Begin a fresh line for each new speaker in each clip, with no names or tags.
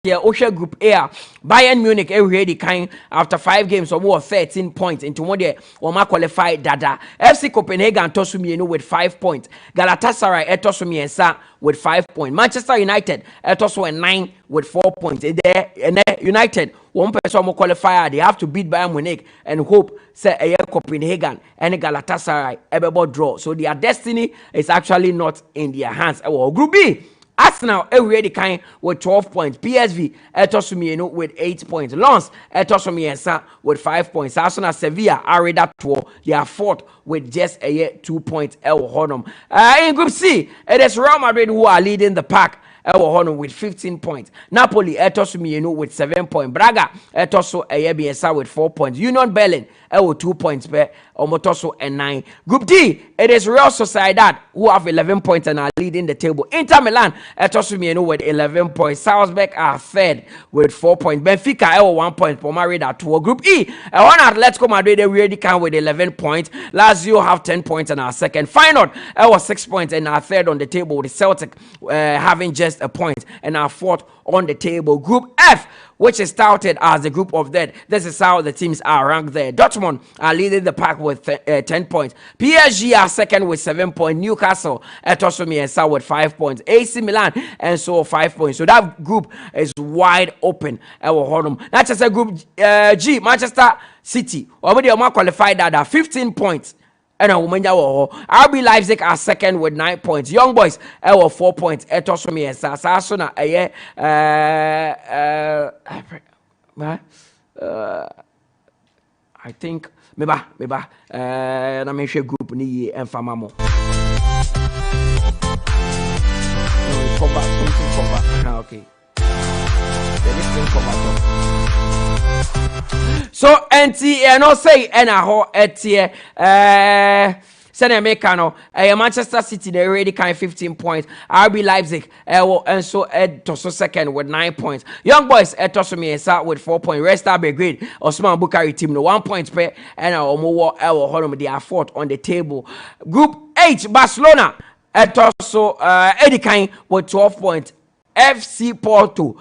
Yeah, Osha Group A, Bayern Munich already kind after 5 games or more 13 points into one day or qualified dada. FC Copenhagen Tosumi with 5 points. Galatasaray Etosumi with 5 points. Manchester United Etosu 9 with 4 points. There United one person more qualifier. They have to beat Bayern Munich and hope say Copenhagen and Galatasaray ever draw. So their destiny is actually not in their hands. Group B. Arsenal already kind with 12 points. PSV Etosumi with 8 points. Lens Etosumi with 5 points. Arsenal Sevilla are that 12. They are fourth with just 2 points. In Group C, it is Real Madrid who are leading the pack. With 15 points. Napoli Etosumi with 7 points. Braga Etoso with 4 points. Union Berlin 2 points per Omotoso and 9. Group D, it is Real Sociedad who have 11 points and are leading the table. Inter Milan Etosumi with 11 points. Salzburg are third with 4 points. Benfica 1 point. Madrid at 2. Group E, one Atletico Madrid already can with 11 points. Lazio have 10 points and are second. Feyenoord 6 points and are third on the table with Celtic having just a point and are fourth on the table. Group F, which is touted as the group of death. This is how the teams are ranked there. Dortmund are leading the pack with 10 points. PSG are second with 7 points. Newcastle Etosumi with 5 points. AC Milan and so 5 points. So that group is wide open. Not just a group G, Manchester City already qualified at 15 points. And RB Leipzig are second with 9 points. Young Boys 4 points. Etosumi Sasuna I think meba na me hwe group ni emfama mo. Okay. So NT no say ena ho etie Sene Mekano, Manchester City, they already kind 15 points. RB Leipzig, and so Ed Tosso second with 9 points. Young Boys, Ed Tosso with 4 points. Rest Abe Grade, Osman Bukari team, no 1 point per, and Omo Holm, they are fourth on the table. Group H, Barcelona, Ed Tosso, Eddie Kine with 12 points. FC Porto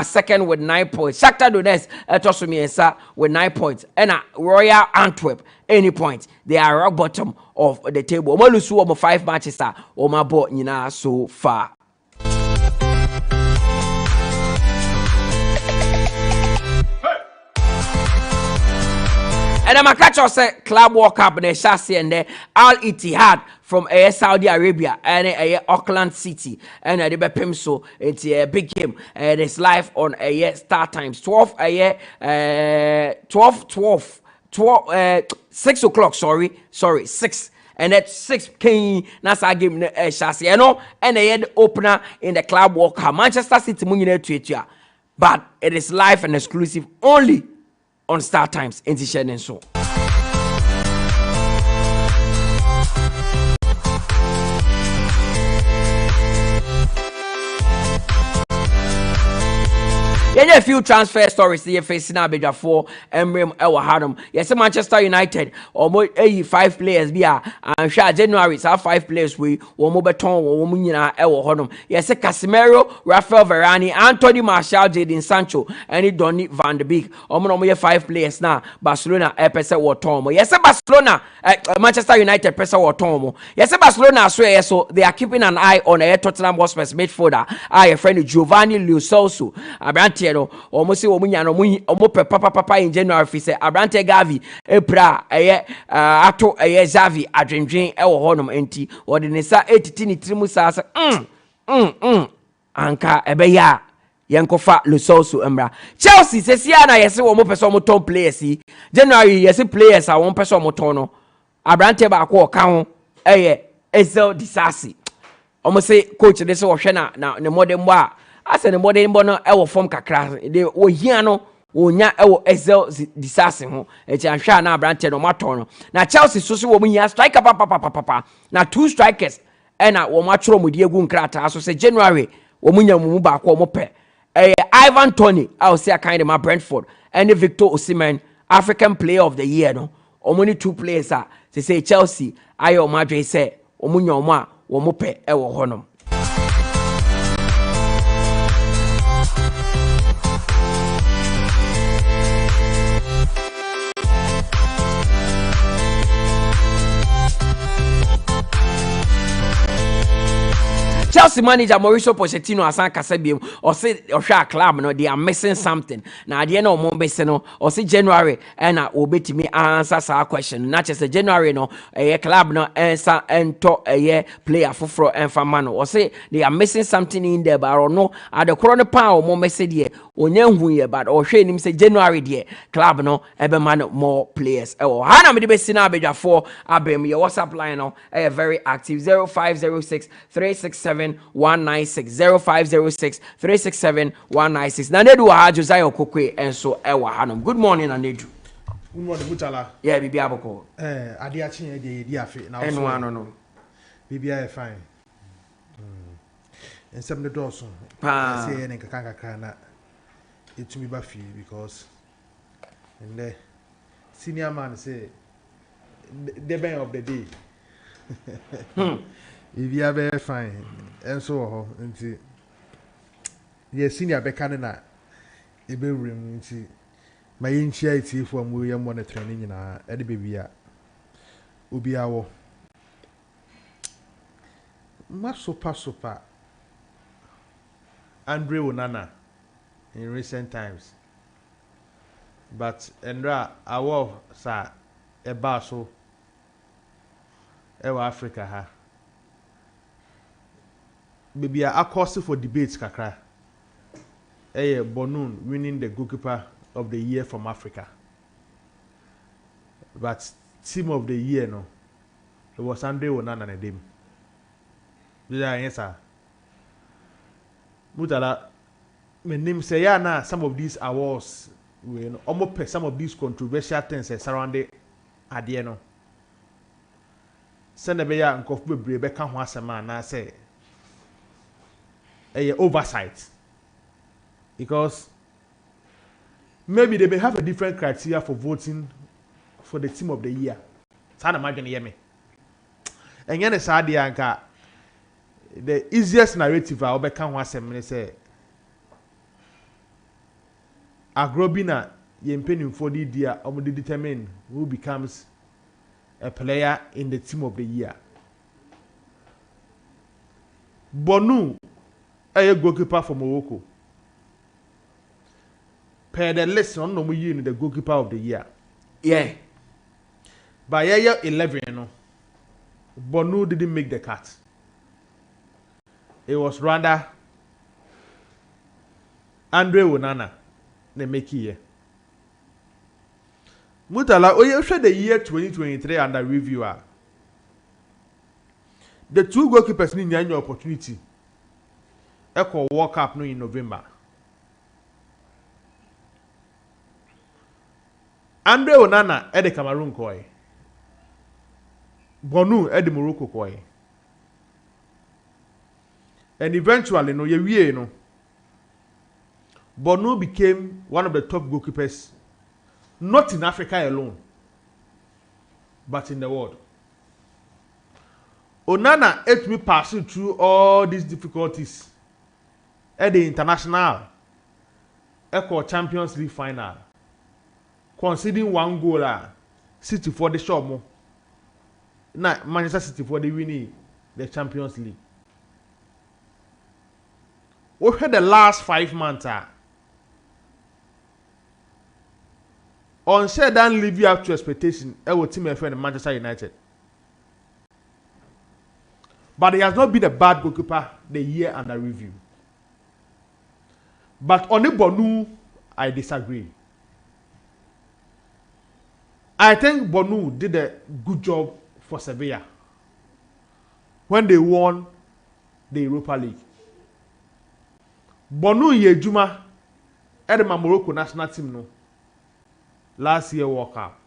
second with 9 points. Shakhtar Donetsk Etosumi with 9 points. And Royal Antwerp any points. They are rock bottom of the table. Omolusu omo 5 matches Omabo Nina so far. And I'm a catch us Club World Cup and chassis and the Al-Ittihad from Saudi Arabia and Auckland City and the Bepimso. It's a big game. And it's live on Star Times 12 6 o'clock. Sorry 6. And at 6 that's our game chassis. And they had the opener in the Club World Cup. Manchester City to but it is live and exclusive only on Star Times in the and so. A few transfer stories here facing Abidja for Emrem Elwahadam. Yes, Manchester United almost 85 players be I'm sure January have 5 players we or Beton or Munina Elwahadam. Yes, Casemiro, Rafael Varane, Anthony Martial, Jadon Sancho, and Donny van de Beek. Omo 5 players now. Barcelona Pesa or Tomo. Yes, Barcelona Manchester United Pesa or Tomo. Yes, Barcelona so they are keeping an eye on a Tottenham Hotspur's midfielder. I a friend Giovanni Lo Celso. Abrantier almost say papa in January say Abrante Gavi Epra ato Xavi adwendwen honom enti or the nesa 83 trimusa anka ebeya yankofa Lo Celso emra Chelsea say sia na yesi wo person mo ton players January yesi players a won person mo ton no Abrante ba ko ka ho Ezel Disasi almost say coach dey say wo hwe na ne modern boy I said the modern bono ewo form kakra de wo hia no wonya ewo Ezel Disasi ho e ti ahwa na Abrante no maton no na Chelsea so wo munya striker papa na 2 strikers e na wo matro mu de egu nkrata so say January wo munya mu ba ko mo pe Ivan Toney I will say kind of my Brentford and Victor Osimhen African Player of the Year no only 2 players they say Chelsea ayo madwe say omunya omo a wo mo pe ewo honom. Chelsea manager Mauricio Pochettino asan kasa biem or say Osha club no they are missing something. Now at the end of Mombese no or say January and obetimi answer sa question. Not just January no a club no answer and to a player for and famano or say they are missing something in there but or no at the corona power Mombese die onye but or shey him say January die club no ebe man more players. Oh hana me de be sina abedwa for abem your WhatsApp line no very active 0506 367 196 0506 367 196. Na nedu ha Josiah Quaye enso ewa hanom. Good morning Anedu.
Good morning Mutala.
Yeah, bibi aboko.
Ade achi e di afi na
so. Eno no.
Bibi e fine. Ensem de doso. Say en kakaka na etumi ba fi because and the senior man say the best of the day. If you are very fine, and so nti the senior bekane na ebe room nti my initiative for we am monitoring na e de bebia obi awo ma super Andre Onana in recent times, but Endra awo sa eba so ewa Africa ha maybe a course for debates kakra Bonun winning the goalkeeper of the year from Africa, but team of the year no it was Andre Onana and them. Yes sir. Mutala my name say yeah na some of these awards we almost some of these controversial things surrounding adie no send be ya nkofu bebre be ka ho asema na say oversight, because maybe they may have a different criteria for voting for the team of the year. Sana imagine hear me. And yen is anka the easiest narrative I be kan ho asem say agrobina ye mpenim for the dia omo determine who becomes a player in the team of the year. Bonu a goalkeeper from Morocco. Per the list on no in the goalkeeper of the year.
Yeah.
By year 11, no, Bonu didn't make the cut. It was rather Andre Onana they make here. Mutala, you share the year 2023 under review. The two goalkeepers need an opportunity. Echo World Cup no in November. Andre Onana at the Cameroon koi. Bonu at the Morocco koi. And eventually no ye no. Bonu became one of the top goalkeepers, not in Africa alone, but in the world. Onana helped me passing through all these difficulties at the international Champions League final, conceding one goal City for the shop mo. Na Manchester City for the winning the Champions League. We had the last 5 months on share than live you up to expectation. Our team friend Manchester United, but he has not been a bad goalkeeper the year under review. But on the Bonu, I disagree. I think Bonu did a good job for Sevilla when they won the Europa League. Bonu Yejuma at the Morocco national team no last year World Cup.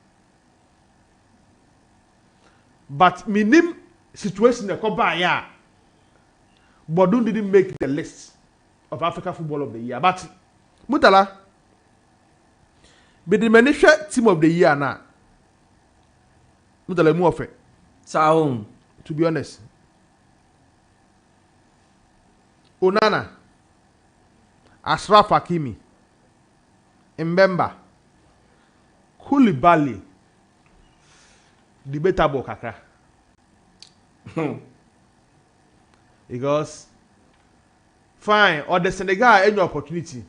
But minim situation the Koba Bonu didn't make the list of Africa Football of the Year. But Mutala, be the manager team of the year now. Mutala mu ofe.
Saum.
To be honest, Onana, Ashraf Hakimi, Mbemba, Koulibaly, debatable kakra. Because Fine, or the Senegal any opportunity.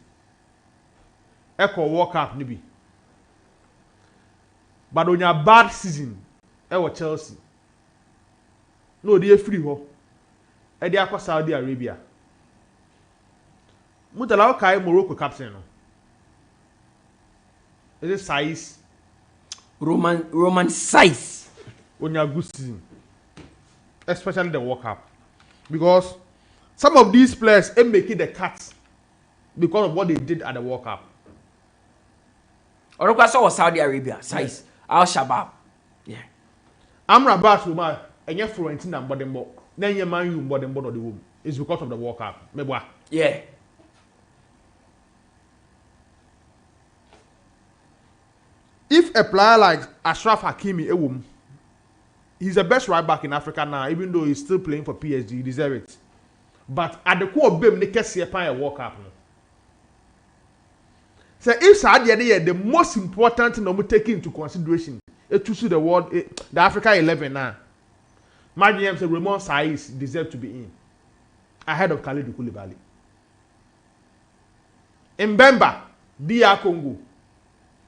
Echo World Cup nibi. But on your bad season, Chelsea. No, they are free ho. They are Saudi Arabia. Mutala Yakubu Morocco captain. Is it size?
Roman size.
On your good season. Especially the World Cup. Because some of these players are making the cuts because of what they did at the World Cup.
Or was Saudi Arabia size. Al Shabab. Yeah.
Amrabat Roma and your Florentina and Bodembo. Then your man you Bodembo of the womb. It's because of the World Cup. Mebwa.
Yeah.
If a player like Ashraf Hakimi Ewum, he's the best right back in Africa now, even though he's still playing for PSG, he deserves it. But at the core of them, they can't see a World Cup. So if Saudi the most important thing we take into consideration is to see the world, the Africa 11 now. My GM said Ramon Saiz deserves to be in ahead of Kalidou Koulibaly. Mbemba, DR Congo.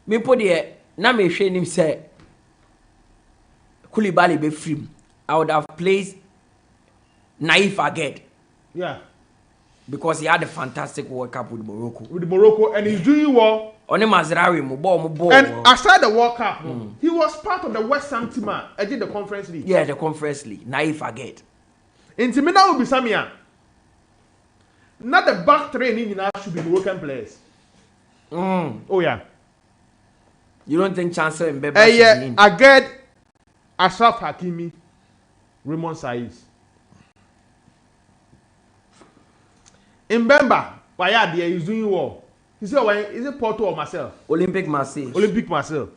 Me put the na me hwe nim say Koulibaly be free. I would have placed Naif Aguerd.
Yeah.
Because he had a fantastic World Cup with Morocco.
With Morocco, and he's doing well.
Only Mazraoui, mo ball.
And aside the World Cup, he was part of the West Ham team. I did the Conference League.
Yeah, the Conference League. Naif Aguerd.
Intimina will be Samia. Not the back training should be Moroccan players. Oh yeah.
You don't think Chancellor Mbemba should be in?
Aguerd, Ashraf Hakimi, Ramon Saiz. Mbemba, why are they doing well? He said, "Why is it Porto or Marseille?"
Olympic Marseille.
Olympic Marseille.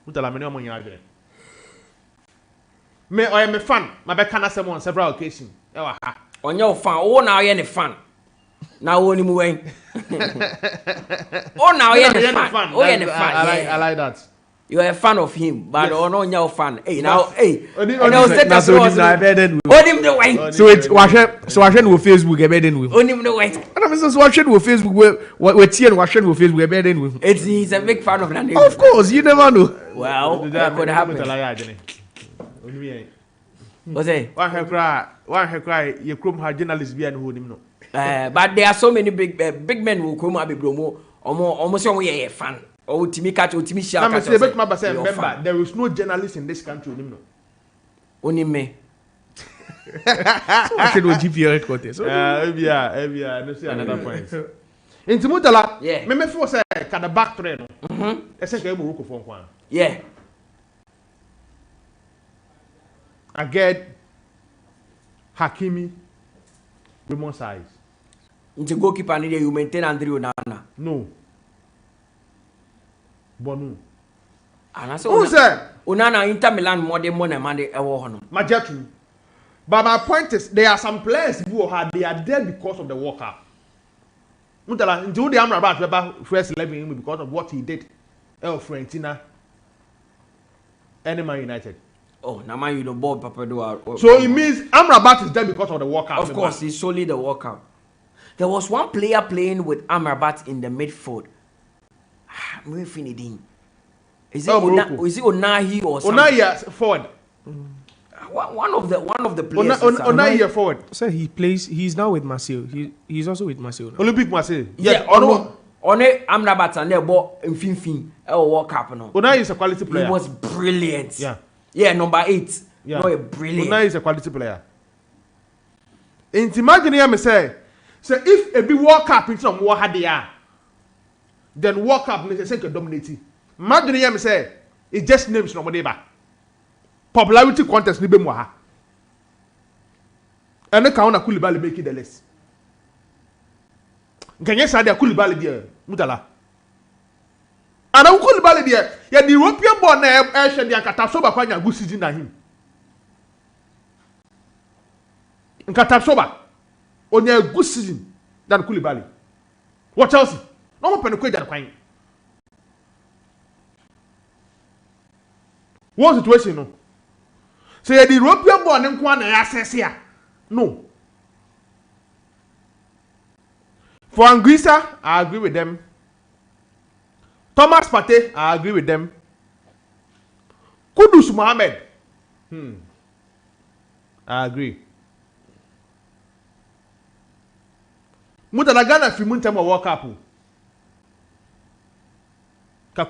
Mutala many money again. Me, I am a fan. My back can say on several occasions.
On your fan, oh now you're a fan. Now only moving. Oh now you're a fan. Oh you're a fan.
I like that.
You are a fan of him, but
yes.
no you're a fan. Hey now, hey.
So
him the way.
So it's watching with Facebook embedded with.
On him the way.
And I'm just watching with Facebook we're watching with Facebook embedded with.
He's a big fan of Nana.
Of course, you never know.
Well, that could happen. What's it?
One her cry, you come her journalist be and who him no.
But there are so many big men who come up with Bromo, almost a fan. Oh, Timmy Catch, Timmy Shah.
Remember, there is no journalist in this country.
Only me.
I should GP headquarters.
Another point. In Mutala,
yeah.
Me for say, can the back train? I say, Morocco for one.
Yeah.
Aguerd, Hakimi, Ramon Saiz.
Into goalkeeper, you maintain Andrew Onana.
No. Bonu.
And I said,
who said?
Onana Inter Milan more than money,
Majetu. But my point is, there are some players who they are there because of the World Cup. Mutala, into the Amrabat first 11 because of what he did. Fiorentina and Man United.
Oh, now man, you don't ball Papa do.
So it means Amrabat is there because of the World Cup.
Of course, it's solely the World Cup. There was one player playing with Amrabat in the midfield. Is it Onahi or something?
Onahi forward.
One of the players.
Onahi forward.
So he plays. He's now with Marseille. He's also with Marseille.
Olympic Marseille.
Yeah. Amrabat and they bought in World Cup.
Onahi is a quality player.
He was brilliant.
Yeah.
Yeah, number 8.
Yeah.
No, brilliant.
Onahi is a quality player. And imagine him say if a big World Cup in some war had they are. Then World Cup is a dominating. Imagine him say it just names nobody back. Popularity contest ni be moha. And the Kauna Koulibaly make it the list. Can you say that Koulibaly there, Mutala? And I Koulibaly there. Yeah, the European born Asian the Katasoba kwanya good season na him. Katasoba on a good season than Koulibaly. What else? No more penny that kind. What situation no? So the European born and access here. No. For Anguissa, I agree with them. Thomas Partey, I agree with them. Kudus Mohammed, I agree. Mutala Ghana fi Muntema World Cup.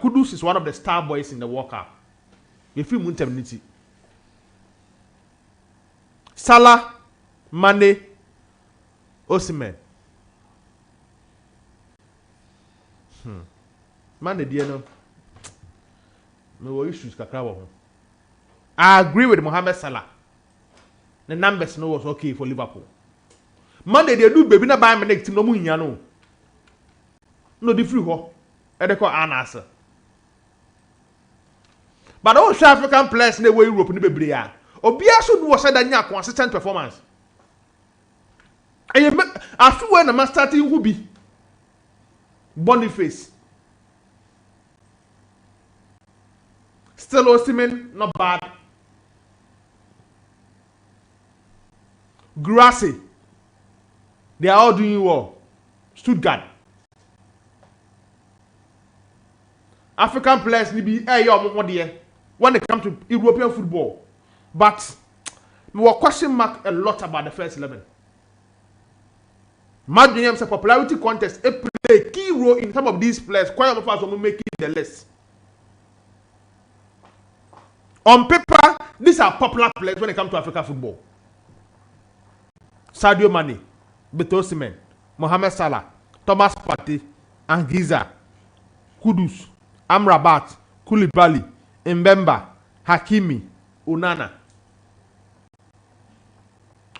Kudus is one of the star boys in the World Cup. If you Muntem Niti. Salah, Mane, Osimhen. Mane, dear no. No issues kakra. I agree with Mohamed Salah. The numbers no was okay for Liverpool. Monday they do baby na buy me next team no mu nya no. No di free ho. E dey call answer. But all South African players na way Europe ni bebre ya. Obia so do say that nya consistent performance. And I feel when I'm starting who be Boniface. Still Osimhen, not bad. Grassy. They are all doing well. Stuttgart. African players need be when it comes to European football. But we were question mark a lot about the first 11. Madden's popularity contest play a key role in some of these players. Quite of us will make the list. On paper, these are popular players when it comes to African football. Sadio Mane, Osimhen, Mohamed Salah, Thomas Partey, Anguissa, Kudus, Amrabat, Koulibaly, Mbemba, Hakimi, Onana.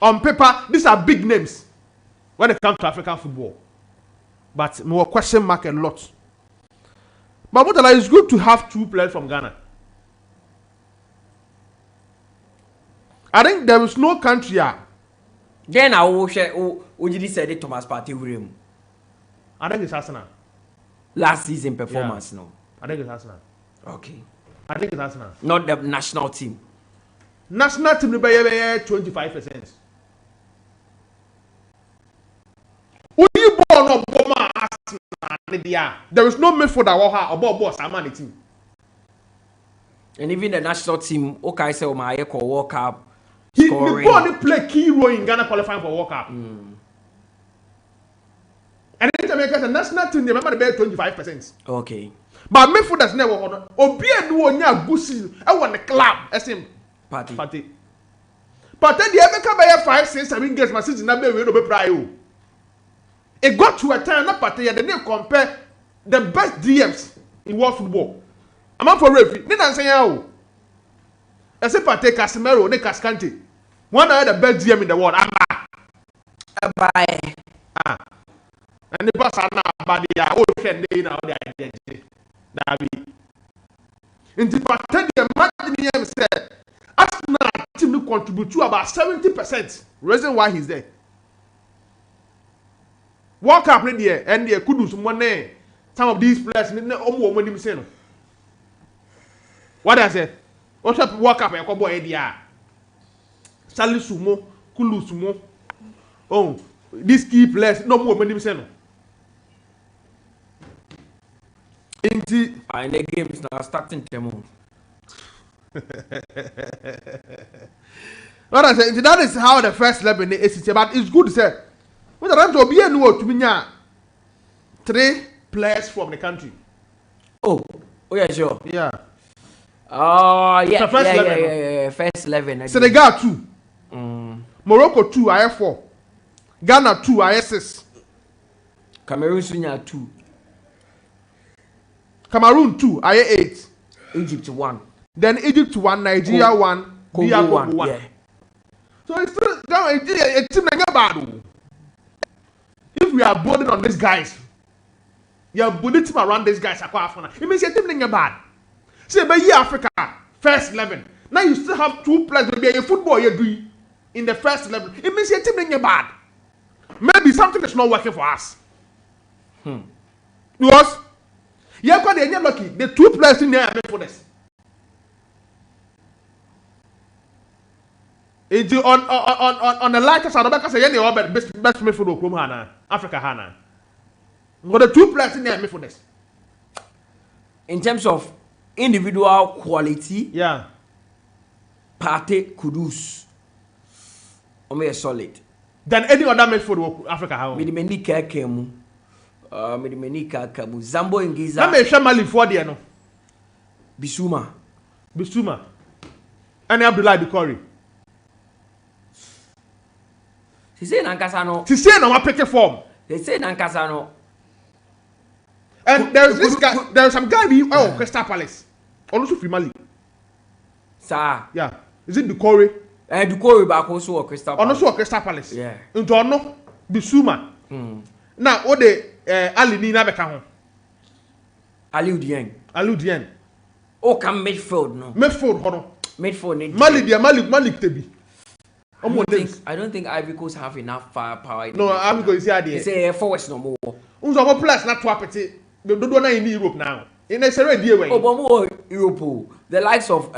On paper, these are big names when it comes to African football. But we will question mark a lot. But Mutala, it's good to have two players from Ghana. I think there is no country.
Then I will share. Would you say Thomas Partey with
I think it's Arsenal.
Last season performance,
Yeah.
no.
I think it's Arsenal.
Okay.
I think it's Arsenal.
Not the national team.
National team will be 25%. You born up Arsenal. There is no midfielder or Saman team.
And even the national team, okay, say my World Cup.
He play key role in Ghana qualifying for World Cup. And anytime you get the national team, they remember the 25%.
Okay.
But midfielders never hold. Obia do one year good season. I want the club. SM Party. But then the ever come by 5, 6, 7 games. My season never will be prior. It got to a time not Party and then compare the best DMs in world football. I'm up for referee. Didn't I say how? I say Party Casemiro, ne Cascante. One of the best DM in the world.
Bye.
And the person now about the old friend now the identity. David. In the Party, the imagine said, Arsenal team will contribute to about 70%. Reason why he's there. World Cup there and they could do some money. Some of these players money him. What I say? What's up? World Cup? I come boy there. Sali Sumo, Kulu Sumo. Oh, these key players no more money him.
In the games now starting to
What I say? That is how the first 11 is. But it's good to say. What I want to be to me 3 players from the country.
Oh yeah, sure.
Yeah.
Oh yeah.
The first 11.
Yeah. First 11.
Senegal 2. Morocco 2. I have 4. Ghana 2. I have 6.
Cameroon Sunya 2.
Cameroon 2. I have 8.
Egypt 1.
Then Egypt 1. Nigeria 1.
Congo 1. Yeah.
So it's still a team like bad. If we are building on these guys, you are building team around these guys. It means your team like bad. Say, by Africa first 11. Now you still have 2 players. Maybe a football you do in the first 11. It means your team like bad. Maybe something is not working for us. Because you're quite lucky. The 2 players in there are made for this. On the lighter side, best midfield Africa Hana. But the two players in there midfielders.
In terms of individual quality,
Yeah.
Partey, Kudus, Ome solid.
Than any other midfield Africa have.
Midimeni Kakemu, Midimeni Kakamu, Zambo Ngiza.
That may share Mali for the no.
Bissouma.
And Abdullah Bikori.
She say Nankasano.
She say no one pick form.
They say Nankasano.
And there's this guy, there's some guy Crystal Palace. Also from Mali.
Sir.
Yeah. Is it Bikori?
Bikori back also Crystal Palace.
Also Crystal Palace.
Yeah.
Into no Bissouma. Now what the Ali Nina Beka
Aliou Dieng. Oh, come midfield no. Midfield.
Mali Tebi.
I don't think Ivory Coast have enough firepower.
No, Ivory Coast is here.
They say forwards no more.
Unzo plus not to apeti. They don't know in Europe now. In a series deal way.
Oh, but more Europe. The likes of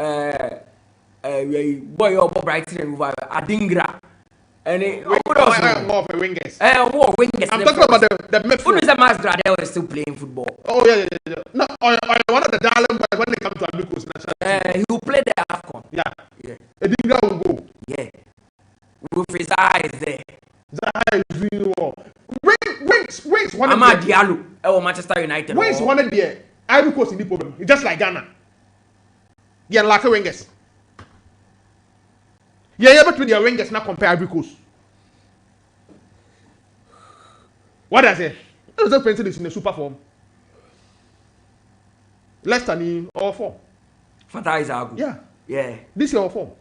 boy Brighton and Adingra. And
wingers.
Wingers.
I'm talking about the midfield.
Who is the master that was still playing football?
Oh yeah. No, one of the darling boys when they come to Ivory Coast national.
He will play the AFCON.
Yeah. Adingra will go.
Yeah. With his eyes there.
Zaha is doing well. Wings.
Amad Diallo. Manchester United.
Wings one of the Ivory Coast in the problem. It's just like Ghana. Yeah, like wingers. Yeah, but with their wingers not compare Ivory Coast. What does it? Let's just paint this in a super form. Less than all four.
Fatah is Agu.
Yeah. This is all four.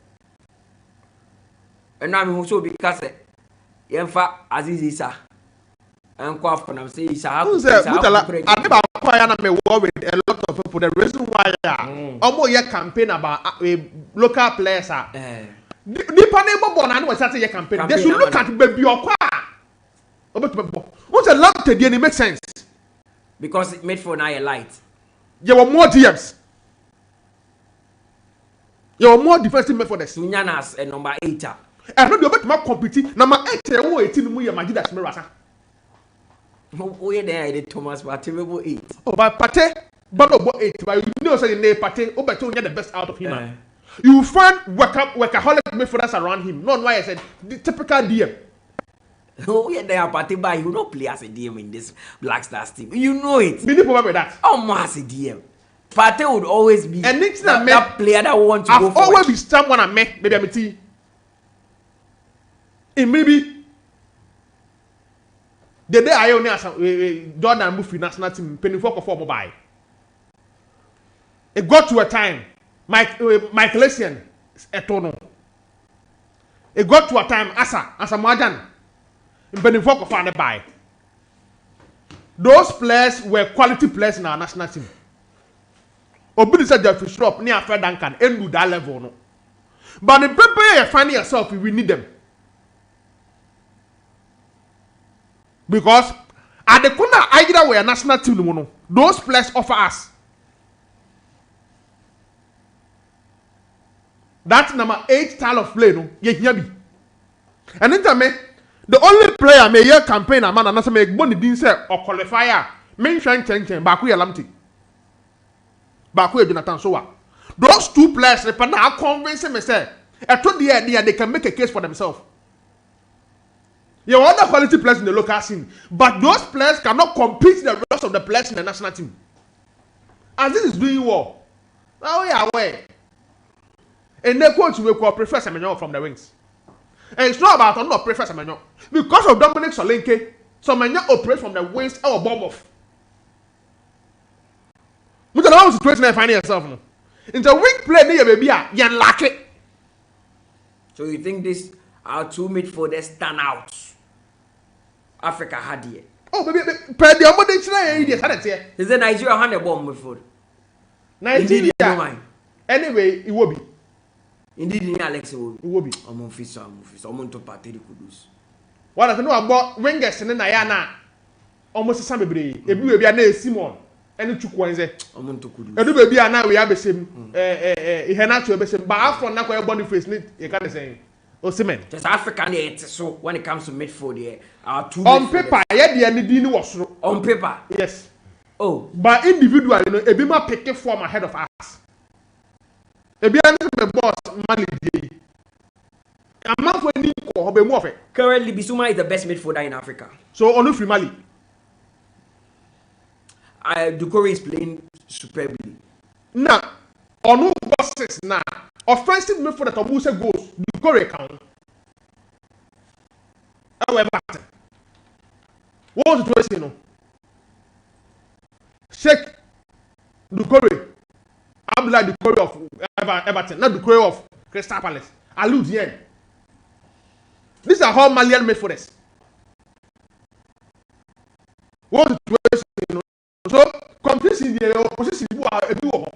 And now I'm also because Yemfa Aziz Issa and Kwaf Konam say Issa.
Mutala, I never acquire me war with a lot of people. The reason why almost your campaign about local players are the panel born and was starting your campaign. They should look at baby or what's a lot to it makes sense.
Because it made for now a light.
There were more DMs. You are more defensive made for the
Sunyanas and number 8.
I know you're better competing. Number 8, 18 more Majida Smirasa.
Oh, yeah, there, Thomas, but terrible 8.
Oh, but Pate, but about 8. But you know, saying they Pate, oh, but you get the best out of him. You find workaholic midfielders around him. Not why I said the typical DM.
Oh, yeah, they are Pate, but you don't play as a DM in this Black Stars team. You know it.
We need to remember that.
Oh, as a DM. Pate would always be
and
that player that wants to go forward.
I've always been someone I met, maybe I'm tea. And maybe the day I only asked Jordan Murphy national team, penny for mobile. It got to a time, Michael Essien, Etono. It got to a time, Asa Marjan, in penny for the buy. Those players were quality players in our national team. Obi said that you shop near Fred Duncan and do that level. No. But in prepare you find yourself, we need them. Because at the corner, either way, a national team, those players offer us. That's number 8 style of play, no? And in time, the only player may year campaign a man and not make money didn't say or qualifier, main shine change, Baku Lamti. Baku Jonathan Sowa. Those two players, they are convincing me, say, I told the idea they can make a case for themselves. You have other quality players in the local scene, but those players cannot compete with the rest of the players in the national team. And this is doing well. Now we are aware. And they coach will prefer Semenyo from the wings. And it's not about not prefer Semenyo. Because of Dominic Solanke, Semenyo operates from the wings or bomb off. Look at how situation I find yourself. In the wing play near baby, you're lucky.
So you think this our two midfielders stand out? Africa had here.
Oh, baby, per the amount here.
Is it Nigeria hand a bomb midfield?
Nigeria. Anyway, it will be.
Indeed, Alex
it will be.
I'm on to Partey Kudus.
What I know about wingers and Nayana almost the same baby. If we be a Simon and the Chukwanze,
I'm on to Kudus.
And the baby are now we have the same. He had not to be same, but after now, Boniface need a kind of saying. Osimhen.
Just African here. So when it comes to midfield here, our two
on paper, yeah, the any was
on paper.
Yes.
Oh,
but individually, you know, Ebima pick a form ahead of us. Ebima the boss Mali. A month when you call Obemofe.
Currently, Bissouma is the best midfielder in Africa.
So Onufri Mali.
Doucouré is playing superbly.
Now, Onu bosses now. Offensive midfielder that Muse goes. Doucouré count. However, what was the question? Sheikh Doucouré. Abdullah Doucouré of Everton, not Doucouré of Crystal Palace. Allude here. These are all Malian midfielders. What was the question? So, competition in the opposition are a duo.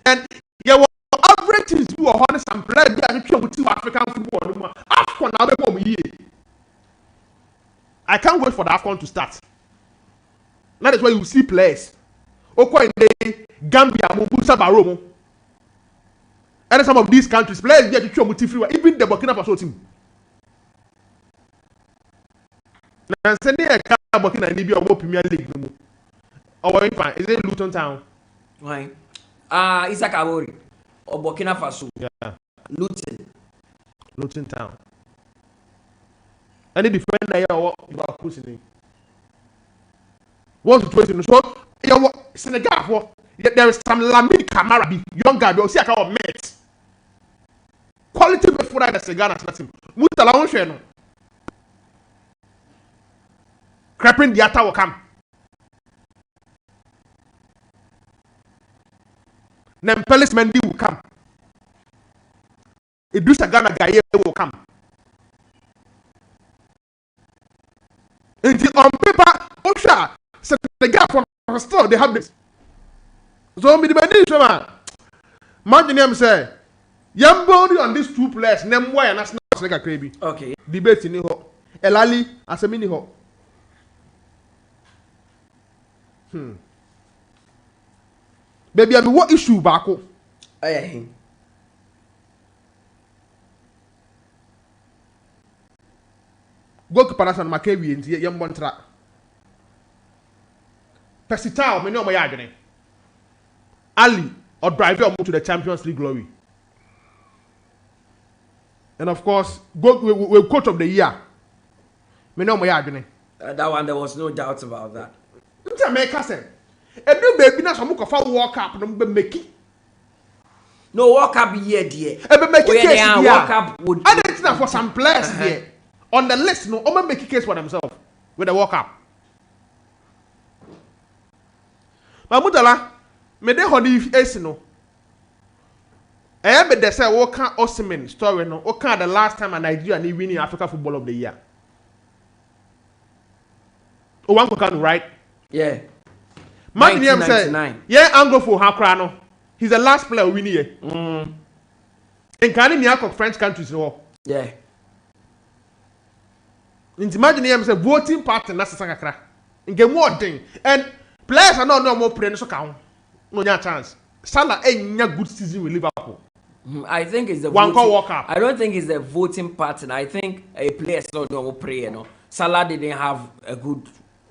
And you were average things who are honest and play with African football. I can't wait for the AFCON to start. That is why you see players. Okwa Gambia, Mubusa Baromo. And some of these countries, players get to even the Burkina Faso team. Now, sending a car Burkina Libya or Premier League. Or is it Luton Town?
Why? Isaac Abori or Burkina Faso.
Yeah.
Luton
Town. Any defender here or you are pushing. What's the question? So, Senegal, there is some Lamine Camara, young guy, you'll see a couple of mates. Quality before the Senegal national team. Mutala Yakubu. Crepin Diata will come. Nempelis Mendy will come. Idrissa Gana Gaye will come. And on paper, Osha, Senegal for still they have this. So me the man, imagine him say, Yambody on these two players, name why and that's not Senegal crazy.
Okay.
Debate in ho. Elali as a mini ho. Baby, I mean, what issue back? Go to Palace and Makebi and Yam Bontra. Persita, me know my agony. Ali or driver to the Champions League glory. And of course, go coach of the year. Me know my agony.
That one, there was no doubt about that.
Jamaica said, "And no baby, na some of walk up no be make it.
No walk up here, dear.
E be make it case
walk up would.
And it's not for some players here on the list. No, I'm make case for themselves with the walk up. But Mutala, me de honey if no. I be the say what can Osimhen story no. What can the last time a Nigeria ni winning Africa Football of the Year? O one can right.
Yeah.
Martin Yam said, yeah, Anglophone Hakrano. He's the last player winning here. In Canada, French countries, no.
Yeah.
Imagine Yam said, voting party, that's a sakakra. In game more thing. And players are not no more playing so count. No chance. Salah ain't a good season with Liverpool.
I think it's the
one call walk up.
I don't think it's the voting pattern. I think a player not no pray, you know. Salah didn't have a good.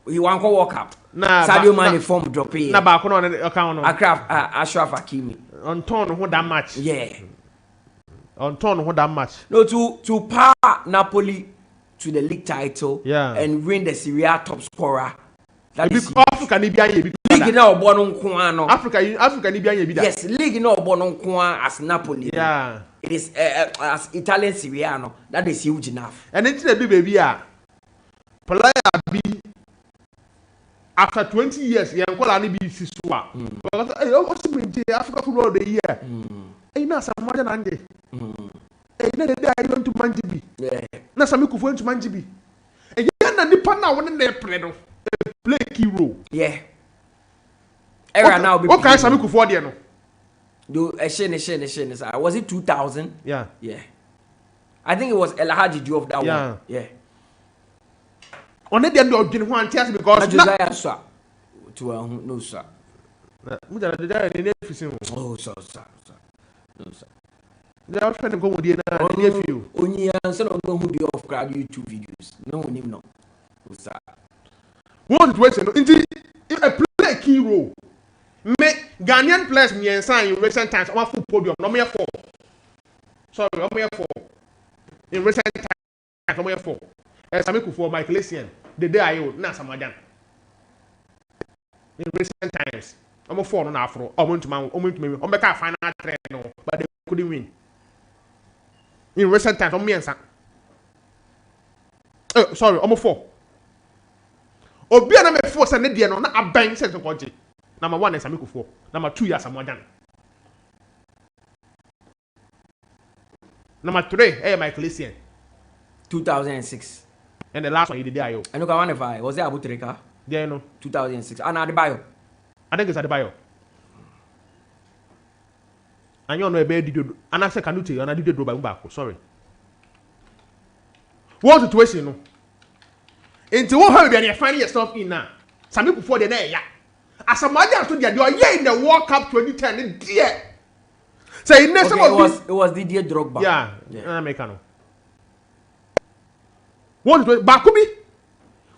He won't go walk up.
Nah,
Sadio Mane form drop in.
Nah, back on the account.
Ashraf Hakimi.
On turn who that match.
Yeah.
On turn who that match.
No, to power Napoli to the league title.
Yeah.
And win the Serie A top scorer.
That is Africa ni bianye bi.
League na obo nko ano.
Africa ni bianye bi da.
Yes, league na obo nko as Napoli.
Yeah.
It is as Italian Serie A no. That is huge enough.
And it's the baby a player be after 20 years, you call any be Sisua. Because hey, what's the Africa Football of the Year? Hey, na some more than Andy. Hey, na the day I went to Manjibi.
Yeah.
Na some who went to Manjibi. And you na the partner when they play key role.
Yeah. Era now be.
What kind of for there no?
Do a shane. Was it 2000?
Yeah.
Yeah. I think it was El Hadji do of that one. Yeah.
On the end of June 1 because
Josiah Quaye no sir.
Oh,
sir. No sir.
They are trying to go with you now. Near few.
Only answer on who the off crowd YouTube videos. No one even know.
What situation? Indeed, a play a key role. Make Ghanaian players me and sign in recent times. I'm a full podium. No mere 4. Sorry, I'm here 4. In recent times, I'm here 4. As I make for Michael Essien, the day I owe, not some Madan. In recent times, I'm a 4 on Afro. I went to my own, I'm a final train, but they couldn't win. In recent times, I'm me and son. Oh, sorry, I'm a 4. Obi na me 4 send the no na aban sense ko je. Number 1 is Samiku 4. Number 2 is Samoadan. Number 3 Michael Essien.
2006.
And the last one he did there.
I know one if I was there Abutreka.
There no.
2006. And Adebayo.
I think it's Adebayo. And you know ebe did and I say can you tell and I did do back. Sorry. What situation no? Into what hurry and you find yourself in now. Some people for the day, yeah. As a mother to the you in the World Cup 2010, dear. Say so
it was Didier Drogba.
Yeah, Americano. What Bakubi?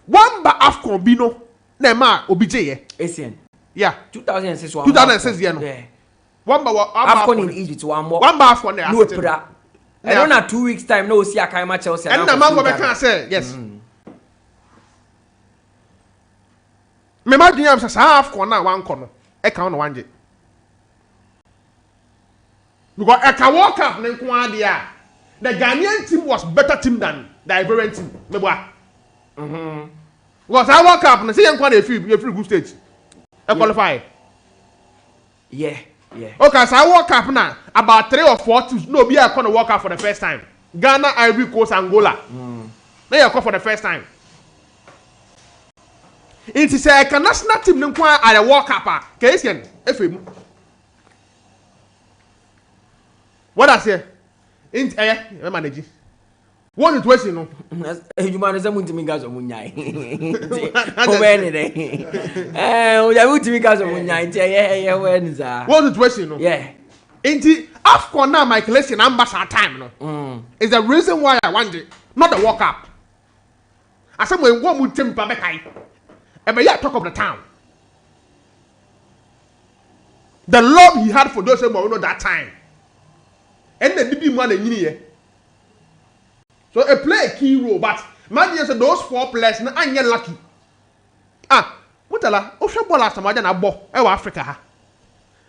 One ba Afcon Bino, Nema Obije.
Essien.
Yeah.
2006 one.
2006 yeah. Yeah. One ba
Afcon in Egypt one more.
One ba Afcon there.
No pra. I don't know 2 weeks time no see Akaima Chelsea.
And the man go back say yes. Me imagine am say half corner one corner. E kan no wanje. Because I can walk up and the Ghanaian team was better team than the Ivorian team. Because I walk up and say you can free group stage. I qualify.
Yeah.
Okay, so I walk up now about 3 or 4 teams. No, be I can walk up for the first time. Ghana, Ivory Coast, Angola. They are called for the first time. It is a national team nko at a walk up. Kesian, FM. What I say? In manage. What is question no?
You manage some to me guys on munyai. When day. We are to me guys on munyai. Yeah, when is that?
What is question no?
Yeah.
Inti Afcon now Michael Essien ambassador time no. Is the reason why I want it, not the walk up. As someone one would team Babekai. And may talk of the town. The love he had for those who know that time. And the DB man in here. So a play a key role, but imagine say those 4 players na anya lucky. Mutala, o hwe ball asama na abo e wa Africa ha.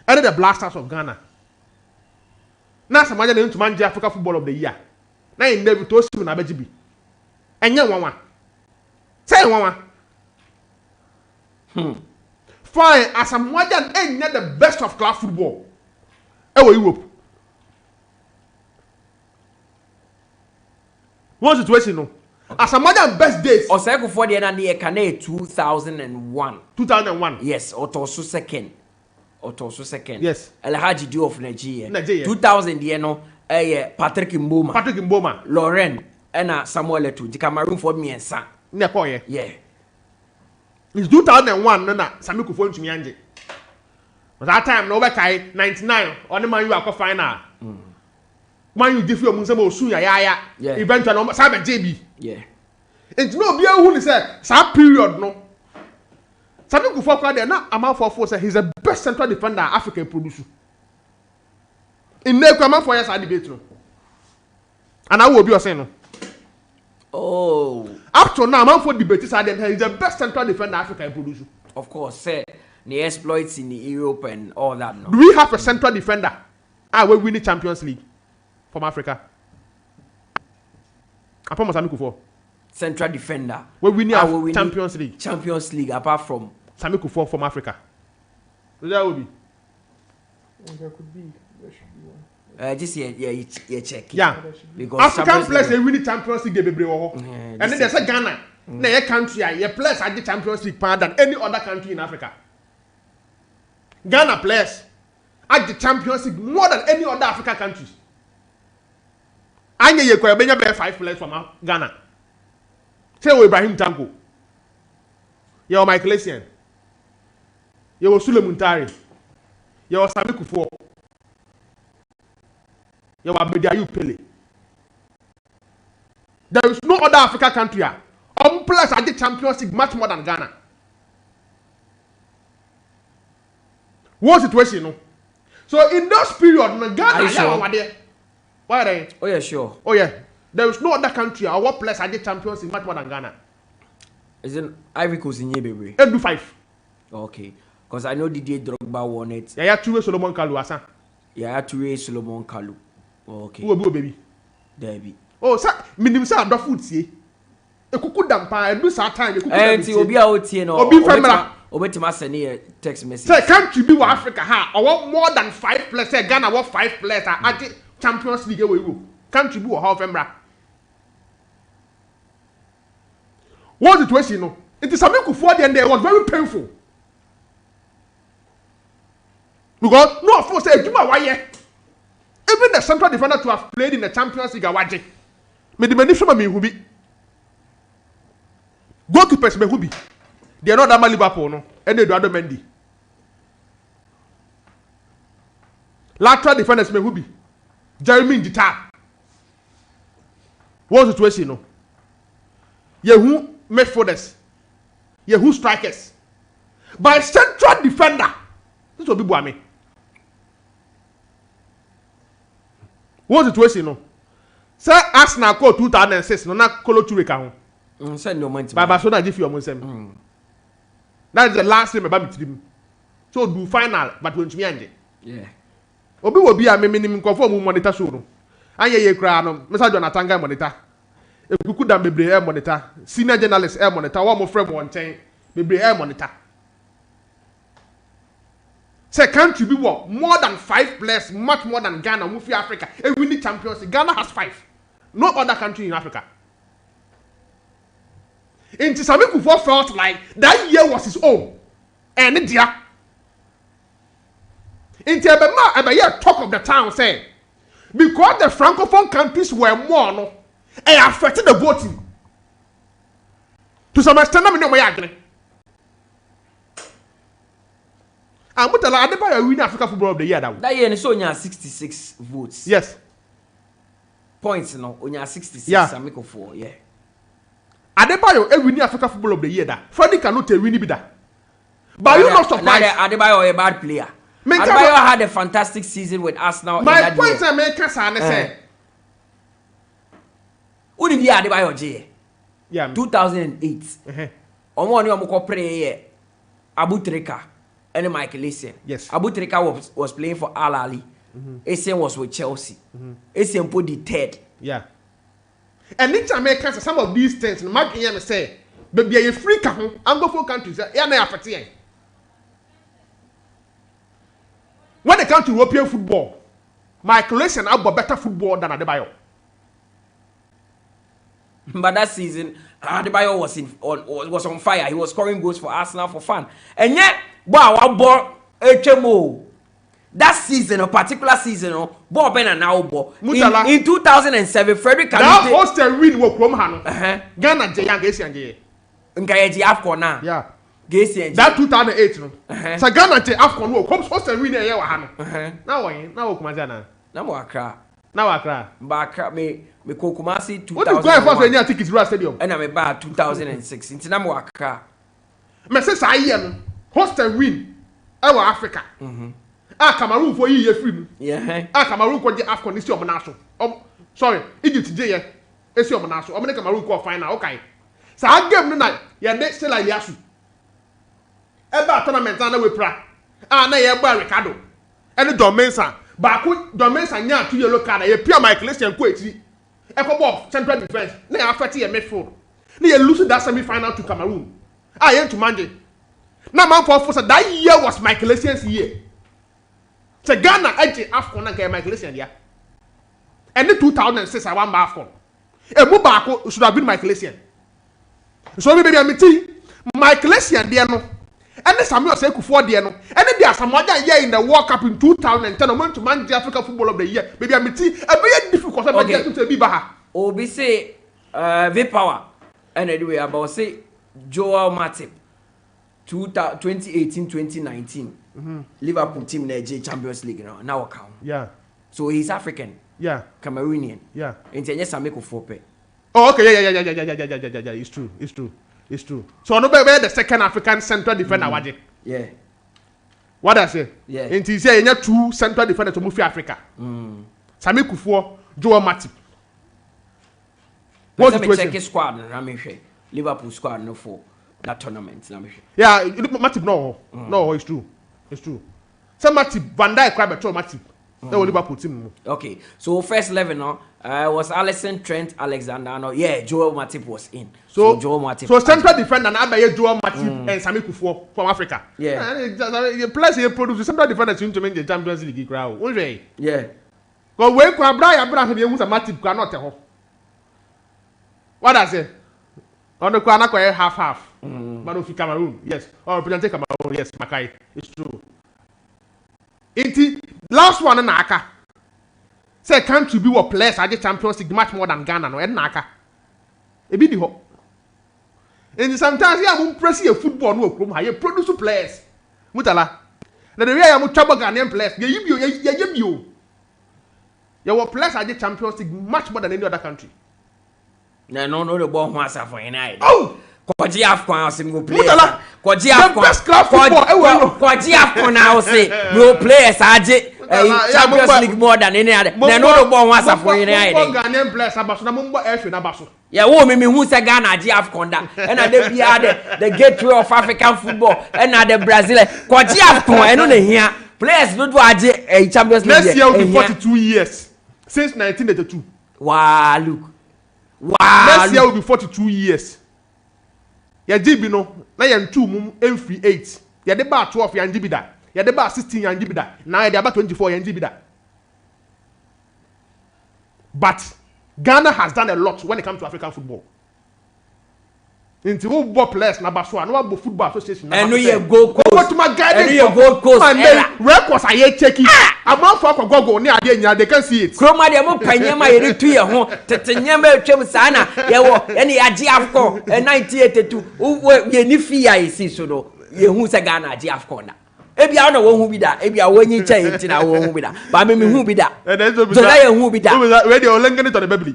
And the Blasters of Ghana. Na asama na ntuma nje Africa Football of the Year. Na in David to si na bejibi. Enye wanwa. Say wanwa. Fine, as a modern ain't the best of club football. Europe. One situation no. As a modern best days.
Oseko for the end year can 2001.
2001.
Yes, Otosu second.
Yes.
Alhaji Dio of Nigeria. 2000 year no. Patrick Mboma. Lauren and Samuel Eto'o. The Cameroon for me and son. Yeah. It's
2001 na Sami Kufuor ntumi anje. But that time no be kai 99 on the man you are final. Man you different omun say mo sun ya. Eventually no say be JB.
Yeah.
Enti no be hu ni say that period no. Sami Kufuor kwa there na Amanfo say he's the best central defender Africa produce. In the Amanfo yes debate no. And I will be saying no.
Oh.
Up to now, Amanfo debate is the best central defender Africa produce.
Of course, say the exploits in the Europe and all that. No.
Do we have a central defender? We win the Champions League from Africa. Apart from Sami Kufuor.
Central defender.
We win the Champions League.
Champions League apart from
Sami Kufuor from Africa. That would be.
There could be. There should be one.
Just you check.
Yeah.
Because
African players they win the Champions League Bebli and then there's a Ghana. Na your country your players at the Champions League more than any other country in Africa. Ghana players at the Champions League more than any other African countries. Anya Yekwa benya be 5 players from Ghana. Say Ibrahim Tanko. Yo Michael Essien. Yo Sule Muntari. Yo Sami Kufuor. You are media you Pele. There is no other African country. Plus at the Champions League much more than Ghana. What situation, no? So in those period, Ghana,
sure?
Why are they?
Oh yeah, sure.
Oh yeah. There is no other country or what place at the Champions League much more than Ghana.
Isn't Ivory Coast in Bebli?
And do 5.
Okay. Because I know Didier Drogba won it.
Yeah, 2 Solomon Kalou asa.
Yeah, 2 Solomon Kalou. Okay.
Who baby?
Debbie.
Oh, sir, minimum sir, do food see. E kuku dampa e do sa time e kuku.
Enti obi a otie no.
Obi famra.
Obetima send a text message.
Say country be Africa ha. I want more than 5 players. Say Ghana want 5 players at the Champions League we go. Country be how famra. What situation no? It is something for the end there was very painful. Because no force say Juma why even the central defender to have played in the Champions League awaje. Me the many from me who be goalkeepers me who be. They are not that Liverpool no. And they do other Mendy. Lateral defenders me who be. Jeremy Njita. What situation no? Yehu midfielders. Yehu strikers. By central defender. This will be Boame. What situation no? Say Arsenal call 2006 no na Kolo Toure ka ho.
Send no money.
Baba so na give you omonsem. That is the last time about me. So do final but when me anje.
Yeah.
Obi will be a minimum conform monitor show no. Anye ye kra no. Mr. Jonathan Guy monitor. Ekuku da Bebli air monitor. Senior journalist air monitor. One more friend one chain. Bebli air monitor. Say country be what more than 5 players, much more than Ghana, Mufi Africa. And we need champions. Ghana has 5. No other country in Africa. And Tisami Kufuor felt like that year was his own. And it dear. Into a talk of the town saying because the francophone countries were more no, and affected the voting. To some extent, I know my agree. And Mutala Yakubu win Africa Football of the Year
that year so only 66 votes.
Yes.
Points no only 66 Samiko for yeah.
Adebayo win Africa Football of the Year that. Freddie cannot win it that. But you not surprised.
Adebayo a bad player. Adebayo had a fantastic season with Arsenal.
My point I make is say.
Who did Adebayo J?
Yeah.
2008. Omo ni omo ko play Abu Trika. And Michael Essien.
Yes.
Abu Trika was playing for Al Ali. Essien was with Chelsea. Essien put the 3rd.
Yeah. And in Jamaica, some of these things, Mark Ian say, but be a free country, Anglophone countries, yeah, they are fatiguing. When they come to European football, Michael Essien have better football than Adebayo.
But that season, Adebayo was on fire. He was scoring goals for Arsenal for fun. And yet, wow, ball HMO. That season, a particular season, Bob and now in 2007, Frederick
that was the win work from Hano. Ghana Jayang Gesian.
Nkayeji AFCON na.
Yeah.
Gesian.
That 2008 no. So Ghana Jay AFCON work comes first win here wa Hano. Now come Ghana.
Now Accra.
Now Accra.
Accra me Kumasi 2000.
What is going first when you tickets Rua Stadium?
And I'm about 2006. Into Namo Accra.
Me say say here host a win. Our Africa. Cameroon for year free.
Yeah.
Cameroon for the AFCON is your national. Sorry, Egypt J. Is your national. I'm Cameroon for final. Okay. So I game no night. Yeah, next still like Yasu. Eba tournament na we pra. Na ye gba Ricardo. Any Domensa. Ba ko Domensa nya 2 yellow card. Ye pure Michael Essien ko etiri. E ko ball central defense. Na ye affect ye midfield. Na ye lose that semi final to Cameroon. Ye to Manje. Na man for that year was Michael Essien's year. So Ghana edge AFCON na Michael Essien dia. And in 2006 I won AFCON. E mo ba ko should have been Michael Essien. So we baby am Michael Essien dia no. And the Samuel Kufuor there no. And there are some other year in the World Cup in 2010 I went to manage the Africa Football of the Year. Baby am a very difficult to be baha.
Obi say V power. And anyway about say Joel Matip 2018-2019 Liverpool team na Champions League now account.
Yeah.
So he's African.
Yeah.
Cameroonian.
Yeah.
Into yes, I make a fope.
Oh, okay. Yeah. It's true. So no be the second African central defender waje.
Yeah.
What I say?
Yeah.
Into say you two central defenders to move Africa. Sami Kufuor, Joel Matip.
What's the check squad na me hwe. Liverpool squad no for that tournament na me hwe.
Yeah, Matip no, it's true. Some Matip Van Dijk crab at Matip. That was Liverpool team.
Okay, so first 11 was Alisson, Trent, Alexander. No, yeah, Joel Matip was in.
So
Joel Matip.
So central defender and Abaye Joel Matip and Sami Kufuor from Africa.
Yeah.
Plus he produce central defenders to make the Champions League crowd.
Yeah.
Because when Abraham he use a Matip cannot tell. What I say? On the corner half. But if Cameroon, yes. Or represent Cameroon, yes, Makai. It's true. Inti last one na aka. Say country be what players are the Champions League much more than Ghana no e na aka. E bi di ho. And sometimes ya mo press your football no okrom ha you produce players. Mutala. Na the way ya mo twabo Ghanaian players, ye yibio. You were players are the Champions League much more than any other country.
No the ball ho asa for United.
Oh,
Koji Afcon single players.
Mutala.
Koji
The best club football.
Koji Afcon now say no players aje Champions League more than any other. Na no the ball ho asa for United.
Ghanaian players abaso na mo mbo ehwe na abaso.
Yeah, wo me hu say Ghana aje Afcon da. And na dey bia the gateway of African football. And na the Brazil. Koji Afcon eno na hia. Players no do aje Champions League.
Next year will be 42 years since 1982.
Wow, look.
Next year will be 42 years. Ya jibi no na ya ntu mum emfree 8. Ya de ba 12 ya njibi da. Ya de ba 16 ya njibi da. Na ya de ba 24 ya njibi da. But Ghana has done a lot when it comes to African football. Into football players na baso na wa football association.
And no ye goal coast.
What my guy?
And no ye goal coast.
Records are ye checking. Amount for gogo ni ade nya they can see it.
Kroma de mo panyema ye retu ye ho tetenyema etwem sana ye wo ene age Afcon 1982 ye ni fia ye si so no ye hu se Ghana age Afcon da ebia na wo hu bi da ebia wo nyi cha ye ntina wo hu bi da ba me hu bi da Josiah hu bi da
we dey olengene to the Bebli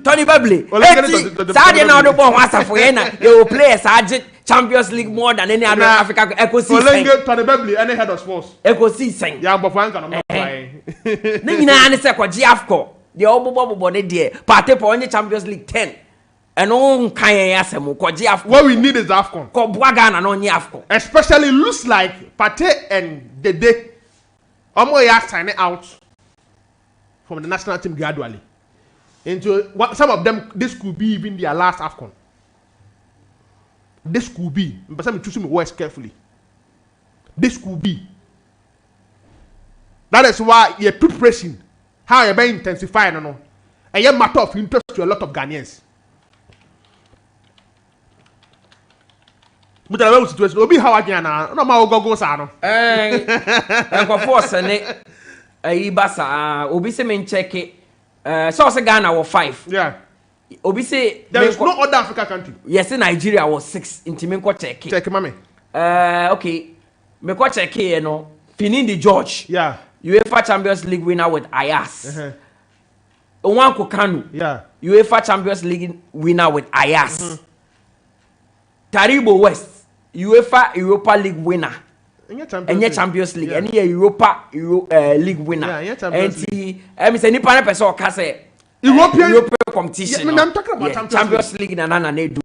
Sadia na do bon asafo ye na ye wo players age Champions League more than any other Africa ecosystem.
Olenge to the Bebli any head of sports.
Ecosystem.
Ya gbofo anka no play.
Ne nyina ne se kwaji Afcon. De obobo ne de party for only Champions League 10. And on kan ya asem kwaji Afcon.
What we need is Afcon.
Ko boa Ghana no only Afcon.
Especially looks like Pate and Dede. Omo ya sign out from the national team gradually. Into some of them this could be even their last Afcon. This could be, but I'm choosing my words carefully. This could be. That is why your preparation, how you're being intensified, no, and you're matter of interest to a lot of Ghanaians. But the situation will be how again now. No matter what goes on.
Enko force ne ibasa obi se men check so say Ghana was 5.
Yeah.
Obi say
there is no other African country.
Yes, Nigeria was 6. Inti men ko check.
Check mami.
Okay. Me ko check here no. Finindi George.
Yeah.
UEFA Champions League winner with Ajax. Onwanko Kanu.
Yeah.
UEFA Champions League winner with Ajax. Taribo West. Europa League winner. Enye Champions League. Enye Europa League winner.
Yeah, Champions League.
Me say nipa na person ka say European competition.
I'm talking about
Champions League na Nana Adu.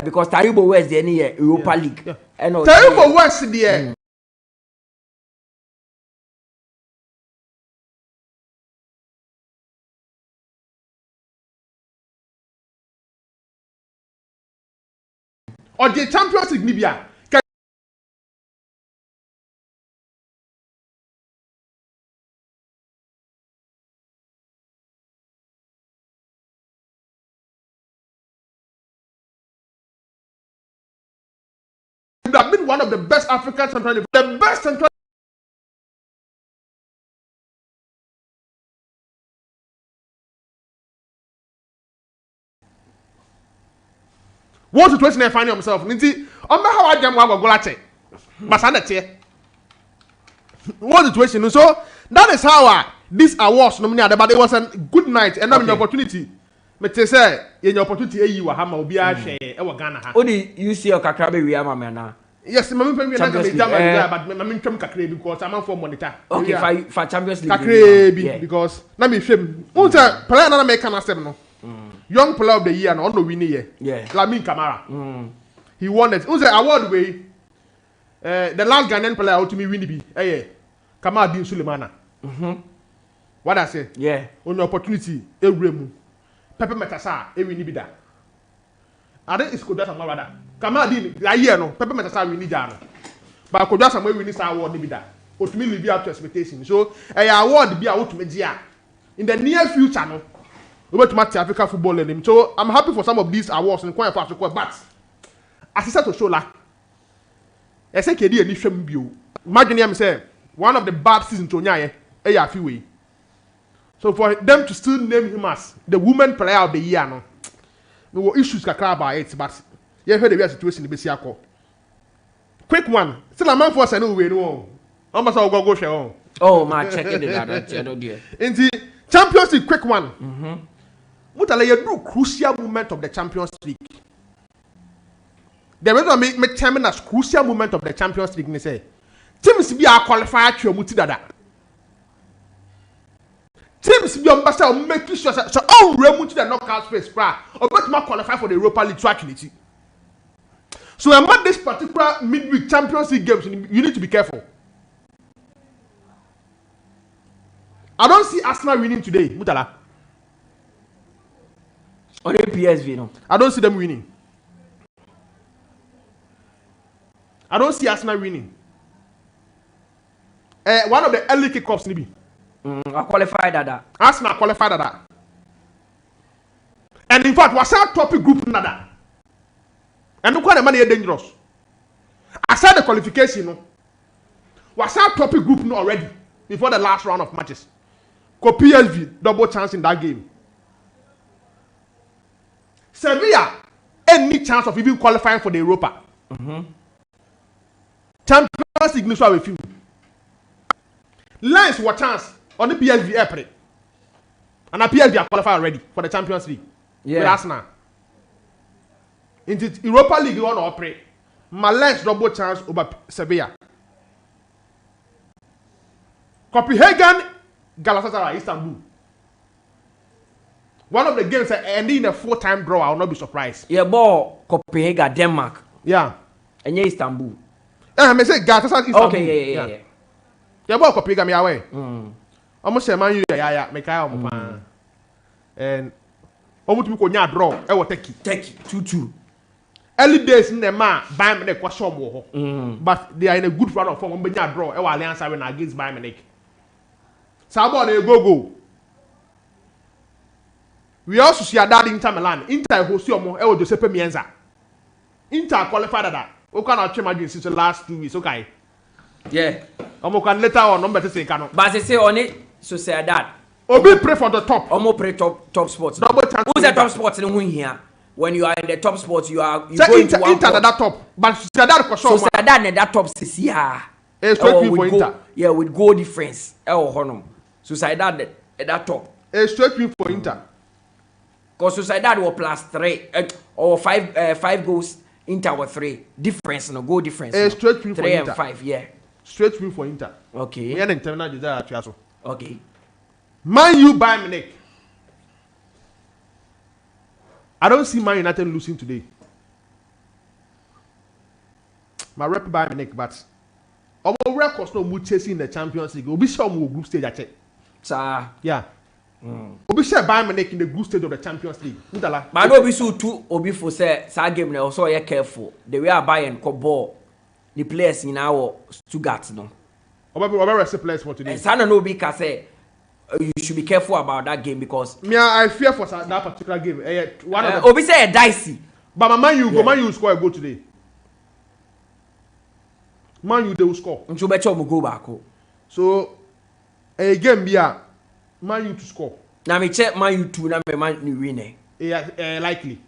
Because Taribo West the any Europa League.
Yeah. Taribo West there. Or the Champions League Libya. Have been one of the best African central, the best central. What situation I find himself? Ninti, how I jam go latte. Masana te. What situation? So that is how This awards no me but it was a good night and an opportunity. Me te say your opportunity e yi wa ha ma obi a hwe e wo Ghana ha.
Odi you see your kakra be wi ama me na.
Yes, me pay me na me jam but me ntwem kakra because am for monitor.
Okay, for Champions League.
Kakra because na me hwem. Un say player na me kan asem no. Young player of the year no win here.
Yeah.
Lamine Camara. He won it. Un say award way the last Ghanaian player out to me win be. Kamara Din Sulemana. What I say?
Yeah.
On your opportunity, Ewremu. Pepe Metasa, Ewi Nibida. I think it's Kodas and Marada. Kamadi, la year no, Pepe Metasa, we need Jano. But Kodas and we need award Nibida. Ultimately, be up to expectation. So, a award be out to media. In the near future, no, we want to match African football in him. So, I'm happy for some of these awards and quite for Africa. But, as I said to Shola, I say, Kedi and Nisham Bio. Imagine him say, one of the bad seasons to Nyaye, a few way. So for them to still name him as the women player of the year, no, there were issues about it, but you heard the real situation in the BCA. Quick one, still a man for us, I know we know. Almost all go share.
Oh, my checking it.
In the Champions League, quick one. Mutala Yakubu, crucial moment of the Champions League. The reason I make term as crucial moment of the Champions League, they say, teams be a qualifier to Mutidada. Teams be ambassador making sure so all remove to the knockout space or bet more qualify for the Europa League tracking. So about this particular midweek Champions League games, you need to be careful. I don't see Arsenal winning today, Mutala.
Only PSV, no.
I don't see them winning. I don't see Arsenal winning. One of the early kickoffs, maybe.
I qualified that.
Arsenal qualified that. And in fact, was our topic group nada. And look what the money is dangerous. I said the qualification, no. Was our topic group no already before the last round of matches. Ko PSV double chance in that game. Sevilla any chance of even qualifying for the Europa. Champions League no with you. Lens what chance on the PSV April. And the PSV are qualified already for the Champions League. Yeah. With Arsenal. In the Europa League, you want to operate. Lens double chance over Sevilla. Copenhagen, Galatasaray, Istanbul. One of the games ending in a 4-time draw, I will not be surprised.
Yeah, ball Copenhagen, Denmark.
Yeah.
And yeah, Istanbul.
I say Galatasaray, Istanbul.
Okay, yeah.
Yeah, ball Copenhagen, me away. Almost say man, yeah, make I and almost we could draw. I will take
2-2.
Early days in the man, Bayern Munich was some but they are in a good run of form. When you draw, our alliance are against Bayern Munich. Sabo they go. We also see a dad Inter Milan. Inter host your more. Giuseppe Meazza. Inter qualified that. We cannot change since the last 2 weeks. Okay.
Yeah.
Can later on number to say cannot.
But they say on it, so say that.
Obi pray for the top.
Omo pray top spots.
Double chance.
Who's the top spots in win here? When you are in the top spots, you go
into one Inter that top. But Sociedad for sure.
So that top is here.
Straight win for Inter.
Yeah, with goal difference. Sociedad that top.
Straight win for Inter.
Because Sociedad was +3 or 5 goals. Inter was 3 difference, no goal difference.
Straight win for
3
Inter.
and 5, yeah.
Straight win for Inter.
Okay.
We are in terminal Josiah.
Okay.
Man U Bayern Munich. I don't see Man United losing today. My rep Bayern Munich, but our records no much chasing in the Champions League. Obi show more group stage actually.
Sir.
Yeah. Obi share Bayern Munich in the group stage of the Champions League.
But I know Obi so too. Obi for say game now. So you careful. The way I buy and co ball the players in our Stuttgart no.
Obi rest players for today.
And I know Obi can say you should be careful about that game because
me I fear for that particular game. One of
Obi say dicey.
But Man U score a goal today. Man U they will score.
Ncho be chop go back.
So a game be a Man U to score.
Now me check Man U 2 na me Man U win.
Likely.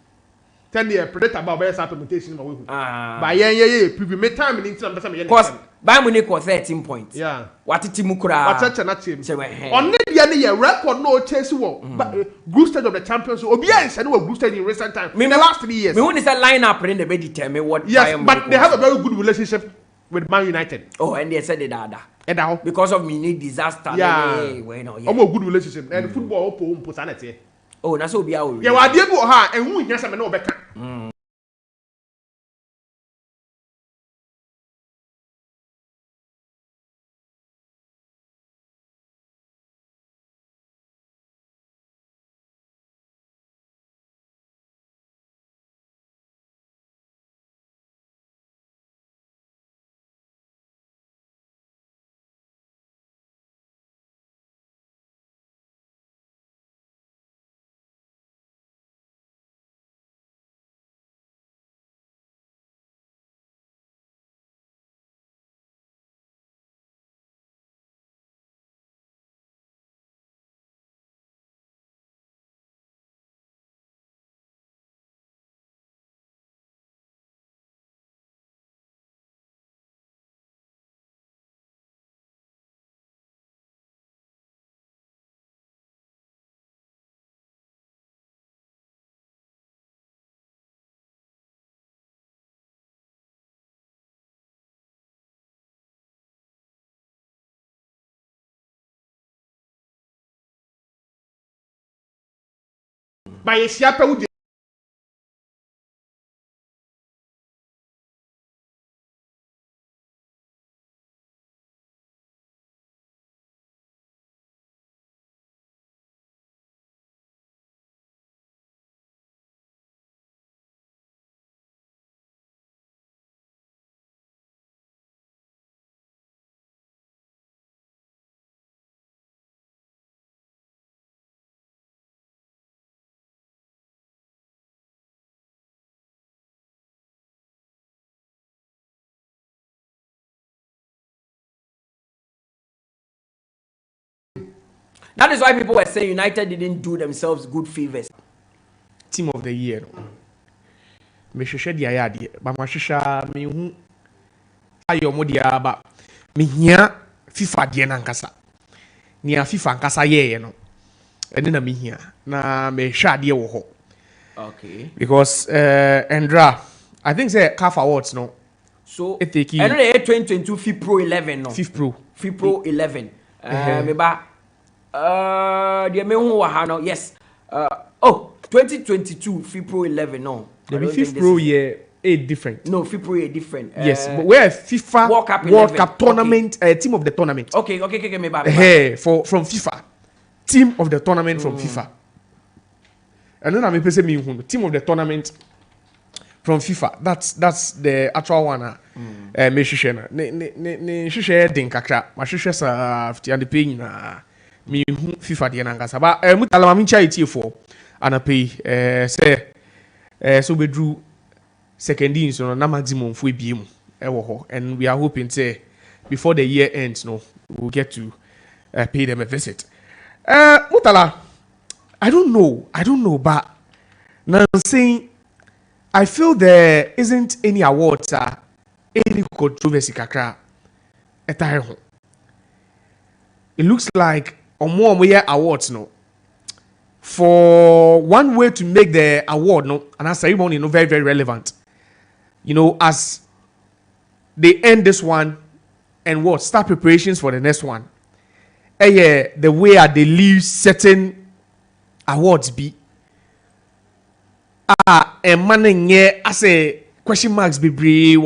Tell the predator about best implementation in my way. But yeah, preview me time in Inter.
Because Bayern Munich was 13 points.
Yeah.
What a team kura.
What a team.
Say
On the record no chase group stage of the champions. Obiya said we group stage in recent time. In the last 3 years.
Me when is that lineup in the bed determine what
yes, but they have a very good relationship with Man United.
Oh, and they said that.
And
because of mini disaster.
Yeah.
Well,
yeah. Good relationship. And football personality.
Oh, that's so be our.
Yeah, I did go her and who yes, I know better. By a siapa
That is why people were saying United didn't do themselves good favors.
Team of the year. Me sheshe dia ya de. Ba ma hwehwa me hu ayo mo dia ba. Me hia FIFA de na nkasa. Ni a FIFA nkasa ye no. Ene na me hia. Na me hwa de wo ho.
Okay.
Because Endra, I think say CAF Awards no.
So
it take
I know the 2022 FIFA Pro 11 no.
FIFA Pro.
FIFA Pro 11. Me ba the me hu wa ha no. Yes. 2022 FIFA Pro 11 no.
The FIFA Pro year different.
No, FIFA Pro year different.
Yes, but where FIFA World Cup tournament, team of the tournament.
Okay, me ba.
From FIFA. Team of the tournament from FIFA. And then I'm say me team of the tournament from FIFA. That's the actual one. Me share na. Ne share den kakra. Ma share sa 50 and pay na me FIFA de na ngasa. Ba Mutala ma mincha iti and pay say so we drew second in so na maximum for biem and we are hoping say before the year ends we'll get to pay them a visit. Mutala, I don't know, but now I'm saying I feel there isn't any awards any controversy kakra etare ho. It looks like more awards for one way to make the award and a ceremony very very relevant. As they end this one and start preparations for the next one. The way they leave certain awards be and manning as a question marks be brave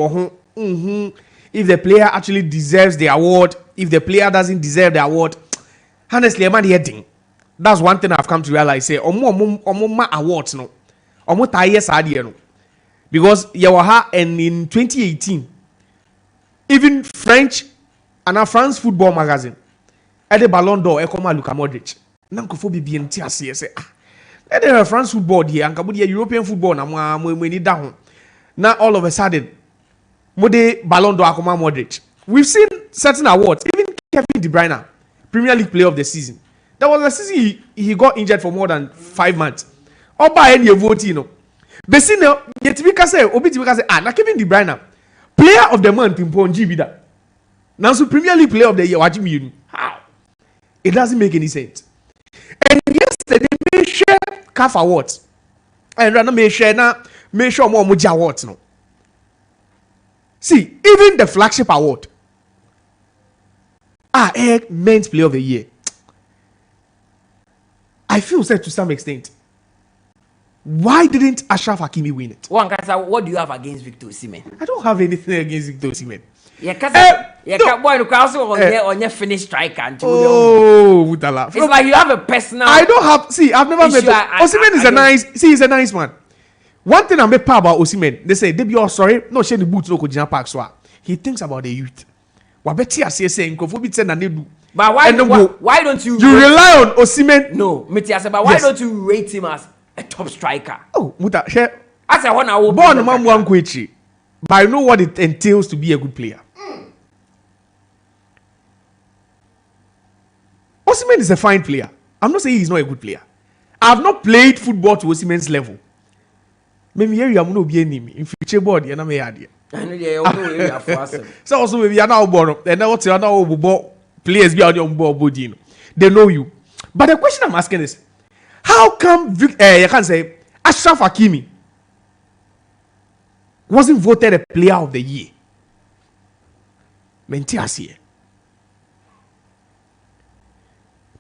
if the player actually deserves the award, if the player doesn't deserve the award. Honestly, I'm not heading. That's one thing I've come to realize. Say, omo awards omo tayes adie because yawaha and in 2018, even French and France football magazine, at the Ballon d'Or, ekoma Luka Modric. Nankofo bibi enti ase say the France football here and kabudi European football na mo need down. Now all of a sudden, mode Ballon d'Or ekoma Modric. We've seen certain awards, even Kevin De Bruyne, Premier League Player of the Season. There was a season he got injured for more than 5 months. Oba any vote Besino yetibika say obi tibika say na Kevin De Bruyne Player of the Month in Ponji bida. Now, so Premier League Player of the Year, what do you mean? How? It doesn't make any sense. And yesterday, they share CAF awards. And rather, they share more Muji awards. No. See, even the flagship award, Men's Player of the Year. I feel sad to some extent. Why didn't Achraf Hakimi win it?
What do you have against Victor Osimhen?
I don't have anything against Victor Osimhen.
On your finished striker.
Oh, Mutala.
It's like you have a personal.
I don't have. See, I've never met. Osimhen is a nice. See, he's a nice man. One thing I'm proud about Osimhen, they say, "Debi, oh sorry, no share the boots no Kojina Park so." He thinks about the youth. Wabeti asese nkofobi tse na nedu.
But why don't you?
You rely on Osimhen.
No, but why don't you rate him as a top striker?
Oh, Muta, share.
As a one hour
born man one kwechi. But I know what it entails to be a good player. Osimhen is a fine player. I'm not saying he's not a good player. I have not played football to Osimhen's level. Maybe here you are not be enemy in future board. You know me idea.
I know they also for us.
So also maybe you are now born and now what you are now players be out on board body. They know you. But the question I'm asking is, how come you can say Achraf Hakimi wasn't voted a player of the year? Mentias.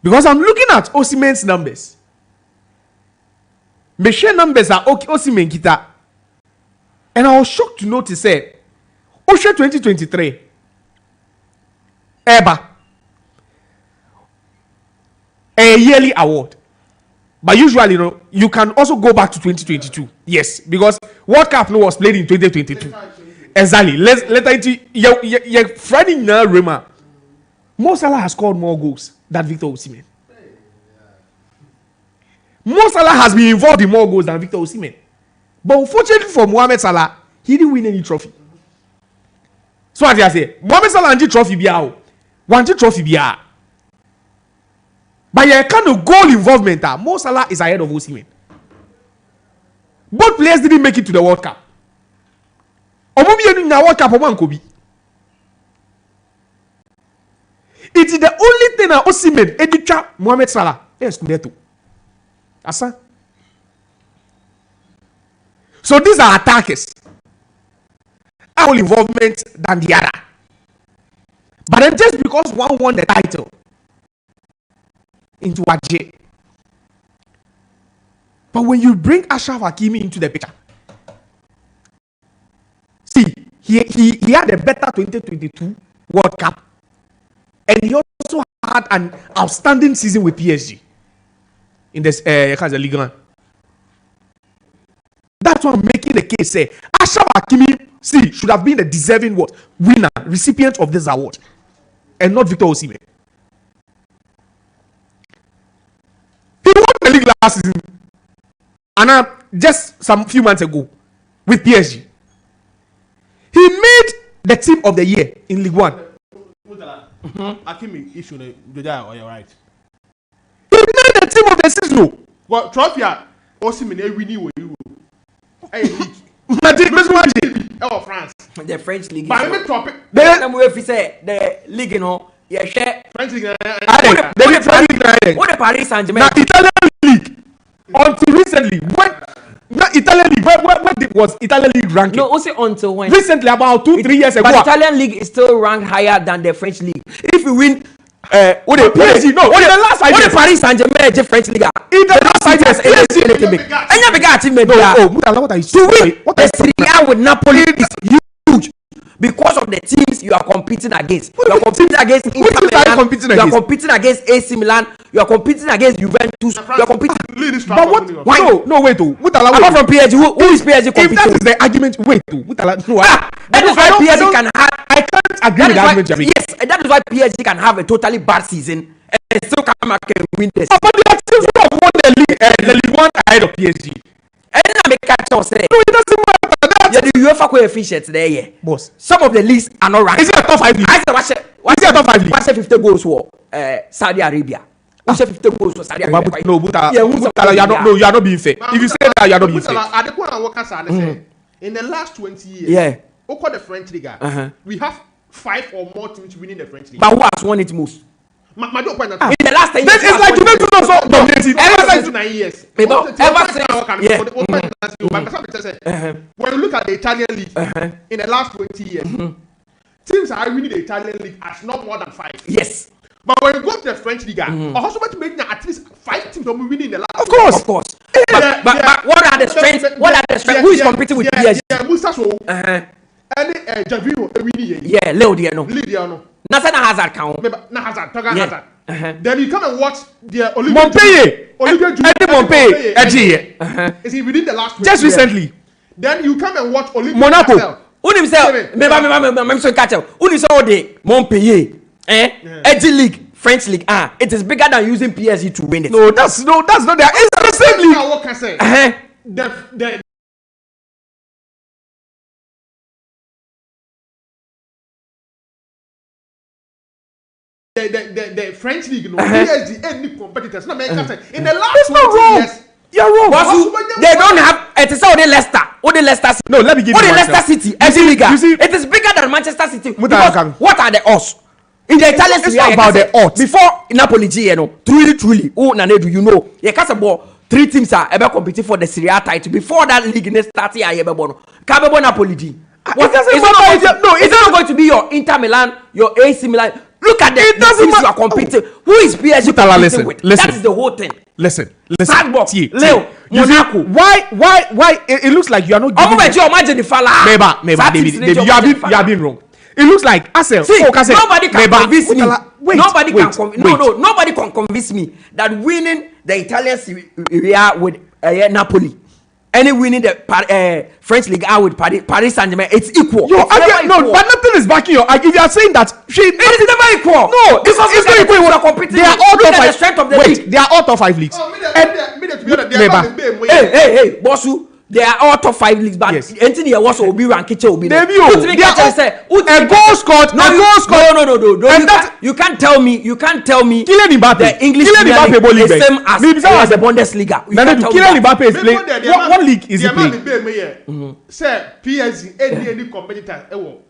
Because I'm looking at Osimhen's numbers. Meshe numbers are okay, Osimhen kita. And I was shocked to notice say, Oshe 2023, Eba, a yearly award. But usually, you can also go back to 2022. Yes, because World Cup was played in 2022. Exactly. Let's Friday now, Rema. Mo Salah has scored more goals than Victor Osimhen. Mo Salah has been involved in more goals than Victor Osimhen. But unfortunately for Mohamed Salah, he didn't win any trophy. So as I say, Mohamed Salah and trophy biya. One trophy biya. But your kind of goal involvement, Mo Salah is ahead of Osimhen. Both players didn't make it to the World Cup. Omobi in the World Cup, Kobi. It is the only thing that Osimhen edita Mohamed Salah. Yes, Kudeto. Asa. So these are attackers. More involvement than the other. But then just because one won the title into Waje. But when you bring Achraf Hakimi into the picture, see, he had a better 2022 World Cup. And he also had an outstanding season with PSG in this Ligue 1. That's why I'm making the case. Say, Achraf Hakimi, should have been the deserving winner, recipient of this award, and not Victor Osimhen. He won the league last season, and just some few months ago with PSG. He made the team of the year in League 1.
Hakimi issue Josiah, are you right?
He made the team of the season.
Well, trophy Osimhen winning with you. Hey, oh, France.
The French league.
But let me drop it.
The league, yeah, share.
French league.
What the Paris Saint-Germain?
Now Italian league. Until recently, when Italian league, when was Italian league ranking?
No, also until when?
Recently, about 2-3 years ago.
But Italian league is still ranked higher than the French league. If you win,
what the last 5 years?
Paris Saint-Germain the French league?
In the last 5 years,
to win the Serie A with Napoli is huge because of the teams you are competing against. You are competing against Inter Milan. You are competing against AC Milan. You are competing against Juventus. You are competing.
But what? Why? No, wait.
Apart from PSG, who is PSG competing?
If that is the argument, wait.
That is why PSG can have.
I can't agree with that argument.
Yes, and that is why PSG can have a totally bad season and still come back and win this.
But the teams who have won the League 1 ahead of PSG.
And then I make catch us say.
No, it doesn't matter.
Yeah, the UEFA coefficients there, yeah.
Boss.
Some of the leagues are not ranked.
Is it a top 5 league?
I said, what's
it a top 5 league?
What's 50 goals for Saudi Arabia? What's 50 goals for Saudi Arabia?
No, Mutala, you are not being fair. If you say that, you are not being fair.
At the point I work as in the last 20 years,
yeah,
the French league, we have 5 or more teams winning the French league.
But who has won it most?
My point
In the last 10 years,
It's like Juventus also dominating.
ever since 9 years. When you look at the Italian league in the last 20 years, teams are winning the Italian league as not more than 5.
Yes.
But when you go to the French league, also to make at least 5 teams winning in the last.
Of course.
Of course. But what are the strengths? What are the strengths? Who is competing with PSG?
Yeah, Musa so. Any Javier winning.
Yeah, Leo Diano.
Lidiano.
Nothing Hazard count.
Na Hazard, Toga Hazard. Then you come and watch the Olivier
Montpellier.
Is he within the last 20
Just
years?
recently.
Then you come and watch Olivier
Monaco.
Unim say, Unim say all day Montpellier, Edgy League, French League. It is bigger than using PSG to win it.
No, that's not there. It's the same league.
What can I say? The French league, no PSG, any competitors. No, in the last 20 years,
you're wrong.
They don't have. It is all the Leicester. All the Leicester City.
No, let me give you
Leicester City. Edgy League. It is bigger than Manchester City. Because what are the odds? In the Italian Serie A,
about the odds.
Before Napoli, truly, oh, Nana Adu, you know, you can't say 3 teams are ever competing for the Serie A title. Before that league in the start year, you ever Napoli. It's not going to be your Inter Milan, your AC Milan. Look at the teams you are competing. Who is PSG competing with? That is the whole thing.
Listen.
Sandbox, Leo, Monaco.
Why? It looks like you are not giving. David, you have been wrong. It looks like Arsenal.
Nobody can convince me. Nobody can convince me that winning the Italian Serie A with Napoli, any winning the French League A with Paris Saint-Germain, it's equal.
But nothing is backing your argument. You are saying that it
is never equal.
No, it's not equal. They are all top 5.
Strength of the league.
They are all top 5 leagues.
Hey, Bossu. They are all top 5 leagues, but anything here was Obi Rankiche Obi.
A goal scored. No.
You can't tell me.
Kylian Mbappe.
The English Premier League is the same as the Bundesliga.
Kylian Mbappe is playing. What league is he playing?
Sir, PSG any competitor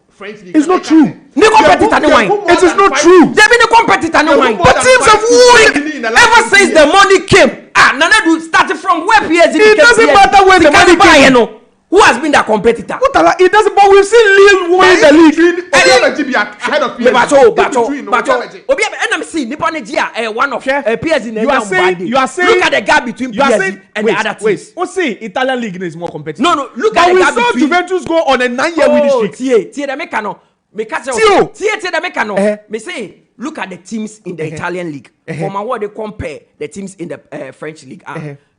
French league.
It's not true.
No competitor, no wine.
It is not true.
There be no competitor, no wine.
But teams have won
ever since the money came. Nana Adu started from where PSG.
It doesn't matter where the money came.
Who has been that competitor?
It doesn't. But we've seen Lille win the league.
Ahead of PSG.
One of PSG.
You are saying.
Look at the gap between PSG and the other teams.
Wait. See, Italian league is more competitive.
No. Look at the gap between.
We saw Juventus go on a 9-year winning streak.
Me say, look at the teams in the Italian league. From what they compare the teams in the French league.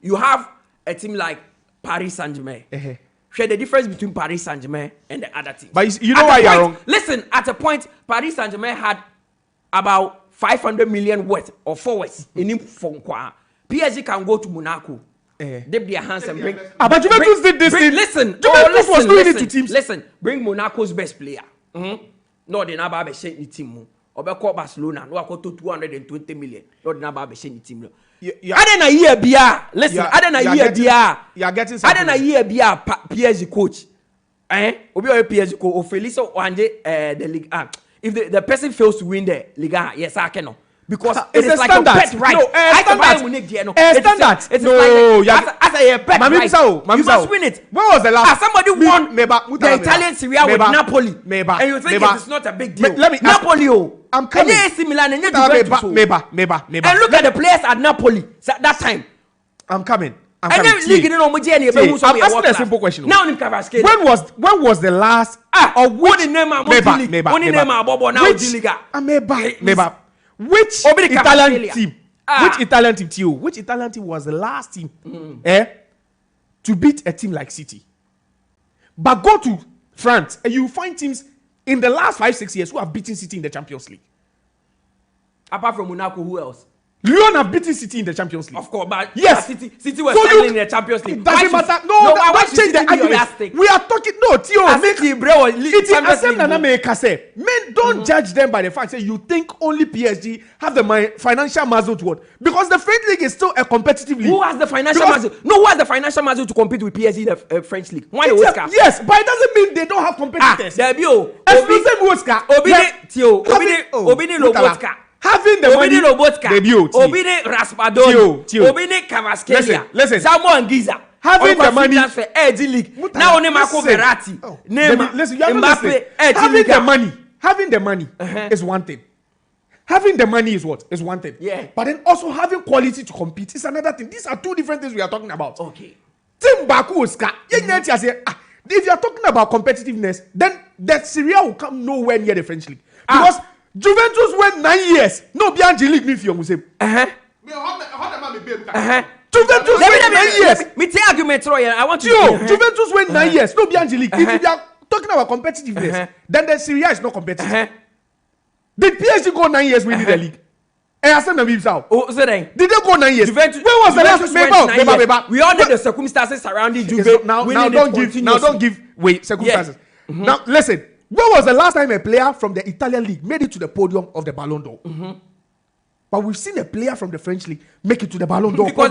You have a team like Paris Saint-Germain. Share the difference between Paris Saint-Germain and the other teams.
But you know why you're wrong.
Listen, at a point, Paris Saint-Germain had about 500 million worth of forwards in him from Kwa. PSG can go to Monaco. Dip their hands and bring.
But Juventus did this.
Listen,
Juventus was doing it to teams.
Listen, bring Monaco's best player. No, they never be shaking the team. Obeko Barcelona, no, I got to 220 million. No, they never be shaking the team. I didn't hear Bia. Listen, I didn't hear Bia.
You are getting something.
I didn't hear Bia PSG coach. Obi or PSG coach or Felicio Oanje the league. If the person fails to win the league, yes, I cannot. Because it is like a pet right.
No, standard.
It's like as a pet right. You must win it.
When was the last?
Somebody won the Italian Serie A with Napoli. And you think it is not a big deal. Napoli.
I'm coming.
And AC Milan and Juventus. And look at the players at Napoli at that time.
I'm coming.
I'm asking
a simple question.
Now, when
was the last? Which Italian team? Which Italian team to you? Which Italian team was the last team to beat a team like City? But go to France and you find teams in the last 5-6 years who have beaten City in the Champions League.
Apart from Monaco, who else?
Lyon have beaten City in the Champions League.
Of course, but
yes,
City was struggling in the Champions League.
It doesn't matter. No, why change the argument? We are talking. No, Theo. It is the same Nana Adu say. Men don't judge them by the fact that you think only PSG have the financial muscle to what? Because the French league is still a competitive league.
Who has the financial muscle? No, who has the financial muscle to compete with PSG in the French league? Why the Oscar?
Yes, but it doesn't mean they don't have competitors. Exclusive Oscar.
Obini Lobotka.
Having the money,
Obini Raspadori, Obini Kvaratskhelia,
listen,
Samuel Giza,
having the money
for Eddie League. Now only Marco Verratti,
Mbappe, having the money is one thing. Having the money is what? Is one thing.
Yeah.
But then also having quality to compete is another thing. These are two different things we are talking about.
Okay.
Team Baku Oscar. If you are talking about competitiveness, then that Syria will come nowhere near the French league. Because Juventus went 9 years. No, Bianchi League me for you say. Juventus went 9 years.
Me take argument, Roy. I want you.
Juventus went 9 years. No, Bianchi League. If you are talking about competitiveness, then the Syria is not competitive. Did PSG go 9 years winning the league?
Oh, so then.
Did they go 9 years?
Juventus,
when was the last?
Beba. We all know the circumstances surrounding Juve.
Now don't give circumstances. Now listen. When was the last time a player from the Italian league made it to the podium of the Ballon d'Or? But we've seen a player from the French league make it to the Ballon d'Or.
Because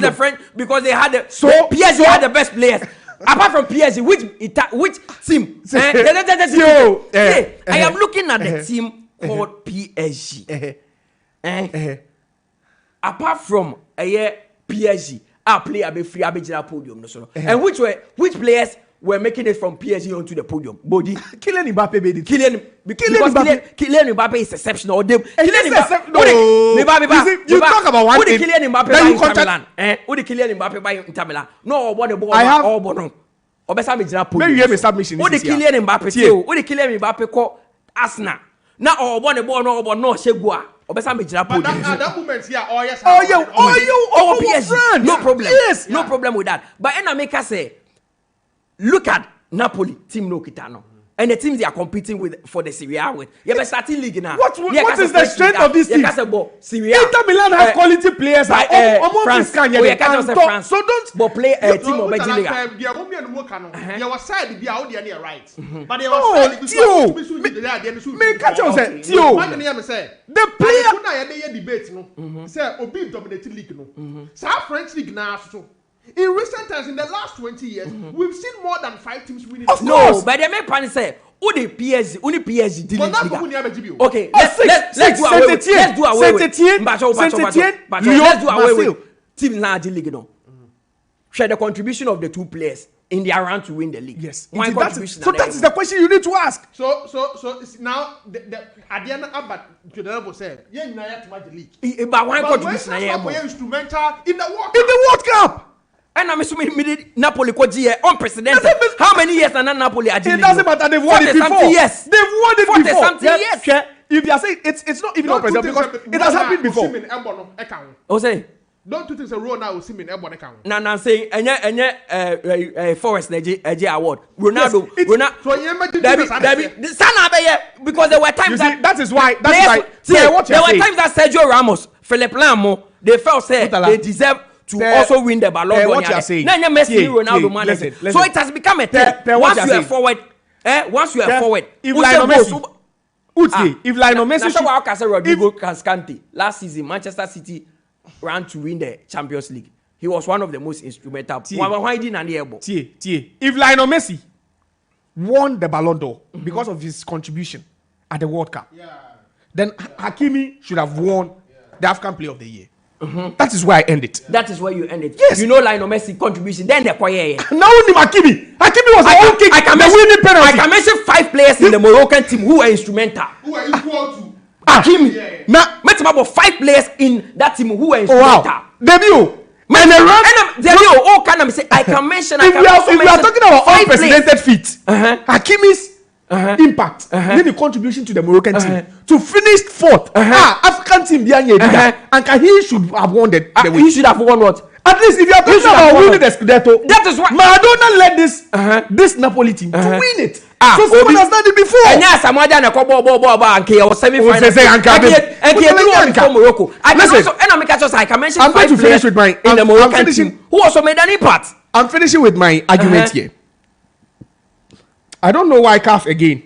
they had PSG had the best players. Apart from PSG, which team? I am looking at the team called PSG. Apart from PSG, our player be free abijina podium. And which players were making it from PSG onto the podium? Body.
Kylian Mbappe made it.
Kylian Mbappe is exceptional. You
talk about one thing.
Kylian Mbappe by Inter Milan? Who the Kylian Mbappe by Inter Milan? No, what the ball? All bono. Obesa abijina podium.
Maybe you have a submission.
Who the Kylian Mbappe? Who the Kylian Mbappe call Arsenal? Now all one the ball no Shegua. Obesa abijina podium.
At that moment, yeah,
PSG. No problem.
Yes,
no problem with that. But Enna make us say. Look at Napoli, team no Kitano. And the teams they are competing with for the Serie A with. You have a starting league now.
What is the strength of this team?
Inter
Milan has quality players.
France. France.
So don't
play a team of Bebli.
You were said be out there right. But they
the
player debate no. Say Obi dominated league no. So French league now so. In recent times, in the last 20 years, we've seen more than 5 teams winning.
No, but the main point is say, only PSG didn't. Okay, let's do away with Team Large League. No, share the contribution of the two players in their round to win the league.
Yes, so that is the question you need to ask.
So now at the end of the level said, yeah, you have to win the league.
But one contribution
instrumental in
the World Cup.
And I'm assuming Napoli unprecedented. How many years and Napoli are
it doesn't matter. They've won it before.
Yes,
they've won it before.
Something yes.
If you are saying it's not even unprecedented because it has happened before.
Say
don't you think it's a role now? See me in account.
Now I'm saying Forest Nigeria award. Ronaldo. Because there were times
that is why.
There were times that Sergio Ramos, Philippe Lam, they felt they deserve to also win the Ballon d'Or.
What you are saying?
Messi, Ronaldo, Mane. So it has become a thing. Once you are forward,
if Lionel Messi,
Rodrigo Cascante last season, Manchester City ran to win the Champions League. He was one of the most instrumental.
If Lionel Messi won the Ballon d'Or because of his contribution at the World Cup, then Hakimi should have won the African Player of the Year. That is where I end it.
That is where you end it.
Yes.
You know Lionel Messi contribution. Then the Quaye.
Now only Hakimi. Hakimi was a kick.
I can mention 5 players in the Moroccan team who were instrumental.
Who are equal to
Hakimi. Now, met about 5 players in that team who were instrumental.
Wow. Debut.
I can mention.
If we are talking about unprecedented feat, Hakimi's impact, then the contribution to the Moroccan team to finish 4th. African team and he should have won the
he should have won what?
At least if you are talking about winning the Scudetto,
that is why
Maradona led this Napoli team to win it. So someone has done it before.
And yes, I'm going to go and kill semi-final. And Morocco. I can also, and I'm mention.
I'm going to finish with my
in the Moroccan team who also made an impact.
I'm finishing with my argument here. I don't know why CAF again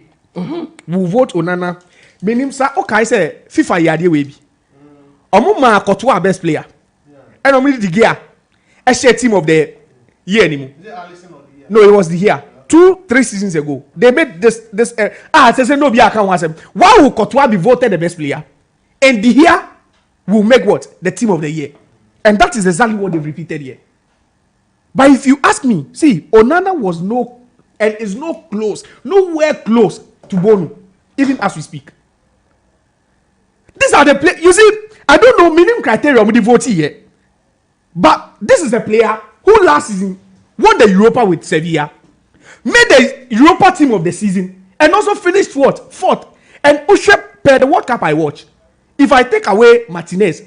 will vote Onana. Meaning, sir, okay, say FIFA yadi webi. Omuma Kotua best player. And only the gear. A share team of the year anymore. No, it was the year. 2-3 seasons ago. They made this they say no be account was why will Kotua be voted the best player? And the year will make what? The team of the year. And that is exactly what they repeated here. But if you ask me, see, Onana was is nowhere close to Bono, even as we speak. These are the players. You see, I don't know minimum criteria of the vote here, but this is a player who last season won the Europa with Sevilla, made the Europa team of the season, and also finished fourth. And Usher per the World Cup I watched. If I take away Martinez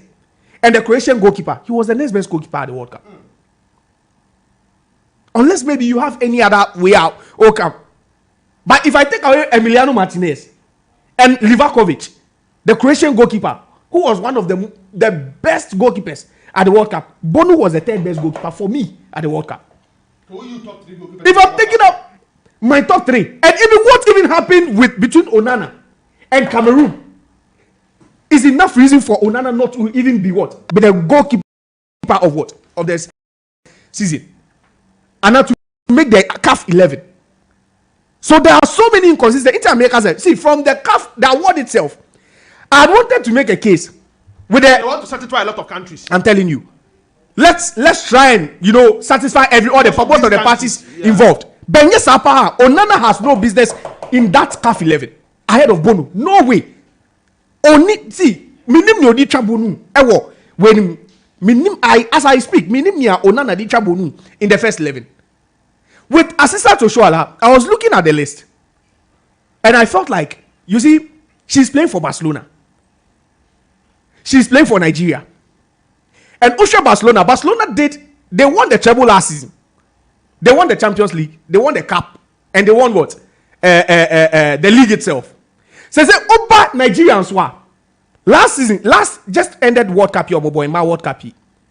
and the Croatian goalkeeper, he was the next best goalkeeper at the World Cup. Unless maybe you have any other way out. Okay. But if I take away Emiliano Martinez and Livakovic, the Croatian goalkeeper, who was one of the best goalkeepers at the World Cup, Bono was the third best goalkeeper for me at the World Cup.
So you top 3 goalkeepers?
If I'm taking up my top 3, and even what even happened between Onana and Cameroon is enough reason for Onana not to even be what? But the goalkeeper of what? Of this season. And now to make the CAF 11. So there are so many inconsistencies. Inter-America said, see, from the CAF, the award itself, I wanted to make a case with
they want to satisfy a lot of countries.
I'm telling you. Let's try and satisfy all the purpose of the parties involved. Benye Sapa, Onana has no business in that CAF 11 ahead of Bono. No way. Only see, minim no di trabonu. Ewo when as I speak, minim nia Onana di trabonu in the first 11. With assistant to Oshoala, I was looking at the list, and I felt like, you see, she's playing for Barcelona. She's playing for Nigeria. And Osho Barcelona they won the treble last season. They won the Champions League, they won the Cup, and they won what? The league itself. So say Oba Nigerians were last just ended World Cup your boy my World Cup.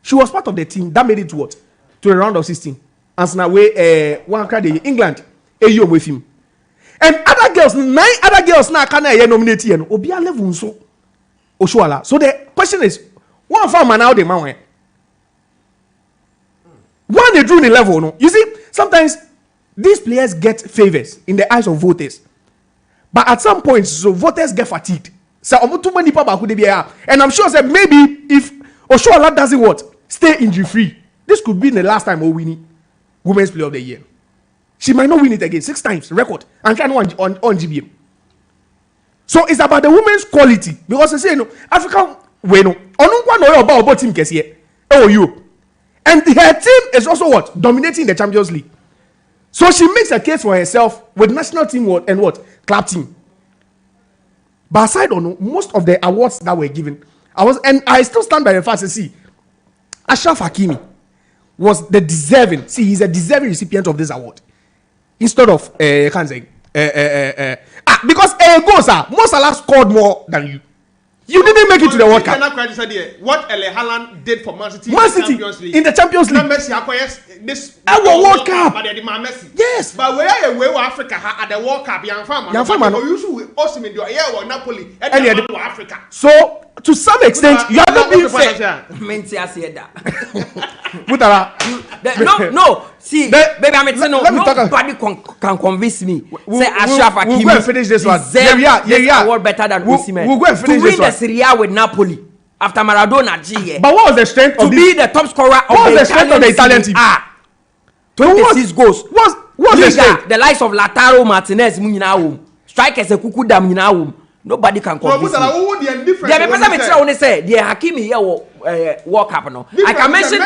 She was part of the team that made it to what? To the round of 16. And so now one card England with him. And other girls, 9 other girls now can nominate you and Obia level so Oshoala. So the question is, one farmer now the man one they drew the level, no. You see, sometimes these players get favors in the eyes of voters. But at some point, so voters get fatigued. So too many people could be here. And I'm sure that maybe if Oshoala doesn't what? Stay injury free. This could be the last time we win Women's Player of the Year. She might not win it again 6 times record and try on GBM. So it's about the women's quality because they say African way no. About team case here. Oh you. And her team is also what? Dominating the Champions League. So she makes a case for herself with national team and what? Club team. But aside on most of the awards that were given, I still stand by the fact that see, Ashraf Hakimi was the deserving. See, he's a deserving recipient of this award. Instead of because goals Mo Salah scored more than you. You didn't make it to the World Cup.
What Erling Haaland did for Man City
in the Champions League.
Messi acquires this
World Cup.
But they demand Messi.
Yes.
But where were Africa at the World Cup? Usually Osimhen do or Napoli and Africa.
So to some extent, you are not being fair.
No. See, baby, I'm saying nobody can convince me. Say Ashraf Hakimi.
We'll go and finish this one.
Yeah. Award better than Osimhen.
We'll go and finish this one.
To win the Serie A with Napoli after Maradona G.
But what was the strength
of be the top scorer of the Italian team? 26 goals.
What's the strength?
The likes of Lautaro Martinez Munyinawum. Strikers a Kuku Dam Munyinawum. Nobody can convince me. The person me tell say the Hakimi here World Cup no. I can mention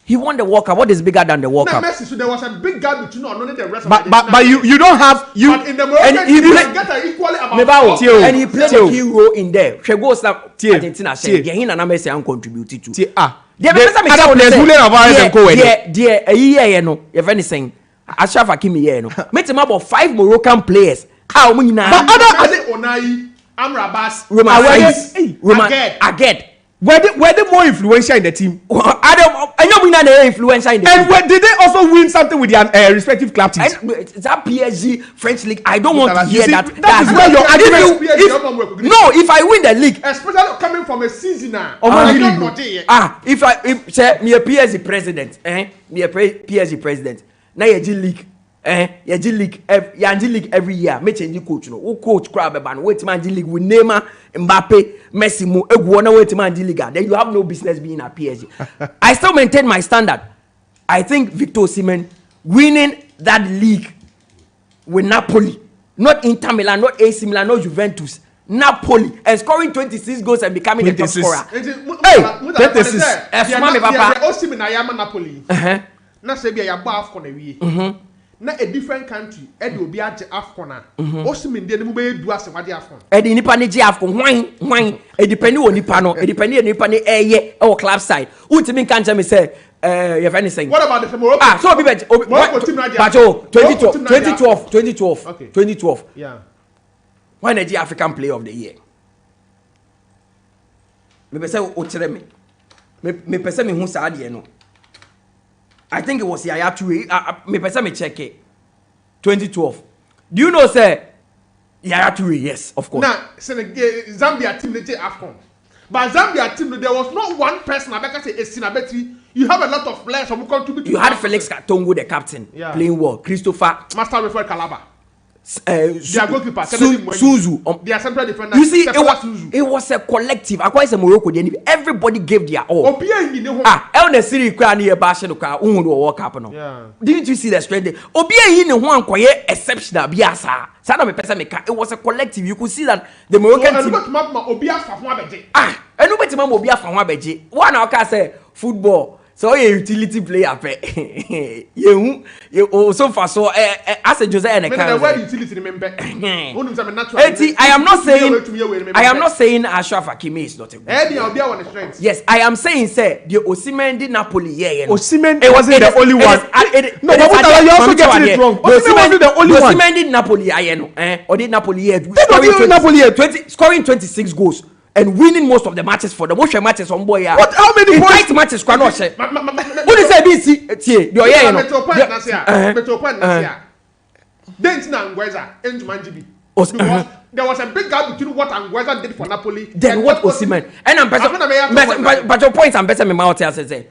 he won the World Cup. What is bigger than the World Cup?
Messi, so there was a big gap between only the rest of
the but you don't have you.
But in the Moroccan team, get equally about
and he played a key role in there. She goes Argentina. She Nana Messi and contributed to. The person me tell say no. If anything, Ashraf Hakimi here no. Met him about 5 Moroccan players. Ah, we na.
But other Onai, Amrabas,
Roman Aged.
Were they more influential in the team?
I know we not influential in the team.
And did they also win something with their respective club teams?
That PSG French league, I don't want to hear that.
That is where your argument.
No, if I win the league,
especially coming from a season now.
If I say me a PSG president, me a PSG president, now you league. League every year. Me change coach no. Who coach crab ban wait man league with Neymar, Mbappe, Messi mo egwona wait man league. Then you have no business being at PSG. I still maintain my standard. I think Victor Osimhen winning that league with Napoli, not Inter Milan, not AC Milan, not Juventus, Napoli, and scoring 26 goals and becoming the top scorer.
Hey, 26. Osimhen ayama Napoli. Na se bia ya ba afko na wie. Na a different country e dey obi age afcon na Osimhen dey mu be du ase wade afcon
e dey nipa ne je afcon hwan e depend on nipa no e depend on nipa ne eye e club side ultimate can tell me say you find anything.
What about the Morocco?
So Morocco team na dia 2012 okay 2012
yeah
why na African player of the year me be say o kire me pese me hu sa de no. I think it was Yaya Toure. Me person me check it. 2012. Do you know say Yaya Toure? Yes, of course.
Now, Zambia team they take AFCON. But Zambia team there was not one person. I better say Esinabeti. You have a lot of players who contribute.
You had Felix Katongo, the captain, playing well. Christopher
Master referee Calabar. Their goalkeeper
Suzu.
Their central defender.
You see, it was a collective. I quite say Morocco. Everybody gave their all. El Nesiri Krani Bashanuka, World Cup. Didn't you see the strength? Obia in one quiet exceptional biasa. It was a collective. You could see that the Moroccan team. And nobody Obia from Wabeji. One of us say football. So a utility player you so far so as a Josiah Quaye I am not saying Ashraf Hakimi is not a good. Yes, I am saying say the Osimhen did Napoli
Osimhen wasn't the only one. No, but you also getting it wrong. Osimhen wasn't the only one.
Osimhen did Napoli or did Napoli scoring 26 goals. And winning most of the matches for the most matches on boy.
What? How many points?
Matches can not say. What is that? BC? Your yeah,
Then Angweza into Manjibi. Because there was a big gap between what Angweza did for Napoli.
Then what Osimhen? And I'm better. But your points I'm better. Me mouth here say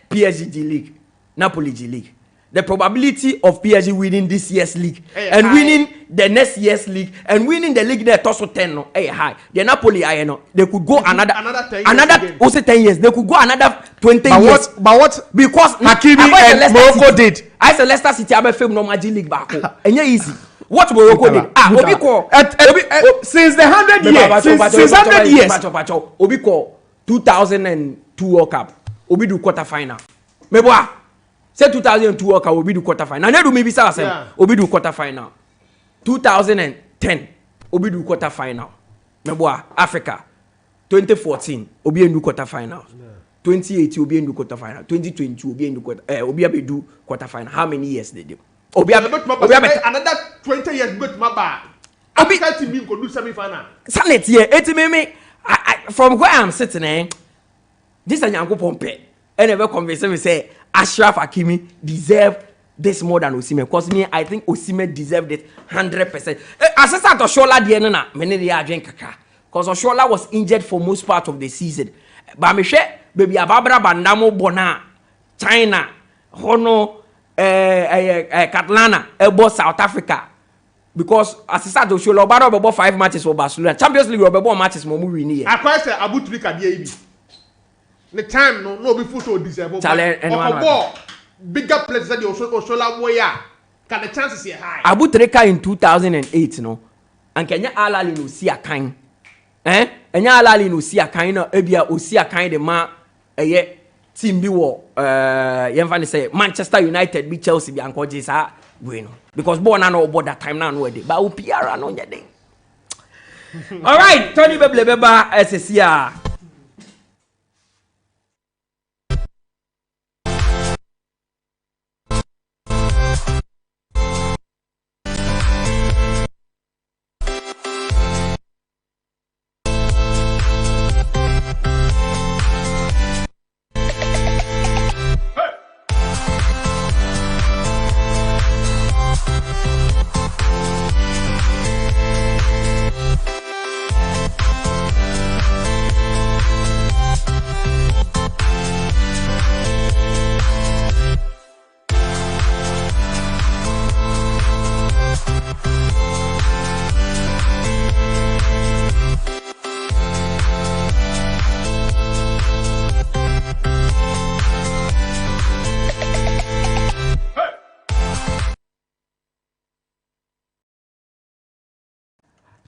PSG G League, Napoli G League. The probability of PSG winning this year's league and winning the next year's league and winning the league there also 10 no high. The Napoli they could go another 10 years. They could go another 20 years.
But what?
Because
Hakimi and Morocco did.
I said Leicester City have a film no Magic League back. And yeah easy. What Morocco did?
Since the 100 years. Since 100 years.
Obiko 2002 World Cup. Obi do quarter final. Meboa. Say 2002 World Cup Obi do quarter final. Now do maybe say Obi do quarter final. 2010 Obi do quarter final. Meboa Africa. 2014 Obi do quarter final. 2018 Obi do quarter final. 2022 Obi do quarter Obi do quarter final. How many years they do? Obi
another 20 years go to my bar. Obi team go do semi final.
Sanet here. Eti from where I'm sitting this is Nyango Pompe. And ever convince me say Ashraf Hakimi deserve this more than Osimhen. Because me, I think Osimhen deserved it 100%. As I start Oshola the na many they are drink kaka. Because Oshola was injured for most part of the season. But me share baby Ababra Bandamo Bona, China, Hono, Catalana, Elbow South Africa. Because as I start Oshola, about 5 matches for Barcelona. Champions League about matches more movie.
I quite say Abu Trika DAB. The time no be full to disable. Bigger players that you Oshola Moya. Can the chances here high?
Abu Trika in 2008 no. And Kenya Alali no see a kind. Enya Alali no see a kind no ebia osi a kind the ma team bi wo yemfa say Manchester United be Chelsea bi anko jisa we no. Because born na no board that time na no dey. But Opiara no nya dey. All right, Tony Bebli Beba SSCR.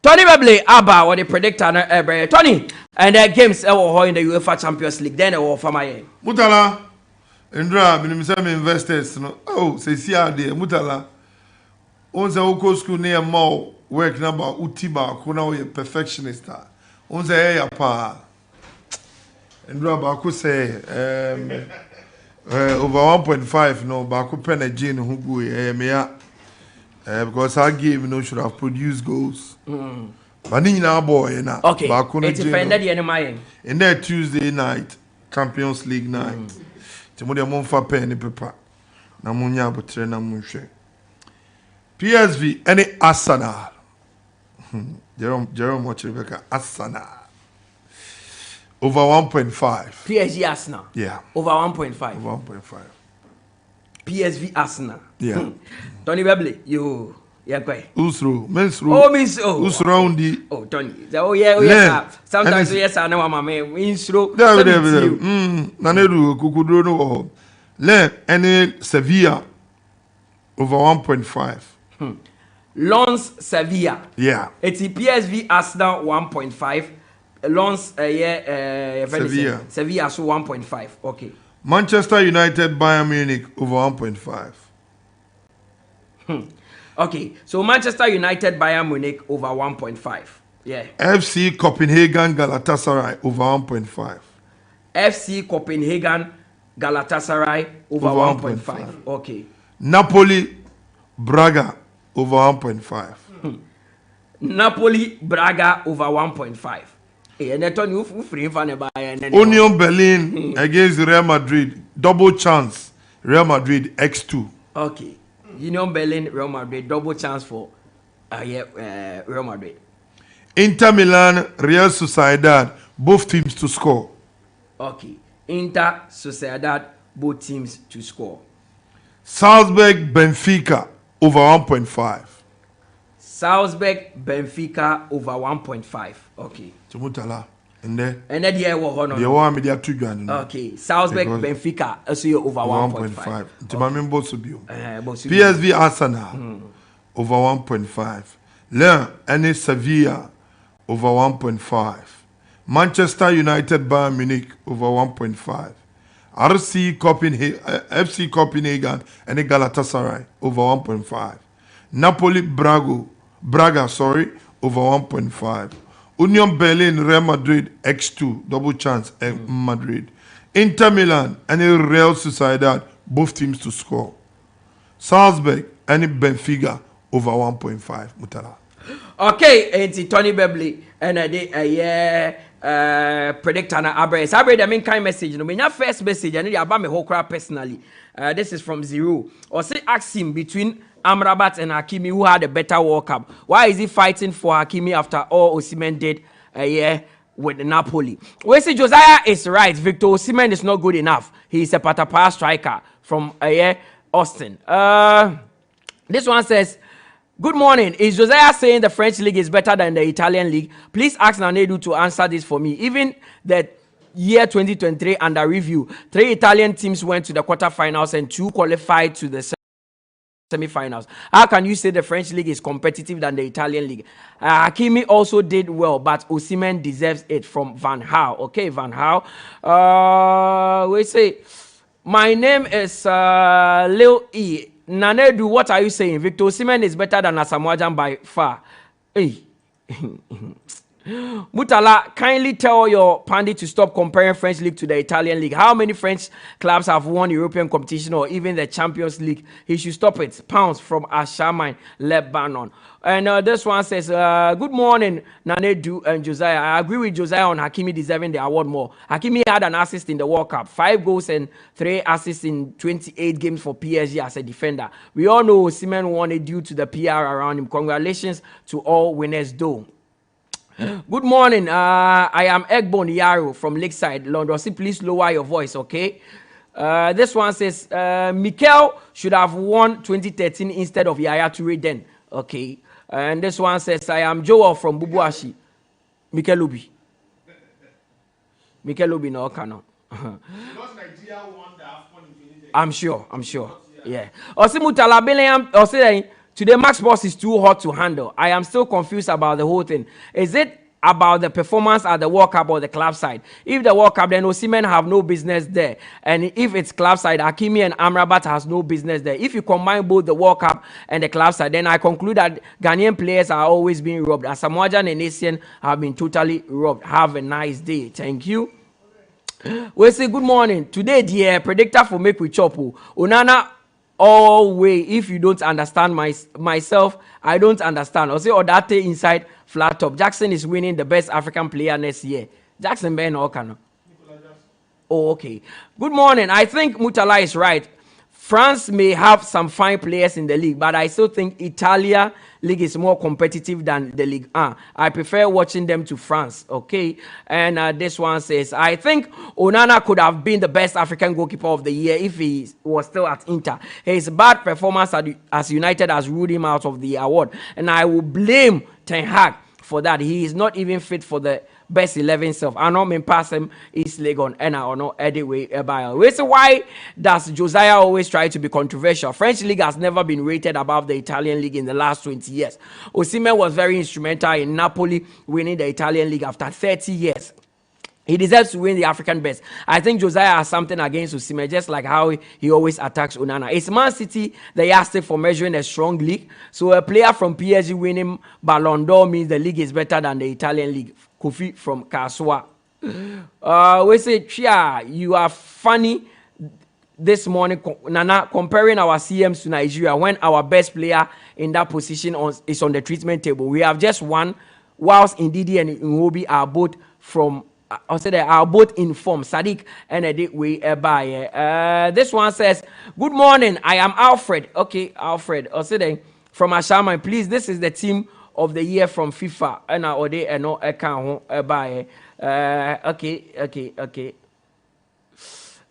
Tony Bebli Abba or the predictor na Tony and the games in the UEFA Champions League then for my
Mutala Indra binim investors no oh say see there Mutala on say oko school near more work number utiba ko na we perfectionist on say ya pa Indra ba ko say over 1.5 no ba ko penagin hu go me ya because our game should have produced goals. But now boy na
okay. It's defended the enemy.
In that Tuesday night, Champions League night. Timothy Monfa penny paper. Na munya botre na munhwe. PSV any Arsenal. Jerome watch Rebecca Arsenal. Over 1.5.
PSG Arsenal.
Yeah.
Over 1.5.
Over 1.5.
PSV Arsenal.
Yeah.
Tony Bebli, you Quaye.
Usro, mensro.
Oh, miss oh.
Usro undi.
Oh, Tony. Oh yeah, oh yes. Sometimes yes, I know my man. Insro.
Nanedu kukudro no. Le any Sevilla over 1.5.
Lons Sevilla.
Yeah.
It's PSV Arsenal 1.5. Lons Sevilla. Sevilla so 1.5. Okay.
Manchester United Bayern Munich over 1.5.
Okay, so Manchester United Bayern Munich over 1.5. Yeah.
FC Copenhagen Galatasaray over 1.5.
FC Copenhagen Galatasaray over 1.5. Okay.
Napoli Braga over 1.5.
Napoli Braga over 1.5.
Union Berlin against Real Madrid. Double chance. Real Madrid X2.
Okay. Union Berlin, Real Madrid. Double chance for Real Madrid.
Inter Milan, Real Sociedad. Both teams to score.
Okay. Inter Sociedad. Both teams to score.
Salzburg Benfica over 1.5.
Salzburg Benfica over 1.5. Okay.
Mutala. And then
the year was
the one media 2 grand.
Okay. Salzburg Benfica also over 1.5.
PSV Arsenal over 1.5. Lens and Sevilla over 1.5. Manchester United Bayern Munich over 1.5. FC Copenhagen and Galatasaray over 1.5. Napoli Braga over 1.5. Union Berlin, Real Madrid, X2, double chance, Madrid. Inter Milan and Real Sociedad, both teams to score. Salzburg and Benfica over 1.5. Mutala.
Okay, it's Tony Bebli and predictor na Abre. Abre, the main kind message. No, my first message, and I about me whole crowd personally. This is from Zero. Or say ask him between Amrabat and Hakimi, who had a better World Cup. Why is he fighting for Hakimi after all Osimhen did with Napoli? We see Josiah is right. Victor Osimhen is not good enough. He is a patapaa striker from Austin. This one says, good morning. Is Josiah saying the French league is better than the Italian league? Please ask Nana Adu to answer this for me. Even the year 2023 under review, 3 Italian teams went to the quarterfinals and 2 qualified to the semi-finals. How can you say the French league is competitive than the Italian league? Hakimi also did well, but Osimhen deserves it from Van Gaal. Okay, Van Gaal. We say, my name is Lil E. Nana Adu, what are you saying? Victor Osimhen is better than Asamoah Gyan by far. Hey. Mutala, kindly tell your pandit to stop comparing French league to the Italian league. How many French clubs have won European competition or even the Champions League? He should stop it. Pounds from Ashaman, Lebanon. And this one says, good morning, Nana Adu and Josiah. I agree with Josiah on Hakimi deserving the award more. Hakimi had an assist in the World Cup, 5 goals and 3 assists in 28 games for PSG as a defender. We all know Osimhen won it due to the PR around him. Congratulations to all winners though. Good morning. I am Egbon Yaro from Lakeside, London. Please lower your voice, okay? This one says, Mikel should have won 2013 instead of Yaya Toure then. Okay. And this one says, I am Joel from Bubuashi. Mikel Lubi. Mikel Lubi no cannot. I'm sure. Yeah. Osi Mutala Bellingham, Osi Today, Max Boss is too hot to handle. I am still confused about the whole thing. Is it about the performance at the World Cup or the club side? If the World Cup, then Osimhen have no business there. And if it's club side, Hakimi and Amrabat has no business there. If you combine both the World Cup and the club side, then I conclude that Ghanaian players are always being robbed. Asamoah and Asian have been totally robbed. Have a nice day. Thank you. We say good morning. Today, the predictor for make we chop. Onana all way. If you don't understand myself, I don't understand. Or say Odate inside flat top. Jackson is winning the best African player next year. Jackson Ben Okano. Oh, okay. Good morning. I think Mutala is right. France may have some fine players in the league, but I still think Italia league is more competitive than the league. I prefer watching them to France. Okay. And this one says, I think Onana could have been the best African goalkeeper of the year if he was still at Inter. His bad performance as United has ruled him out of the award. And I will blame Ten Hag for that. He is not even fit for the best 11 self. I know me pass him East Legon and I know anyway. So why does Josiah always try to be controversial? French league has never been rated above the Italian league in the last 20 years. Osimhen was very instrumental in Napoli winning the Italian league after 30 years. He deserves to win the African best. I think Josiah has something against Osimhen, just like how he always attacks Onana. It's Man City the yardstick for measuring a strong league. So a player from PSG winning Ballon d'Or means the league is better than the Italian league. Kofi from Kaswa. We say, Chia, you are funny this morning, Nana, comparing our CMs to Nigeria when our best player in that position is on the treatment table. We have just won, whilst Ndidi and Nwobi are both from. I said they are both in form. Sadiq and Edith we by. This one says, "Good morning. I am Alfred. Okay, Alfred. I said from Ashama. Please, this is the team of the year from FIFA. And I ode and no account by.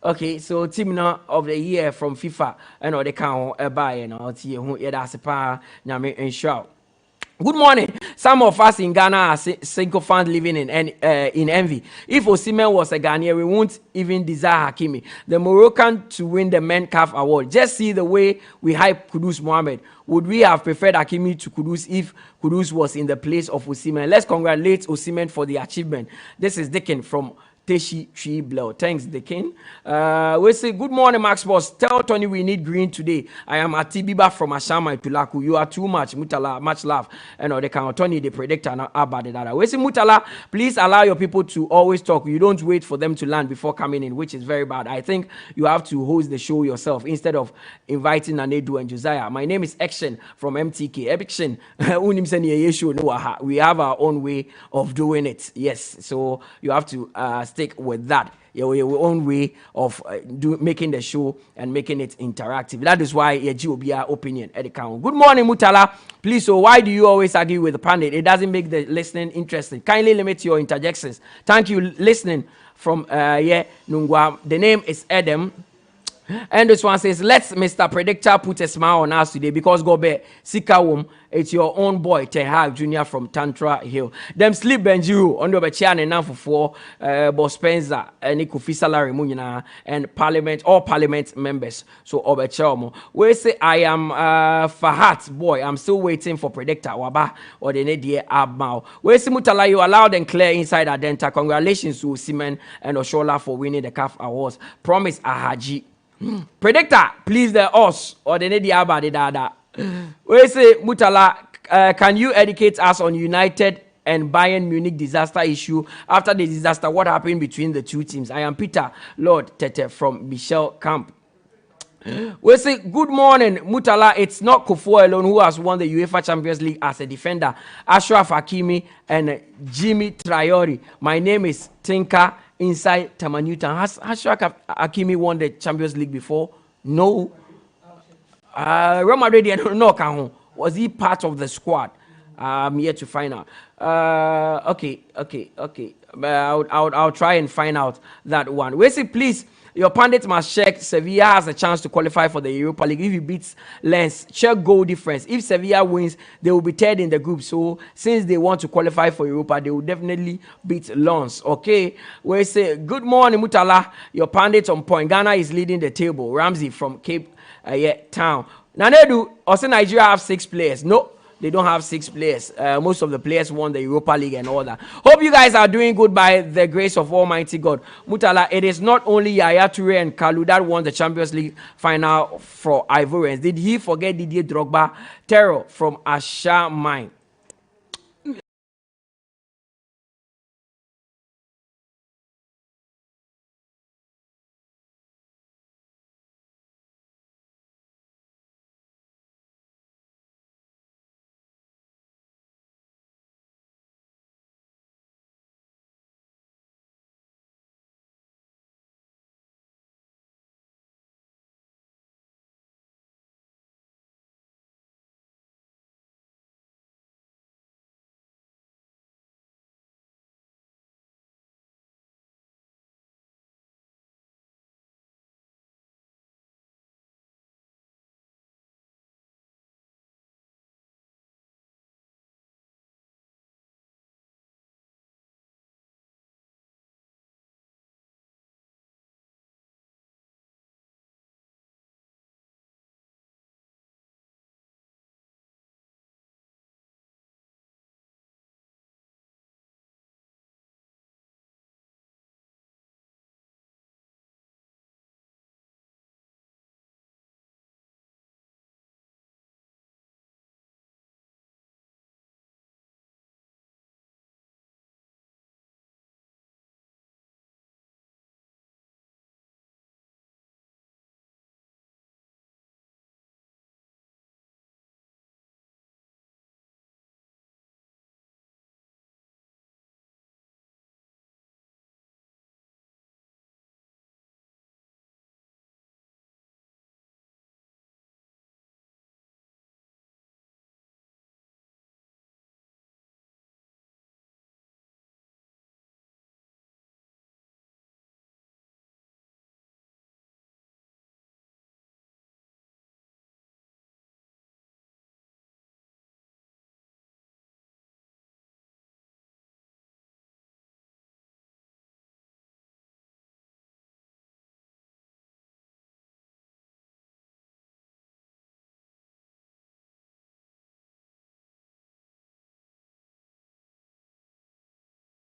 Okay. So team of the year from FIFA and all the count by and all who that's a pa nyame and shout. Good morning. Some of us in Ghana are single fans living in envy. If Osimhen was a Ghanaian, we won't even desire Hakimi, the Moroccan, to win the Men CAF award. Just see the way we hype Kudus Mohammed. Would we have preferred Hakimi to Kudus if Kudus was in the place of Osimhen? Let's congratulate Osimhen for the achievement. This is Dickin from Teshi Tree Blow. Thanks, Dickin. We say, good morning, Max Boss. Tell Tony we need green today. I am Atibiba from Ashama Tulaku. You are too much, Mutala. Much love. And they can Tony, the predictor, about it. We say, Mutala, please allow your people to always talk. You don't wait for them to land before coming in, which is very bad. I think you have to host the show yourself instead of inviting Nanedu and Josiah. My name is Action from MTK. Action. We have our own way of doing it. Yes. So you have to stick with that. Your own way of making the show and making it interactive. That is why your GOBR opinion at the count. Good morning, Mutala. Please, so why do you always argue with the pundit? It doesn't make the listening interesting. Kindly limit your interjections. Thank you, listening from Nungwa. The name is Adam. And this one says, let's Mr. Predictor put a smile on us today because Gobe Sikawum, it's your own boy Ten Hag Jr. from Tantra Hill. Them sleep Benjiru on the chair and now for Boss Spencer and Kofi Salary Munina and Parliament, all Parliament members. So Obechomo. We say I am Fahat boy. I'm still waiting for Predictor Waba or the Nadia Abmao. We say Mutala, you allowed and clear inside Adenta. Congratulations to Osimhen and Oshola for winning the CAF Awards. Promise Ahaji. Predictor, please the us or the Nadia Abadi Dada. We say, Mutala, can you educate us on United and Bayern Munich disaster issue? After the disaster, what happened between the two teams? I am Peter Lord Tete from Michelle Camp. We say, good morning, Mutala. It's not Kofo alone who has won the UEFA Champions League as a defender. Ashraf Hakimi and Jimmy Traore. My name is Tinka inside Tamanutan. Has Ashraf Hakimi won the Champions League before? No. Real Madrid, I don't know. Was he part of the squad? I'm here to find out. Okay. I'll try and find out that one. We say, please, your pundit must check Sevilla has a chance to qualify for the Europa League. If he beats Lens, check goal difference. If Sevilla wins, they will be third in the group. So since they want to qualify for Europa, they will definitely beat Lens. Okay. We say, good morning, Mutala. Your pundit on point. Ghana is leading the table. Ramsey from Cape Town. Nana Adu, also Nigeria have 6 players. No, they don't have 6 players. Most of the players won the Europa League and all that. Hope you guys are doing good by the grace of Almighty God. Mutala, it is not only Yaya Toure and Kalu that won the Champions League final for Ivorians. Did he forget Didier Drogba? Terror from Asha Mine.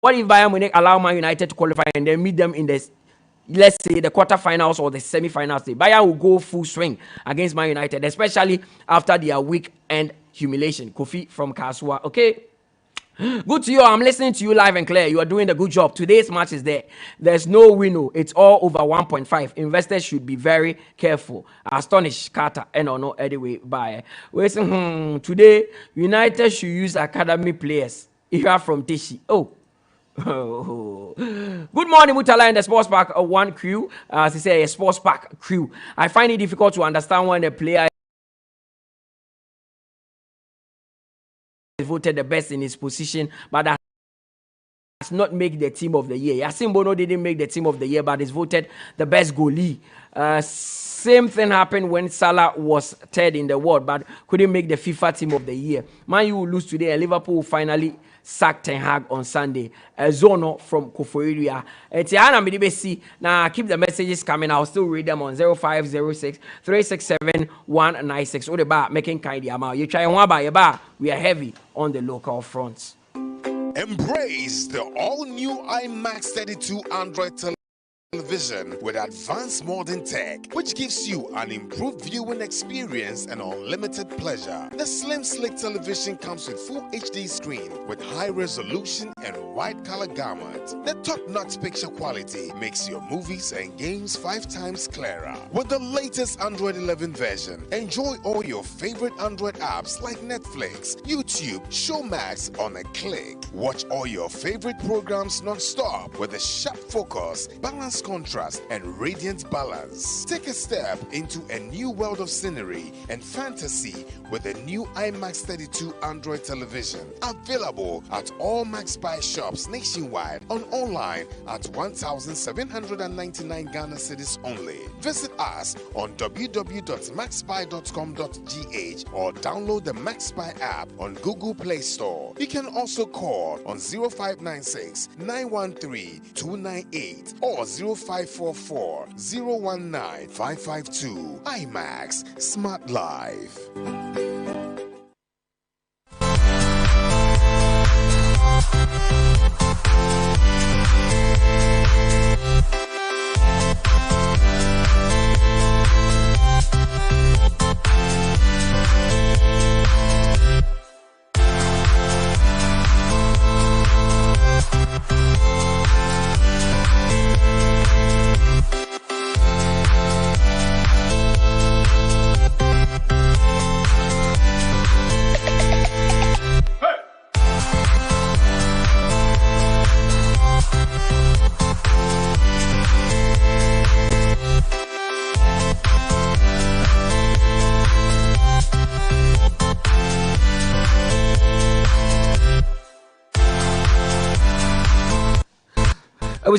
What if Bayern Munich allow Man United to qualify and then meet them in the, let's say, the quarterfinals or the semi-finals? Bayern will go full swing against Man United, especially after their weekend humiliation. Kofi from Kasua. Okay. Good to you. I'm listening to you live and clear. You are doing a good job. Today's match is there. There's no winner. It's all over 1.5. Investors should be very careful. Astonish Carter and no anyway by. Today United should use academy players. Here from Tishi. Oh. Good morning, Mutala and the Sports Park One crew. As he said, a Sports Park crew. I find it difficult to understand when a player is voted the best in his position, but that does not make the team of the year. Yasin Bono didn't make the team of the year, but is voted the best goalie. Same thing happened when Salah was third in the world, but couldn't make the FIFA team of the year. Man, you will lose today, and Liverpool will finally sack Ten Hag on Sunday. Zono from Koforidua. Tiana Midibesi. Now keep the messages coming. I'll still read them on 0506 367 196. What about making kind of amount? You try one by a bar. We are heavy on the local fronts.
Embrace the all-new IMAX 32 Android television with advanced modern tech, which gives you an improved viewing experience and unlimited pleasure. The slim, slick television comes with full HD screen with high resolution and wide color gamut. The top-notch picture quality makes your movies and games 5 times clearer. With the latest Android 11 version, enjoy all your favorite Android apps like Netflix, YouTube, Showmax on a click. Watch all your favorite programs non-stop with a sharp focus, balanced contrast, and radiant balance. Take a step into a new world of scenery and fantasy with the new IMAX 32 Android television. Available at all Max Buy shops nationwide and online at 1,799 Ghana cedis only. Visit us on www.maxbuy.com.gh or download the Max Buy app on Google Play Store. You can also call on 0596 913 298 or 0 0544 019 552. IMAX Smart Life.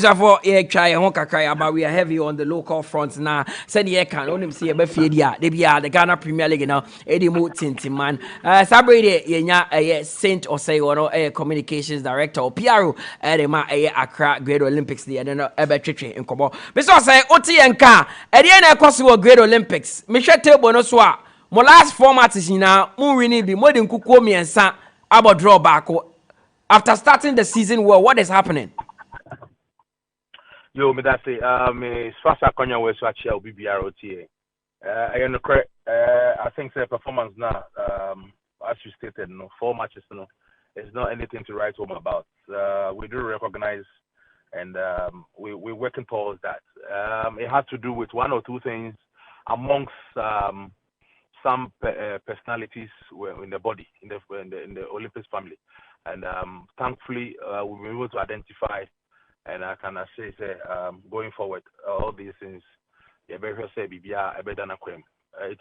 was for try honka but we are heavy on the local front now. Said ye can only see a befedia. They be the Ghana Premier League now. Eddie Mutinti man. Sabrina yenya a Saint or say or a communications director or PRO Edema a Accra Great Olympics the and ebe triche in Kobo. Because say Oti and Ka at the end of course Great Olympics. Michelle Table no swa. My last format is now moving be more than Kukomi and Sa about drawback. After starting the season well, what is happening?
Yo, me that say, me swasa konya we swachi will be BROTA. I think the performance now, as you stated, 4 matches, it's not anything to write home about. We do recognize, and we're working towards that. It has to do with one or two things amongst some personalities in the body, in the Olympics family, and thankfully we've been able to identify. And I can say, going forward, all these things, it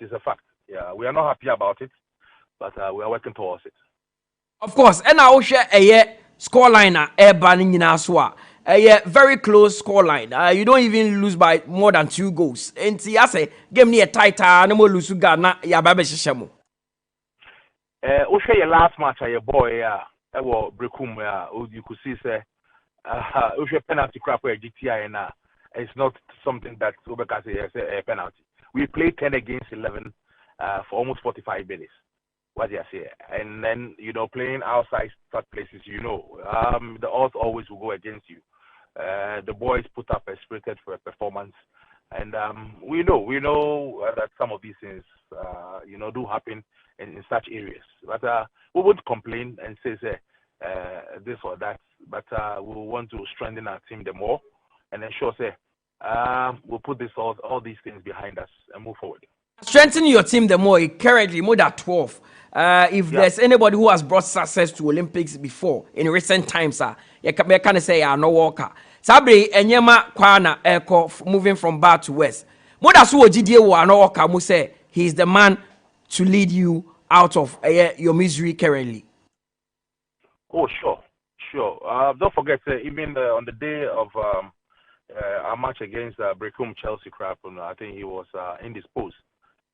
is a fact. Yeah, we are not happy about it, but we are working towards it.
Of course, and I will share a scoreline banning a very close scoreline. You don't even lose by more than 2 goals. And see, I say, give me a tighter animal lose Ghana, ya baby shamo.
Your last match, your boy, Brekum, you could see, say. If your penalty crap where GTI and it's not something that Ubeka says a penalty. We played 10 against 11 for almost 45 minutes. What do you say? And then playing outside third places, the odds always will go against you. The boys put up a spirited performance, and we know that some of these things do happen in such areas. But we won't complain and say this or that. But we want to strengthen our team the more and ensure we'll put all these things behind us and move forward.
Strengthen your team the more. Currently more than 12. If there's anybody who has brought success to Olympics before in recent times, you can say no walker. Sabri Enyema Kwana moving from bar to west. More than so GDA no walker mu say he's the man to lead you out of your misery currently.
Oh sure. Don't forget, even on the day of our match against Brekum Chelsea crap, I think he was indisposed.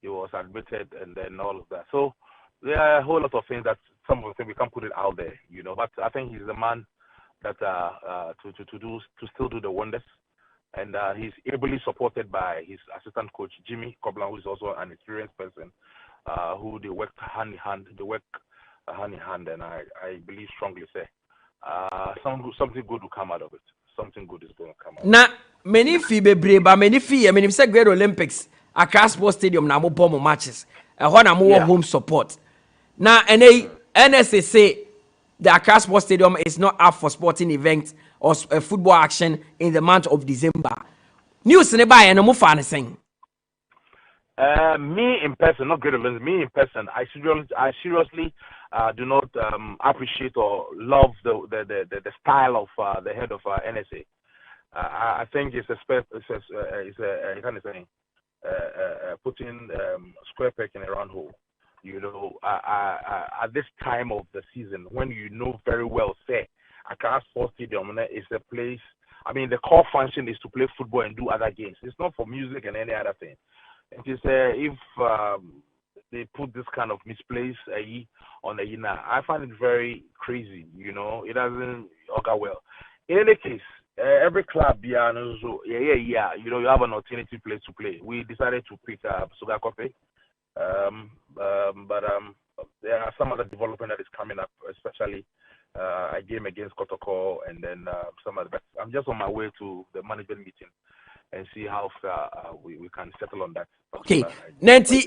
He was admitted, and then all of that. So there are a whole lot of things that some of the things we can't put it out there, But I think he's the man that to still do the wonders, and he's ably supported by his assistant coach Jimmy Koblan, who is also an experienced person, who they work hand in hand. And I believe strongly something good will come out of it. Something good is going to come out.
Now, many fee Bebli, but many fee. I mean, if say Great Olympics, Accra Sports Stadium, na mo bomb matches. When I'm more home support. Now, NSA say the Accra Sports Stadium is not up for sporting events or football action in the month of December. News nearby and no fan saying.
Me in person, not Great Olympics. Me in person, I seriously do not appreciate or love the style of the head of NSA. I think it's putting square peg in a round hole. At this time of the season, when very well, Accra Sports Stadium is a place. I mean, the core function is to play football and do other games. It's not for music and any other thing. It is if they put this kind of misplaced on the I find it very crazy. It doesn't go well. In any case, every club, yeah, you know, you have an alternative place to play. We decided to pick 𝐒𝐏𝐻𝐒, but there are some other development that is coming up, especially a game against 𝐾𝐂𝐊, and then some other. I'm just on my way to the management meeting and see how far we can settle on that.
Okay, Nanti,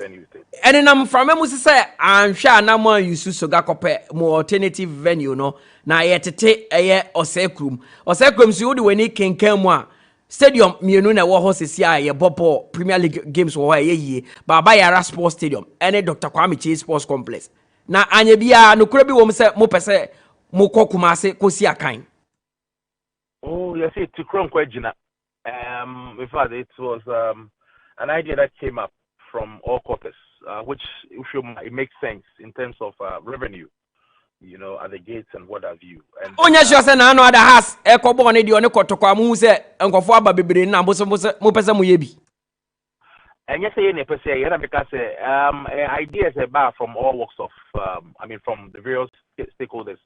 and then I'm from say I'm sure no more use 𝐒𝐏𝐻𝐒 more alternative venue, no. Na yetete 𝐿𝐿 so do when kenkan mu a stadium mienu na wo ho sesi a ye bobo Premier League games wo ha ye Baba Yara Sports Stadium ene Dr. Kwame Chase Sports Complex. Na anya bia no kura bi wo se mo pese mo kokuma ase kosi akan.
Oh, yes, it's 𝐒𝐿𝐻𝐒. In fact, it was an idea that came up from all quarters, which it makes sense in terms of revenue, you know, at the gates and what have you. And
onya sure say na no other house e ko bo ne de one kotokwa mu se enkofo aba bebere na mo pese mo ye bi.
And yes, because ideas about from all walks of, from the various stakeholders,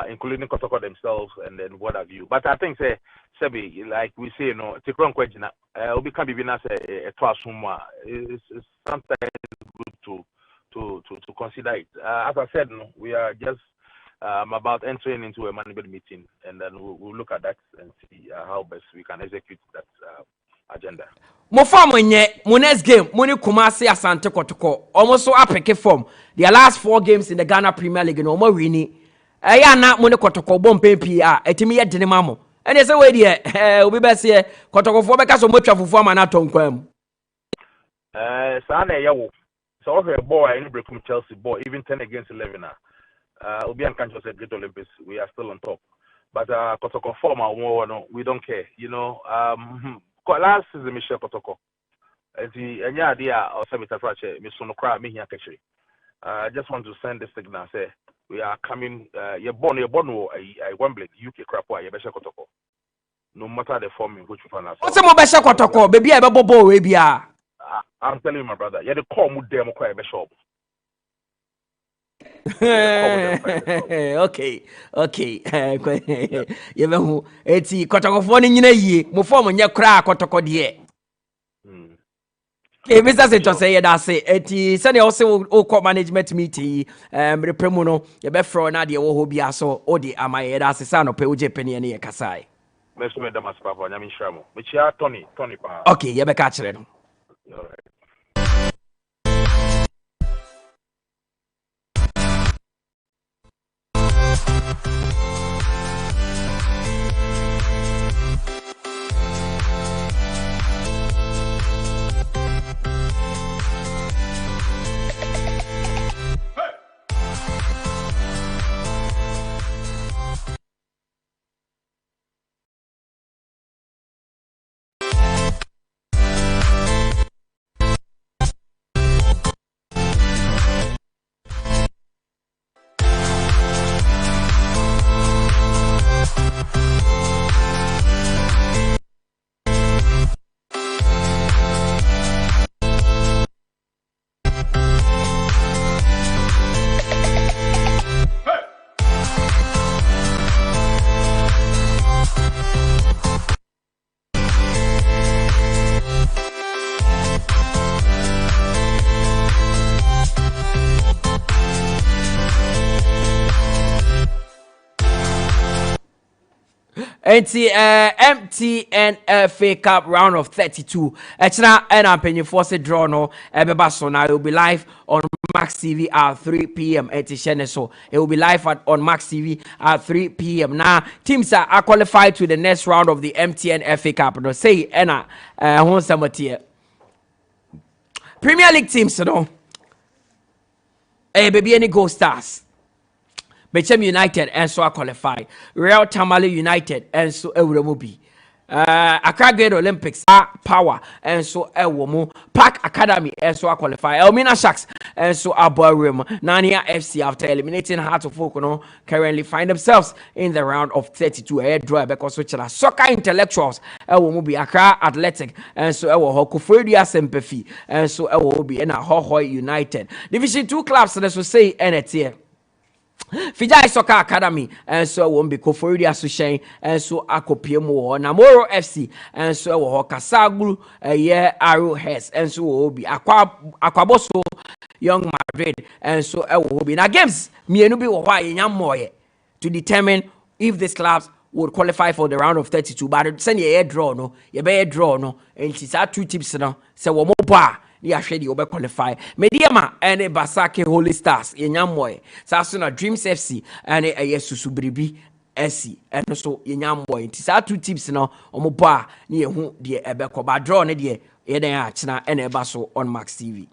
including 𝐾𝐿𝐻𝐒 themselves and then what have you. But I think, Sebi, like we say, you know, 𝐒𝐿𝐻𝐒 we can't be as a classroom. It's sometimes good to consider it. As I said, no, we are just about entering into a management meeting, and then we'll look at that and see how best we can execute that agenda.
Mo form nye mo next game mo ni Kumasi Asante Kotoko almost so apeke form their last 4 games in the Ghana Premier League no mo wini eya na mo ni Kotoko bom pempi a etimi ye dene mamo ene se we die obi be se Kotoko fo be ka so mo twafufu ama na tonkwam
sa na ye wo so we ball in breakum Chelsea ball even 10 against 11 obi an kan just Great Olympics we are still on top, but Kotoko form we don't care, you know. Last season, Michelle 𝐾𝐿𝐻𝐒. And yeah, idea or Sabita Frache, Miss Sonokra, me here, I just want to send the signal. Say we are coming. You're born. I Wembley, UK crap. You better 𝐾𝐿𝐻𝐒. No matter the form in which you find ourselves.
what's mo be 𝐒𝐾𝐻𝐒 baby e be bobo we bia.
I'm telling you, my brother. You the call mu dem kwa be shop.
Okay. You know, eti 𝐾𝐻𝐒 fo ni nyina yie mo form nye kra 𝐾𝐻𝐒 de. Mr. Seto say that say eti send also o management meeting repremu no ye be fro na de wo ho bia so o de amaye da se no pe oje pani ne ye kasai.
Me so me da mas papa nya me nhramo. Me chia Tony pa.
Okay, ye be ka kire no.
All right.
MTN FA Cup round of 32. Echna and I'm penny force draw no ebeba so now it will be live on Max TV at 3 p.m. So it will be live on Max TV at 3 p.m. Now teams are qualified to the next round of the MTN FA Cup. No say ena hon samati Premier League teams no. Baby any Gold Stars. Bechem United and so qualify. Real Tamale United and so Ewremubi. Accra Great Olympics power and so Ewomo. Park Academy and so qualify. Elmina Sharks and so Aborim. Nania FC after eliminating Heart of Oak currently find themselves in the round of 32. Air draw because which are soccer intellectuals. Ewomubi Accra Athletic and so Ewo Kufredia Sempefi and so Ewobi and Ahoy United. Division 2 clubs so this will say and it's here. Fijai Soccer Academy, and so won't be Kofori Association, and so Akopimo, Namoro FC, and so Kasaglu, a year Arrowheads, and so will be Aquaboso, Young Madrid, and so will be. Now, games, me and Ubi were in Yamoye to determine if these clubs would qualify for the round of 32. But send your draw, no, your bear draw, no, and she's had 2 tips now, so one more bar. Ya share the over qualify. Mediama and a Basake Holy Stars in Yamoy. Sasuna Dreams FC and a Yesusubribi SC and also in Yamoy. Tisa 2 tips now on Moba near who dear Ebeko. But draw ne dear Eda China and a Basso on Max TV.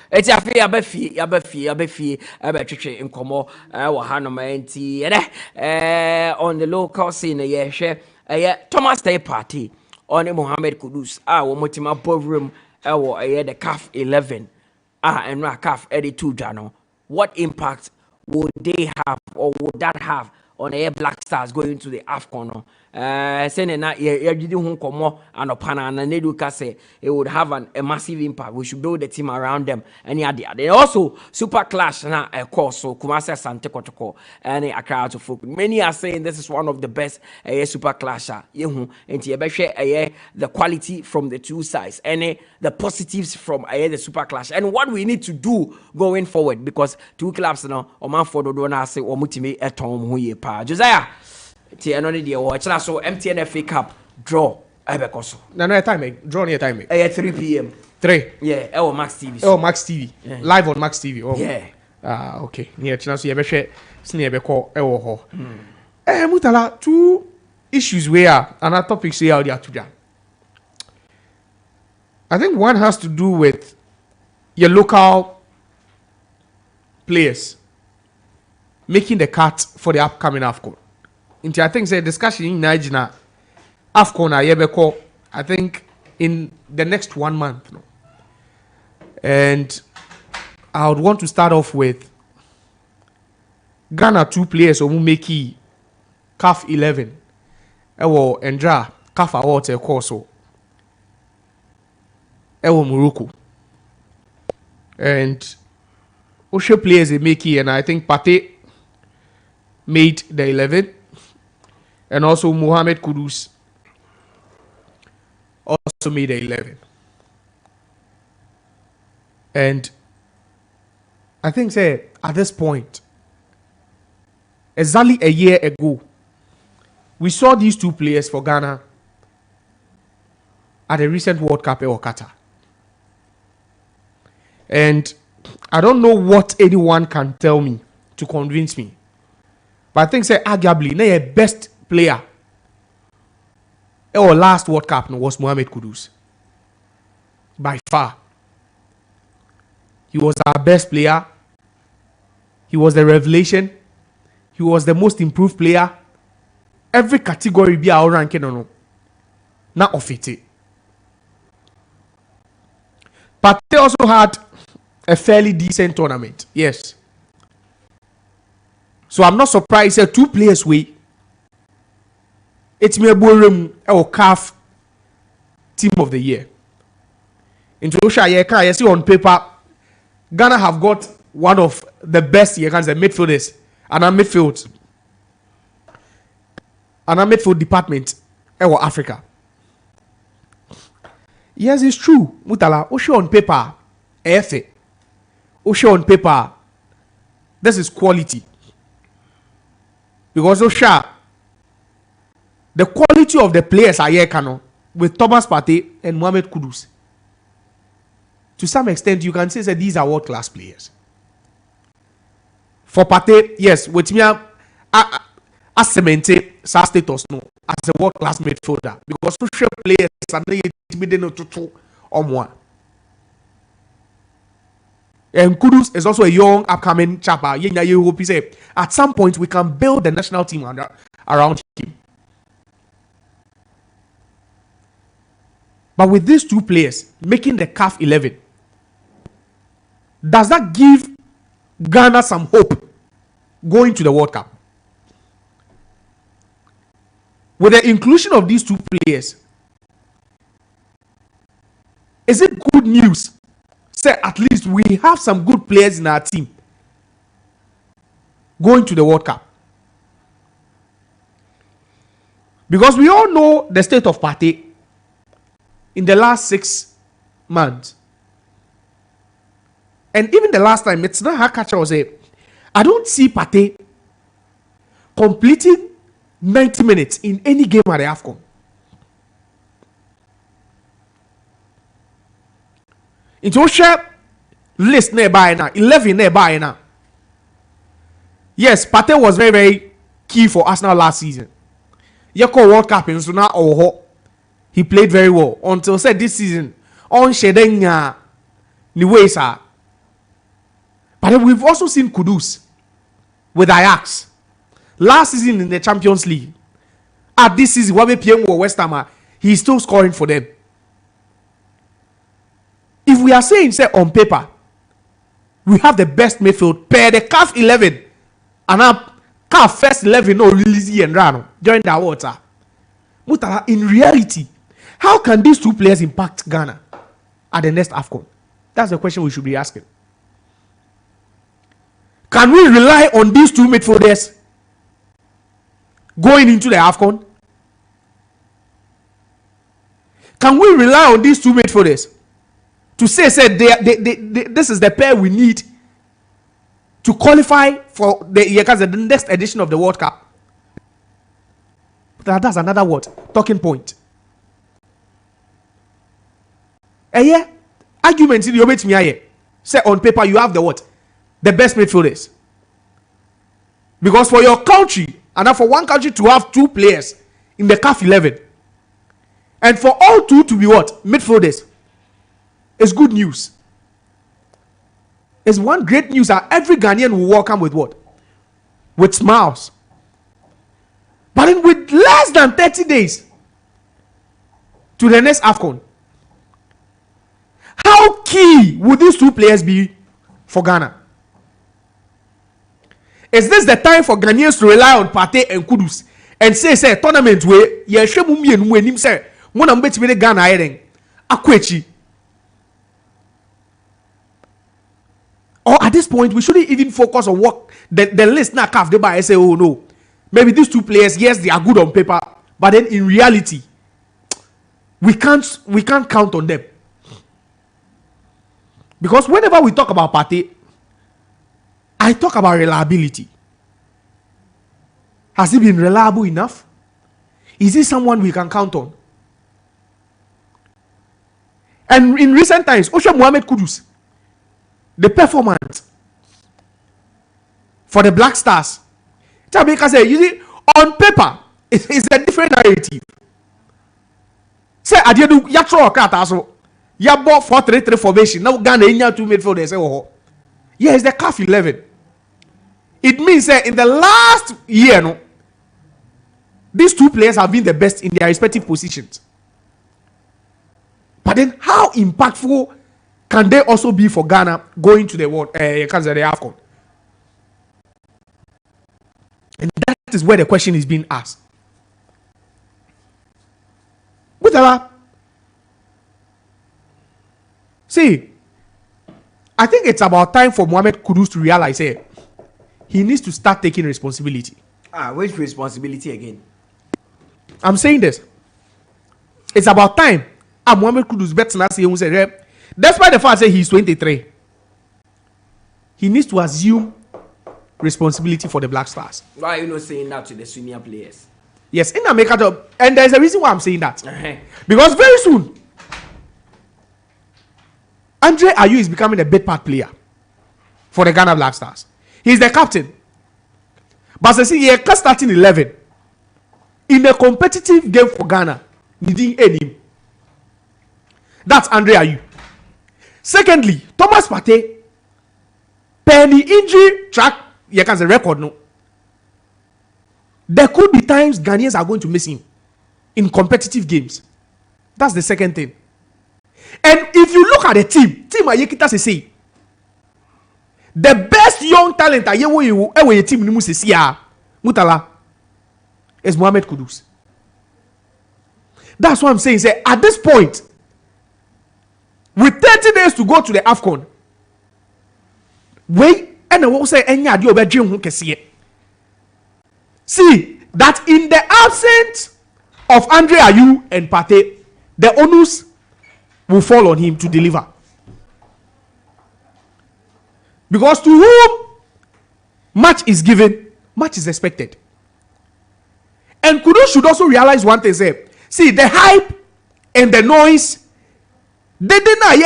It's a fee, twitch in Como, Wahanamenti, on the local scene, yeah, share Thomas Day Party on Mohammed Kudus, Motima Bovroom, the CAF 11, and CAF 82 Jano. What impact would they have, or would that have on the Black Stars going to the AFCON? Saying that you didn't come more and upon and Neduka say it would have a massive impact. We should build the team around them. And yeah, they also super clash now, of course. So Kumasi Sante Kotoko and Accra to folk. Many are saying this is one of the best super clasher. And the quality from the two sides and the positives from the super clash and what we need to do going forward, because two clubs now Oman for Dodona say or Mutimi at home who ye pa Josiah. Another day watch so MTN FA Cup draw Ebekoso.
No time draw near time.
3 p.m.
3.
Yeah, oh Max TV.
Oh Max TV.
Yeah.
Live on Max TV. Oh.
Yeah.
Okay. Near chance you ever sneer beko ho. Mutala 2 issues where another topics here are to jam. I think one has to do with your local players making the cut for the upcoming AFCON. I think the discussion in Nigeria AFCON Ayebeko, I think in the next 1 month. No? And I would want to start off with Ghana 2 players who make CAF 11. Ewo Endra CAF Awards Ekoso. Ewo Morocco. And Osho players they make and I think Pate made the 11. And also Mohamed Kudus also made the 11. And I think at this point, exactly a year ago, we saw these 2 players for Ghana at the recent World Cup in Qatar. And I don't know what anyone can tell me to convince me. But I think arguably the best player our last World Cup was Mohamed Kudus. By far. He was our best player. He was the revelation. He was the most improved player. Every category be our ranking or no. Not of it. But they also had a fairly decent tournament. Yes. So I'm not surprised that 2 players it's me a ballroom or CAF team of the year. Into Osha you see on paper, Ghana have got one of the best midfielders and a midfield department in Africa. Yes, it's true. Mutala, Osha on paper, Osha on paper, this is quality. Because Osha, the quality of the players are here, with Thomas Partey and Mohamed Kudus. To some extent, you can say that these are world-class players. For Partey, yes, with me, I cemented sa status no as a world-class midfielder because social players are not intimidating to or more. And Kudus is also a young, upcoming chapper. You hope he say at some point we can build the national team around him. But with these two players making the CAF 11, does that give Ghana some hope going to the World Cup? With the inclusion of these two players, is it good news? Say at least we have some good players in our team going to the World Cup. Because we all know the state of Partey in the last 6 months. And even the last time, it's not her catcher was a. I don't see Partey completing 90 minutes in any game at the AFCON. Into share list nearby now, 11 nearby now. Yes, Partey was very, very key for Arsenal last season. Yako World Cup in Suna Oho. He played very well until said this season on Shedenya Niwesa. But then we've also seen Kudus with Ajax last season in the Champions League. At this season, Wabe PM or West Ham, he's still scoring for them. If we are saying, say, on paper, we have the best midfield per the CAF 11, and our CAF first 11 no release and run during that water. Mutala, in reality, how can these two players impact Ghana at the next AFCON? That's the question we should be asking. Can we rely on these two midfielders going into the AFCON? Can we rely on these two midfielders to say this is the pair we need to qualify for the next edition of the World Cup? That's another word, talking point. Yeah, argument in the me say on paper you have the what? The best midfielders. Because for your country, and for one country to have two players in the CAF 11, and for all two to be what? Midfielders, it's good news. It's one great news that every Ghanaian will welcome with what? With smiles. But then with less than 30 days to the next AFCON, how key would these two players be for Ghana? Is this the time for Ghanaians to rely on Partey and Kudus and say tournament where ye shemu mi enu enim say mo na mbetimi de Ghana ayeren akwechi? Or at this point we shouldn't even focus on what the list na CAF dey by say, oh no, maybe these two players, yes, they are good on paper, but then in reality we can't count on them. Because whenever we talk about Partey, I talk about reliability. Has he been reliable enough? Is he someone we can count on? And in recent times, Osha Mohamed Kudus, the performance for the Black Stars, Tabika say, you see, on paper, it's a different narrative. Say, I did yatro kataso. Ya bought 4-3-3 formation. Now Ghana in two midfielders. Oh, yeah, it's the CAF 11. It means that in the last year, no, these two players have been the best in their respective positions. But then, how impactful can they also be for Ghana going to the world? The AFCON? And that is where the question is being asked. Mutala, see, I think it's about time for Mohamed Kudus to realize he needs to start taking responsibility.
Which responsibility again?
I'm saying this. It's about time. Mohamed Kudus better not say despite the fact that he's 23, he needs to assume responsibility for the Black Stars.
Why are you not saying that to the senior players?
Yes, in America, and there's a reason why I'm saying that.
Uh-huh.
Because very soon, Andre Ayew is becoming a big part player for the Ghana Black Stars. He's the captain. But see, he can start in 11 in a competitive game for Ghana. Needing any. That's Andre Ayew. Secondly, Thomas Partey penny injury track, you can say record no. There could be times Ghanaians are going to miss him in competitive games. That's the second thing. And if you look at the team Ayekita say the best young talent ayewo team ni musisia Mutala is Mohamed Kudus. That's what I'm saying. Say at this point, with 30 days to go to the AFCON, wait, and I will say any idea about Jim Hunkesiye. See that in the absence of Andre Ayew and Partey, the onus will fall on him to deliver. Because to whom much is given, much is expected. And Kudus should also realize one thing. Say, see the hype and the noise. They did not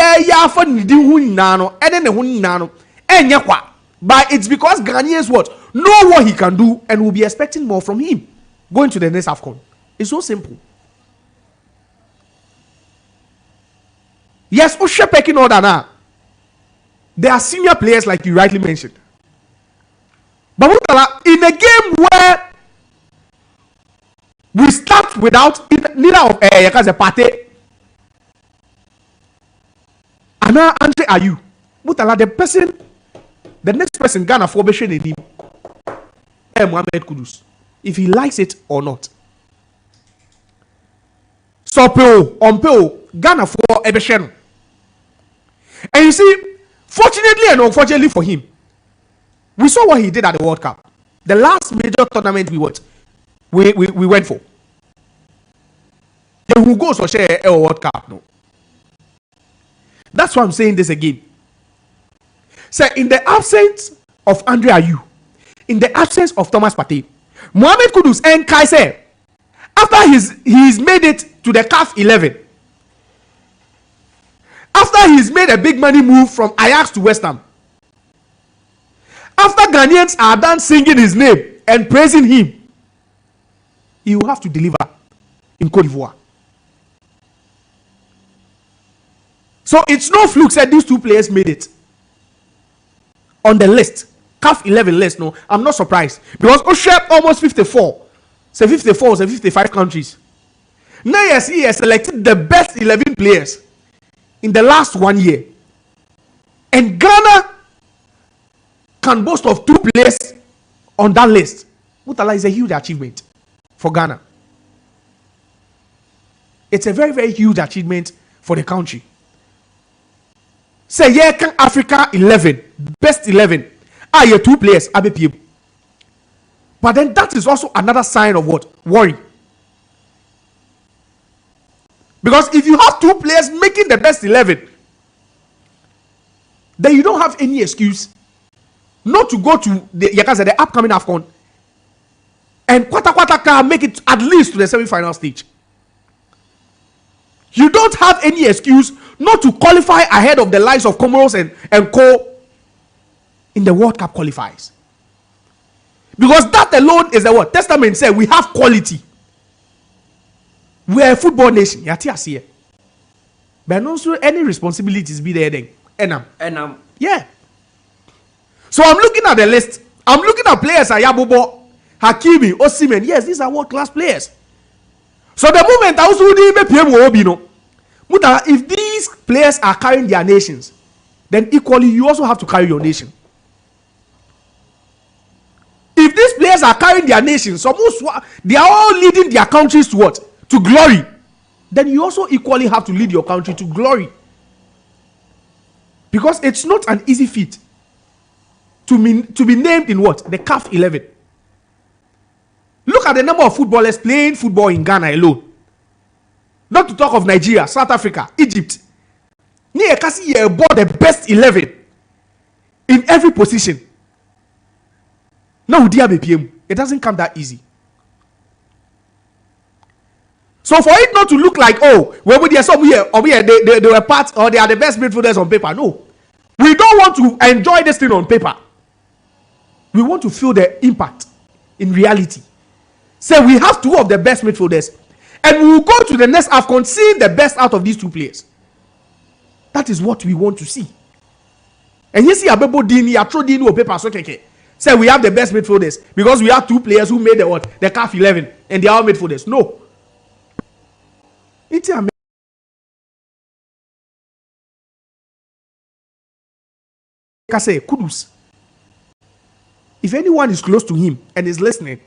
but it's because Ghanaians know what he can do and will be expecting more from him going to the next AFCON. It's so simple. Yes, Oshe pecking order now. There are senior players like you rightly mentioned. But in a game where we start without neither of Partey and Andre Ayew, Mutala, the next person Ghana for be in him, Mohamed Kudus, if he likes it or not. So Ghana for Ebeshen. And you see, fortunately and unfortunately for him, we saw what he did at the World Cup. The last major tournament we went for. Then who goes for share a World Cup? No. That's why I'm saying this again. So in the absence of Andre Ayew, in the absence of Thomas Partey, Mohamed Kudus and Kaiser, after he's made it to the CAF 11, after he's made a big money move from Ajax to West Ham, after Ghanaians are done singing his name and praising him, he will have to deliver in Côte d'Ivoire. So it's no fluke that these two players made it on the list, CAF 11 list. No, I'm not surprised because Oshe almost 54, say 54, say 55 countries. Now yes, he has selected the best 11 players in the last 1 year, and Ghana can boast of 2 players on that list. Mutala is a huge achievement for Ghana. It's a very, very huge achievement for the country. Say yeah, can Africa 11, best 11, you 2 players, ABPM. But then that is also another sign of what? Worry. Because if you have 2 players making the best 11, then you don't have any excuse not to go to the upcoming AFCON and quarter make it at least to the semi-final stage. You don't have any excuse not to qualify ahead of the likes of Comoros and Co in the World Cup qualifiers. Because that alone is the what? Testament said we have quality. We are a football nation. But also any responsibilities be there then. Yeah. So I'm looking at the list. I'm looking at players like Yabobo, Hakimi, Osimhen. Yes, these are world-class players. So the moment I also do if these players are carrying their nations, then equally you also have to carry your nation. If these players are carrying their nations, they are all leading their countries to what? To glory. Then you also equally have to lead your country to glory. Because it's not an easy feat to be named in what? The CAF 11. Look at the number of footballers playing football in Ghana alone. Not to talk of Nigeria, South Africa, Egypt. Kasi bought the best 11 in every position. Now, it doesn't come that easy. So for it not to look like, oh, well, they were part or they are the best midfielders on paper. No. We don't want to enjoy this thing on paper. We want to feel the impact in reality. So we have 2 of the best midfielders. And we will go to the next AFCON seeing the best out of these 2 players. That is what we want to see. And you see Abebo Dini, ya throw Dini o paper so keke. Say we have the best midfielders because we have 2 players who made the what? The CAF 11 and they are all midfielders. No. It's a say Kudus. If anyone is close to him and is listening,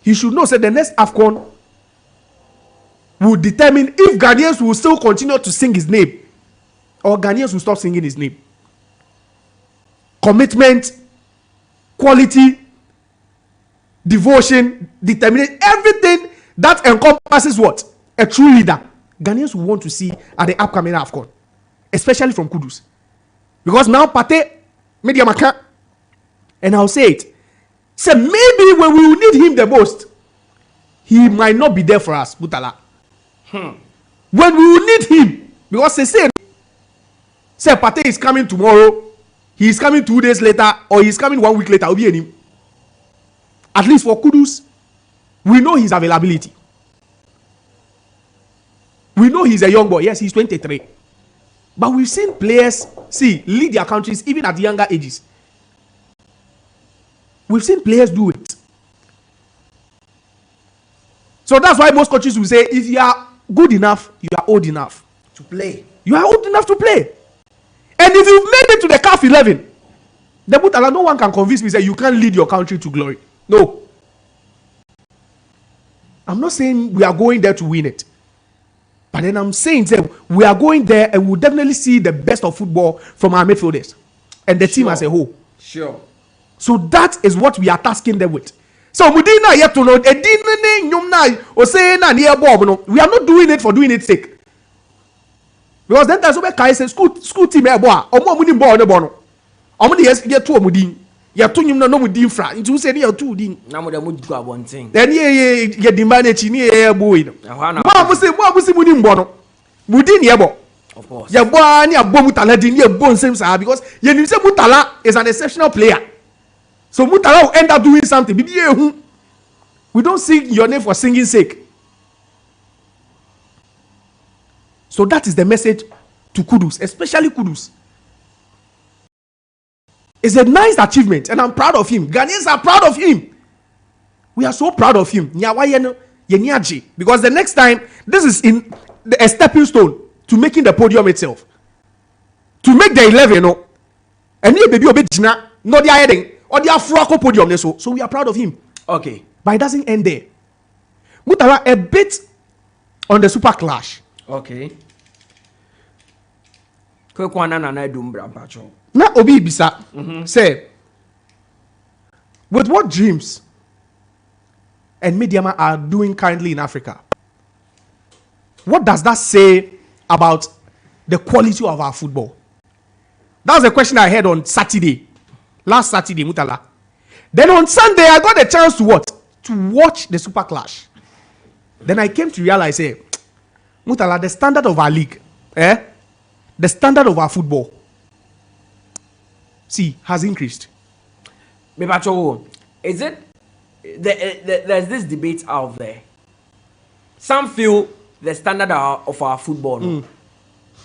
he should know that the next AFCON will determine if Ghanaians will still continue to sing his name or Ghanaians will stop singing his name. Commitment, quality, devotion, determination, everything that encompasses what? A true leader. Ghanaians will want to see at the upcoming AFCON, especially from Kudus. Because now Pate, Media Maka, and I'll say it. So maybe when we will need him the most, he might not be there for us, Mutala. When we will need him, because they say Pate is coming tomorrow, he is coming 2 days later, or he is coming 1 week later, I'll be in him. At least for Kudus, we know his availability. We know he's a young boy. Yes, he's 23. But we've seen players lead their countries even at younger ages. We've seen players do it. So that's why most coaches will say, if you are good enough, you are old enough
to play.
You are old enough to play. And if you've made it to the CAF 11, the Mutala, no one can convince me that you can't lead your country to glory. No. I'm not saying we are going there to win it. But then I'm saying that we are going there and we'll definitely see the best of football from our midfielders and the team as a whole.
Sure.
So that is what we are tasking them with. So we are not doing it for doing its sake. Because then that's what I say school team boy. Ya to nyum na no mu din fra nti wo se ya to din
na mo da mo du abonten
then ye dimba chi ni ye boy no mo mu ni mbo no mu din ye bo
of course
ya bo ani abo Mutala din ye bo nsem sa because ye ni say Mutala is an exceptional player, so Mutala will end up doing something bibi ehu. We don't sing your name for singing sake. So that is the message to Kudus, especially Kudus. It's a nice achievement, and I'm proud of him. Ghanaians are proud of him. We are so proud of him. Because the next time, this is a stepping stone to making the podium itself. To make the 11, you know. And here, baby, not the heading or the Afro podium. So we are proud of him.
Okay.
But it doesn't end there. Mutala, a bit on the super clash.
Okay. 𝐋𝐈𝐕𝐄 Nana Adu mbra mpacho.
Now, Obi Bisa say, with what dreams and Mediama are doing currently in Africa, what does that say about the quality of our football? That was a question I had on last Saturday, Mutala. Then on Sunday, I got a chance to what? To watch the Super Clash. Then I came to realize, Mutala, the standard of our league, the standard of our football, has increased.
Is it there's this debate out there? Some feel the standard of our football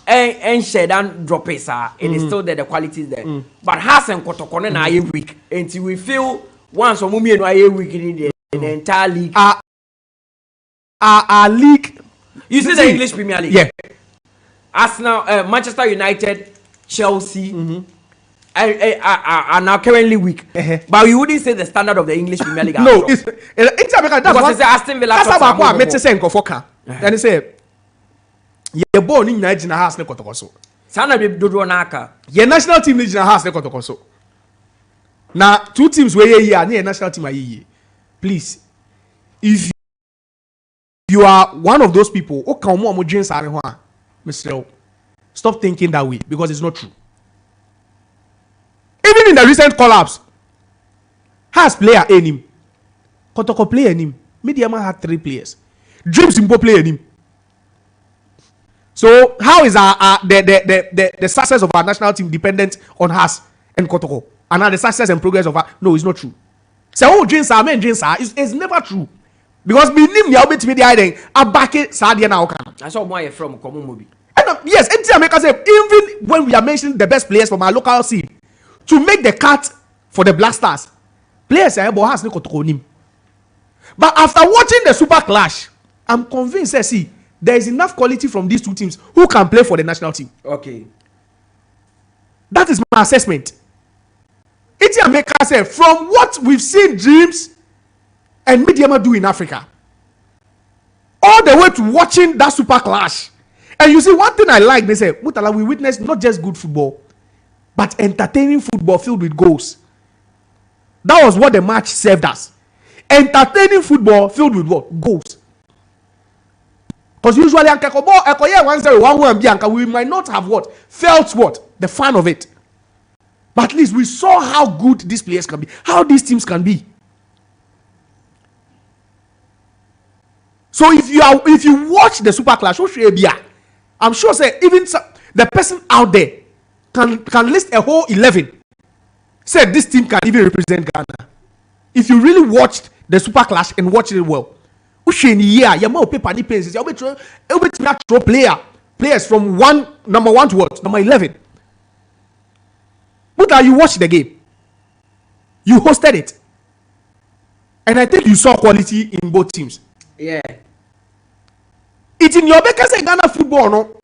and share and drop it, it is still there, the quality is there. But has and Kotokone na aye weak until we feel once or mummy no aye weak in the entire league. Our
league,
you see the English Premier League,
yeah.
Arsenal, Manchester United, Chelsea. Are now currently weak, but you wouldn't say the standard of the English Premier League.
No, it's that's what
Aston Villa.
That's how I met say Nkofoka. And he say, "Ye born in Nigeria house ne kotokoso."
Sana be dodo naka.
Ye national team Nigeria house ne kotokoso. Now 2 teams where ye are near national team are ye. Please, if you are one of those people, Mr. Stop thinking that way because it's not true. Even in the recent collapse, has player in him. Kotoko player in him. Mediama had 3 players. Dreams Simple player in him. So how is the success of our national team dependent on us and Kotoko? And now the success and progress of our... No, it's not true. So dreams are men dreams are. It's never true. Because we name the albeit media hiding. I back it. Sadia now can.
I saw why from Komumobi.
And yes, NT America say even when we are mentioning the best players from our local scene to make the cut for the Black Stars, players are able has no control. But after watching the Super Clash, I'm convinced that see there is enough quality from these two teams who can play for the national team.
Okay.
That is my assessment. NT America say from what we've seen Dreams and Midiama do in Africa, all the way to watching that Super Clash. And you see, one thing I like, they say, Mutala, we witnessed not just good football, but entertaining football filled with goals. That was what the match served us. Entertaining football filled with what? Goals. Because usually, we might not have what? Felt what? The fun of it. But at least we saw how good these players can be, how these teams can be. So if you watch the Super Clash, I'm sure say even the person out there can list a whole 11. Say this team can even represent Ghana. If you really watched the Super Clash and watched it well, players from number 1 to what? Number 11. But you watched the game. You hosted it. And I think you saw quality in both teams.
Yeah.
It's in your because Ghana football, no?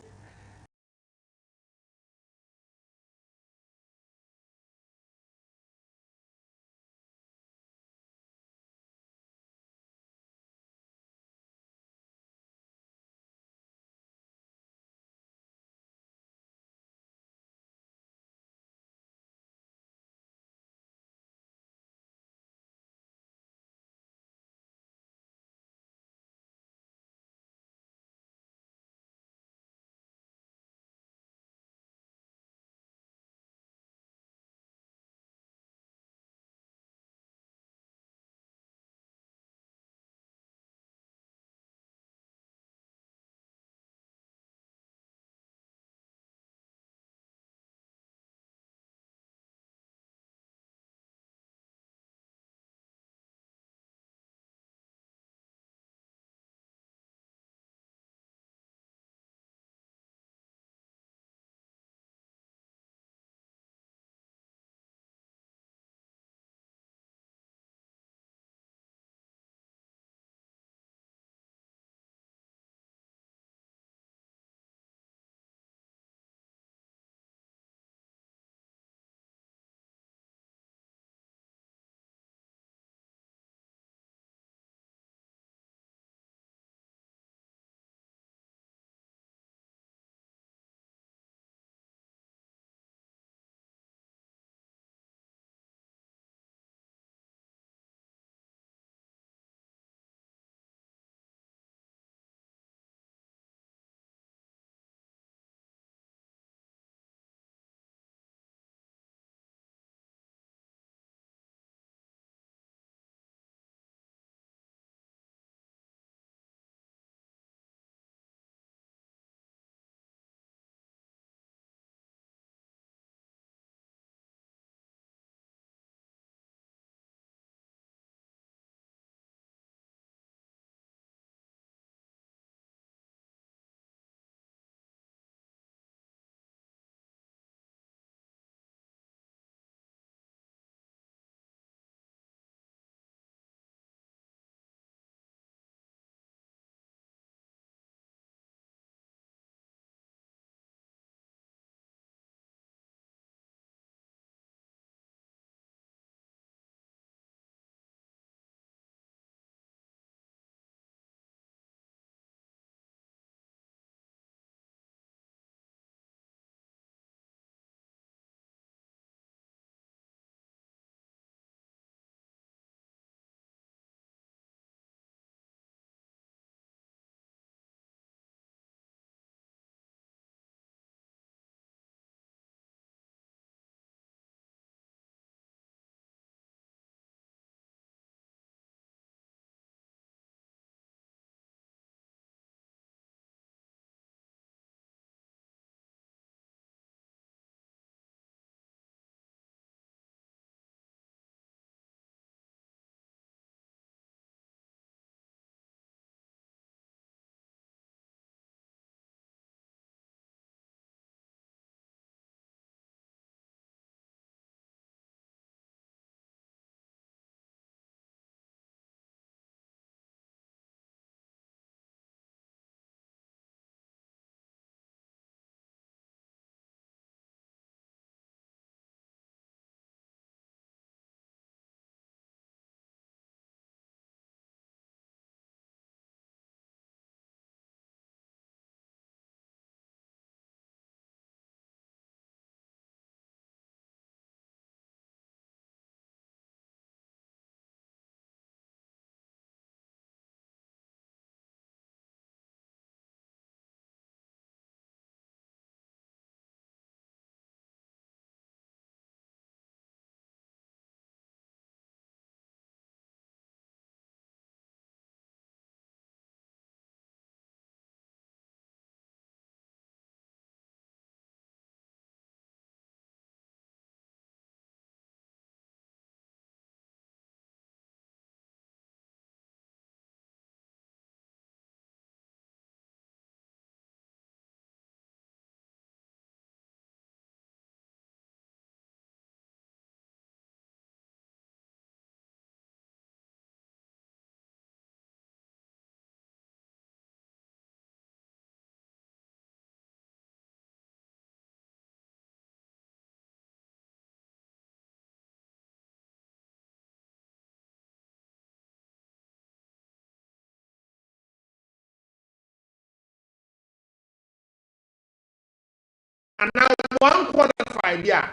and now one qualified yeah.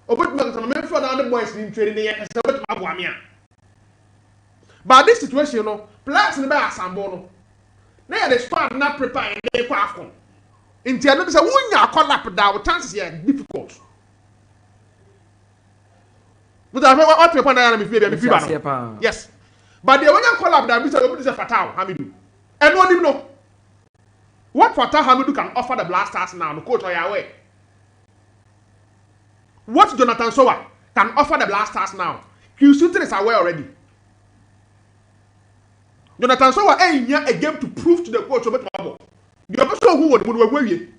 But me for the other boys in training there, so but my but this situation, you know, players in the back Sambono. Now they start not preparing their platform. In the end, say when you collapse down, chances here difficult. But I what you point out me yes. But the when you collapse down, this is fatal. Hamidou. And what do you know? What Fatah Hamidou can offer the Blasters now, the coach or away? What Jonathan Sowa can offer the Blasters now? Q-Shooting is aware already. Jonathan Sowa ain't here a game to prove to the coach about Mabo. The other who would win.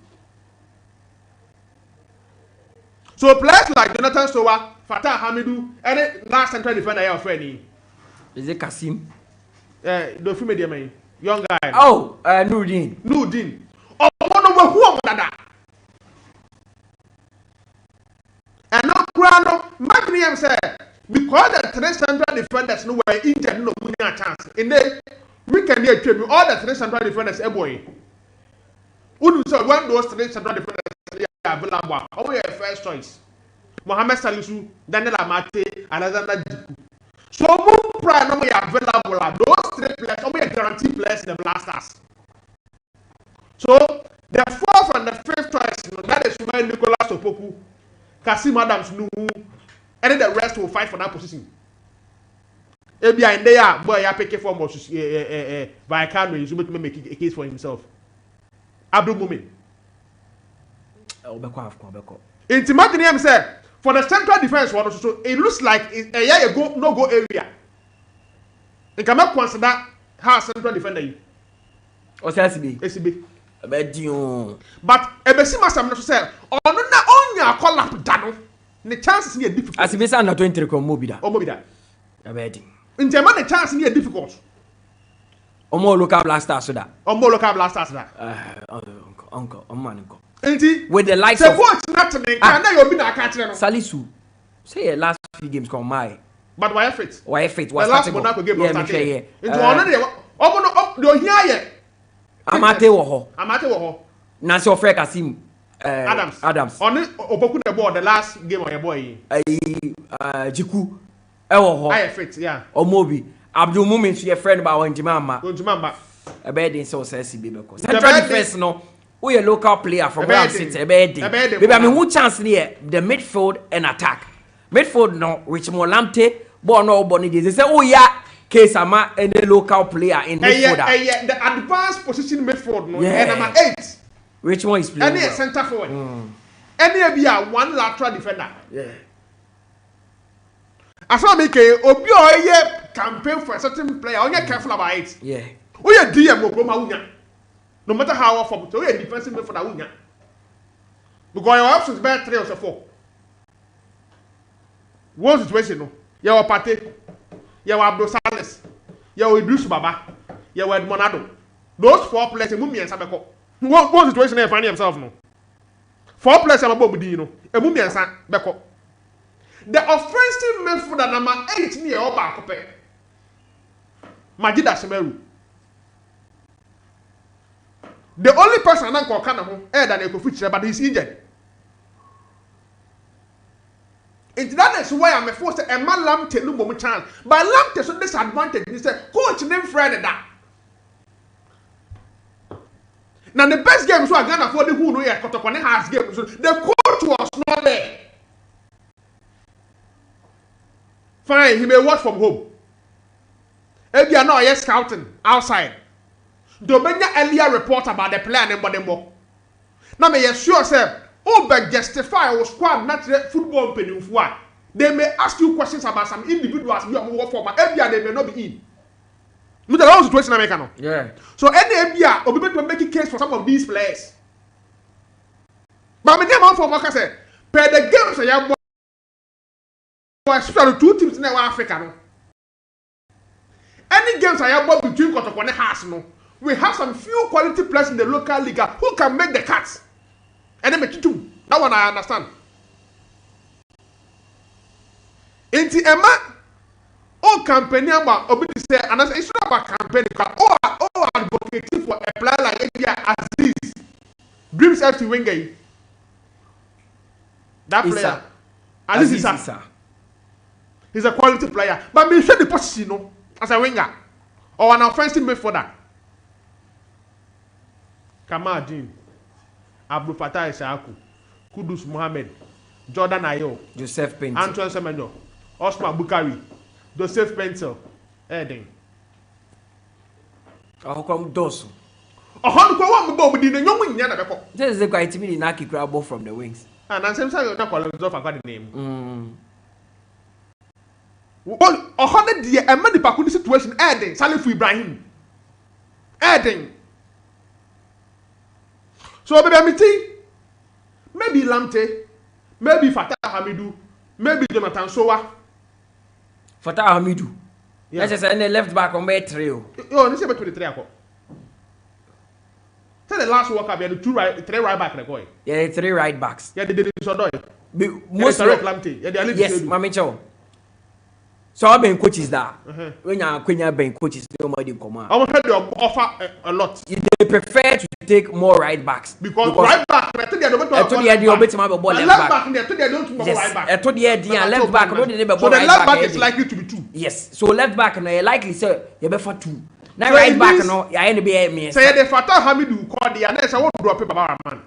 So players like Jonathan Sowa, Fatah Hamidou, and last central defender your friend.
Is it Kasim?
The female man, young guy.
Oh, Nudin.
Oh, who am I? And no Grano, Magnum said, because the three central defenders no way injured, no chance. In the weekend, they tribute all the three central defenders, a boy. Who said one of those three central defenders are available? Only a first choice. Mohamed Salisu, Daniel Amate, and Alexander Jiku. So, who prime only available? Those three players, only a guaranteed players in the Blasters. So, the fourth and the fifth choice, that is why Nicolas Opoku. Kasim Adams knew, and then the rest will fight for that position. Ebia in there, boy, I pick it for more. Vaikano is able to make a case for himself. Abdul Mumin. Intimately, him said for the central defense, so it looks like a year ago, no go area. You cannot consider how central defender you.
Or SCB.
SCB.
But
Ebesima Sam said, "Oh no, only a call up Dano. The chances here difficult."
As if it's not 20 Mobida.
Or Mobida.
A betting.
In German, the chance here difficult.
Or more local blasters so that.
Or more local blasters that.
Uncle, man,
with
the likes of
watch nothing. I know you've been a catcher.
Salisu. Say last few games come my.
But why fit?
Why fit?
The last Monaco game was started. Into already. Oh, here.
Amate wo
ho.
Nancy Ofre Kasim
Adams. On Opoku the board the last game on your boy.
Jiku wo ho.
I fit, yeah.
Omobi Abdul Mumin so your friend ba Onjimama. E be den so say CB be ko. Central defense no. We a local player from where I'm sitting. E be den. Baby I mean who chance near the midfield and attack. Midfield no Richmond Lamptey ball no boni dey say oh yeah 𝐋𝐈𝐕𝐄 any local player in midfield.
The advanced position midfield no. And number 8.
Which one is playing?
Any center forward. Any be one lateral defender.
Yeah.
As I make obi oye campaign for a certain player, only careful about it.
Yeah.
We are DM unya. No matter how often, we are defensive midfielder unya. Because your options better 3 or 4. One situation no. Your party. You Abdul Salis, you Idris Baba, you Edmond Ado. Those 4 players, Mummy and Sabeko. One situation they find himself no. 4 players are above Budino, a Mummy and Sabeko. The offensive midfielder number 8 near Obakope. Majida Semeru. The only person I call Kanaho, than a feature, but he's injured. And that is why I'm forced to a man Lamptey no more chance. But Lamptey so disadvantage. He said, coach name Friday that. Now the best games were Ghana for the who know yet Kotokwane has games. So the coach was not there. Fine, he may watch from home. If you are not yet scouting outside, Domenya earlier report about the player and Bodembo. Now may you sure say. But justify or squad natural football penny for they may ask you questions about some individuals you are more for, but they may not be in. Look at all situation American.
Yeah. So
any FBA will be able to make a case for some of these players. But I mean, them for what I say, per the games I have especially 2 teams in Africa. No? Any games I have between Kotokwane House, no, we have some few quality players in the local league who can make the cuts. And then make it too. That one I understand. Inti Emma, all campaign about obedi say, and it's not about campaign. All advocating for a player like Aziz, Dreams FC Wingay. That
Issa.
player. At least
Aziz
Issa. He's a quality player. But me should the position, no, as a winger or an offensive midfielder. Kamal Dean, Abdul Fattah Isaaku, Kudus Mohammed, Jordan Ayew,
Joseph Painter.
Antoine Semenyo, Osman Bukari, Joseph Pencil, Eden.
How come those?
Oh, how do you want me to do the young wing?
This is the quite timid Naki grab from the wings.
And I'm saying you're not calling yourself a name. Well, 100 years, a man in the situation, Eden, Salif Ibrahim. Eden. So, maybe Lamte, maybe Fatah Hamidou, maybe Jonathan Sowa.
Fatah Hamidou.
Yeah.
Let's just say left back on my trio.
Oh, this is about 23 o'clock. Tell the last worker, we had 3 right back.
Yeah, 3 right backs.
Yeah, they did it so do.
Most
of Lamte. Yeah, they
yes, Mami Chow. So I've been coaches there. When you're being coaches, nobody come out.
I want to offer a lot.
They prefer to take more right backs.
Because right back, I told you left back, they don't know right back.
I told you left back.
So the left back is likely to be 2.
Yes. So left back, no, likely say you better 2. Now right back, no, you ain't be me.
Say the Fatah Hamidou called the and I want to drop Baba Rahman.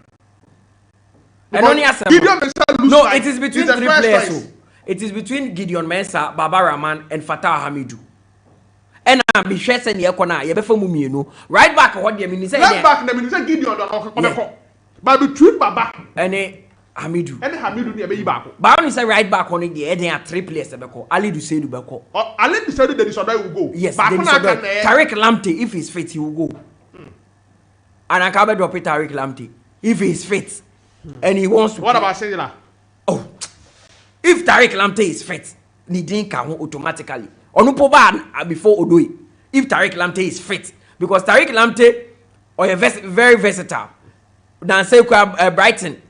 No, it is between 3 players. It is between Gideon Mensah, Baba Rahman, and Fatah Hamidou. And I'm be sure say near corner, you better move no. Right back, what do you mean? Say
right back, the minister Gideon or but between Baba
and Hamidou.
And Hamidou near be back.
But only say right back on it, there are 3 players. Ali do say do beko.
Ali do say the disorder will go.
Yes, Tariq Lamptey, if he's fit, he will go. And I can't drop it Tariq Lamptey if he's fit and he wants to.
What about Sejla?
Oh. If Tariq Lamptey is fit, he didn't come automatically. Onupoba before Odoi. If Tariq Lamptey is fit, because Tariq Lamptey or a very versatile. Dan say Brighton,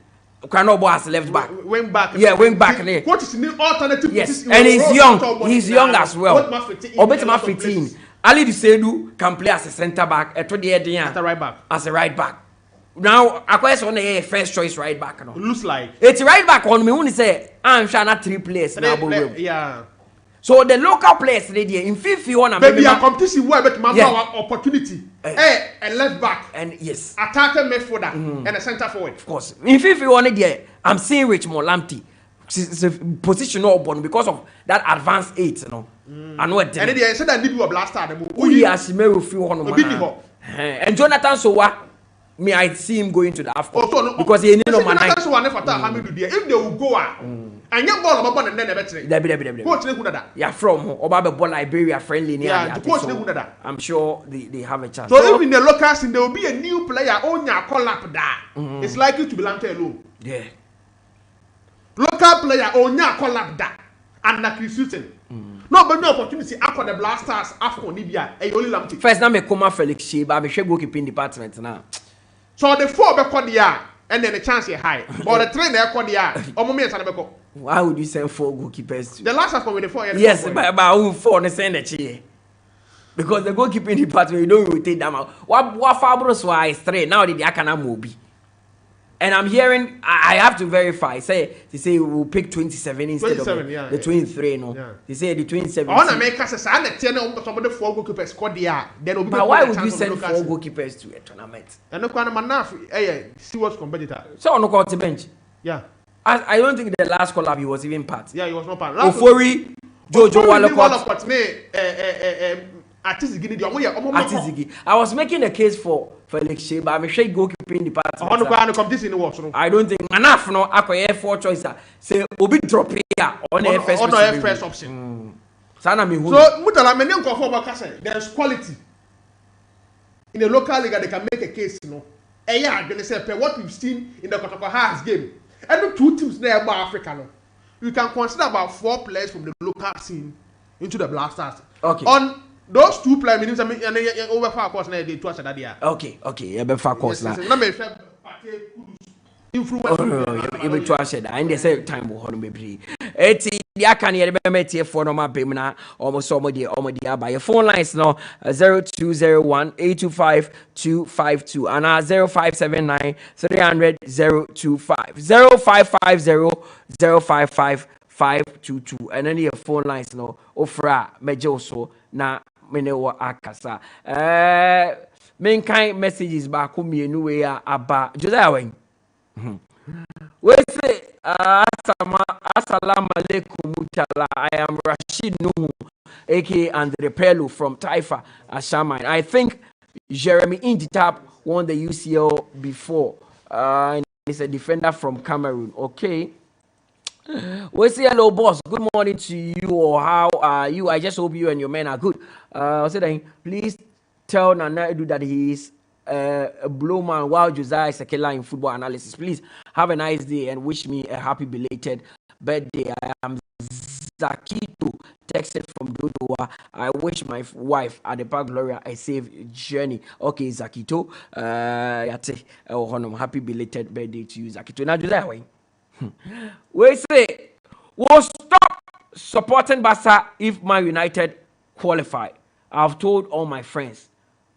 Cranobo as left back.
Wing back.
Yeah, wing back.
What is the alternative?
Yes, and he's young. He's young as well. Obetima 15. Ali Dusedu can play as a centre back. As
a right back.
As a right back. Now, Aquas on the first choice right back. No?
Looks like
it's right back on me when he say I'm sure not 3 players now.
Yeah.
So the local players today in FIFA one
maybe a competition where but opportunity. A left back
and yes,
attacker midfielder and a centre forward.
Of course, in FIFA one there I'm seeing Richmond Lamptey. It's a position all born because of that advanced 8, you know. I know it.
And they said that need to blast out.
We are Shimeru few one. And Jonathan Sowa. Me, I see him going to the AFCON because he need no man.
If they will go and get ball about and then better. Coach Negunada.
Yeah, from Obabe ball Liberia friendly.
Yeah, coach Negunada.
I'm sure they have a chance.
So if in the local scene there will be a new player on your call up that it's likely to belong to alone.
Yeah.
Local player on your call up that and that is shooting. No, but no opportunity after the Blasters after Libya.
First, now me come Felix Sheba, me should go keeping department now.
So the 4 be called the and then the chance is high. Or the 3 they called the
why would you send 4 goalkeepers to?
The last one with the 4.
Yes, but 4 on the send the chair. Because the goalkeeping department, you don't rotate them out. What Fabros was 3, now the Akana Mobi. And I'm hearing, I have to verify. They say we'll pick 27 instead of the 23. No, yeah. They say the 27.
I want to make us a sign that 4 goalkeepers squad there.
But why would you send 4 goalkeepers to a tournament?
And no kind of manaf, see what's competitor.
So on the court bench.
Yeah.
I don't think the last collab he was even part.
Yeah, he was not part.
Ofori, Jojo Walcott. I was making a case for Felix Shea, but I'm sure goalkeeping department. I don't think enough no acquire 4 choices. Say Obi drop here on the first
option. So Mutala many for there's quality. In the local league they can make a case, you know. They say what we've seen in the Kotoko Hearts game. Every 2 teams there about Africa. No? You can consider about 4 players from the local scene into the Blasters.
Okay.
On those 2 players, I mean, over far course now they 2 as that year.
Okay, yeah, be far course now.
Influence.
And they say time will hold me. eti dia kan ye be metie for no mabem na almost omodi aba your phone lines no 0201 825 252 and 0579 300 025 0550 055 522 and then your phone lines no ofra mejo so na menewo akasa main kind messages ba ko mienu we aba Josiah Quaye we say assalamu alaikum Mutala. I am Rashid Nuhu aka Andre Pelu from Taifa Ashaman. I think Jeremy Inditap won the UCL before and he's a defender from Cameroon. Okay, we say hello boss, good morning to you, or how are you? I just hope you and your men are good. Please tell Nana Adu that he is a blue man while Josiah is a killer in football analysis. Please have a nice day and wish me a happy belated birthday. I am Zakito, texted from Dodowa. I wish my wife Adepa Gloria a safe journey. Okay, Zakito, yate happy belated birthday to you, Zakito. Now Josiah Quaye, we say we'll stop supporting Barca if Man United qualify. I've told all my friends.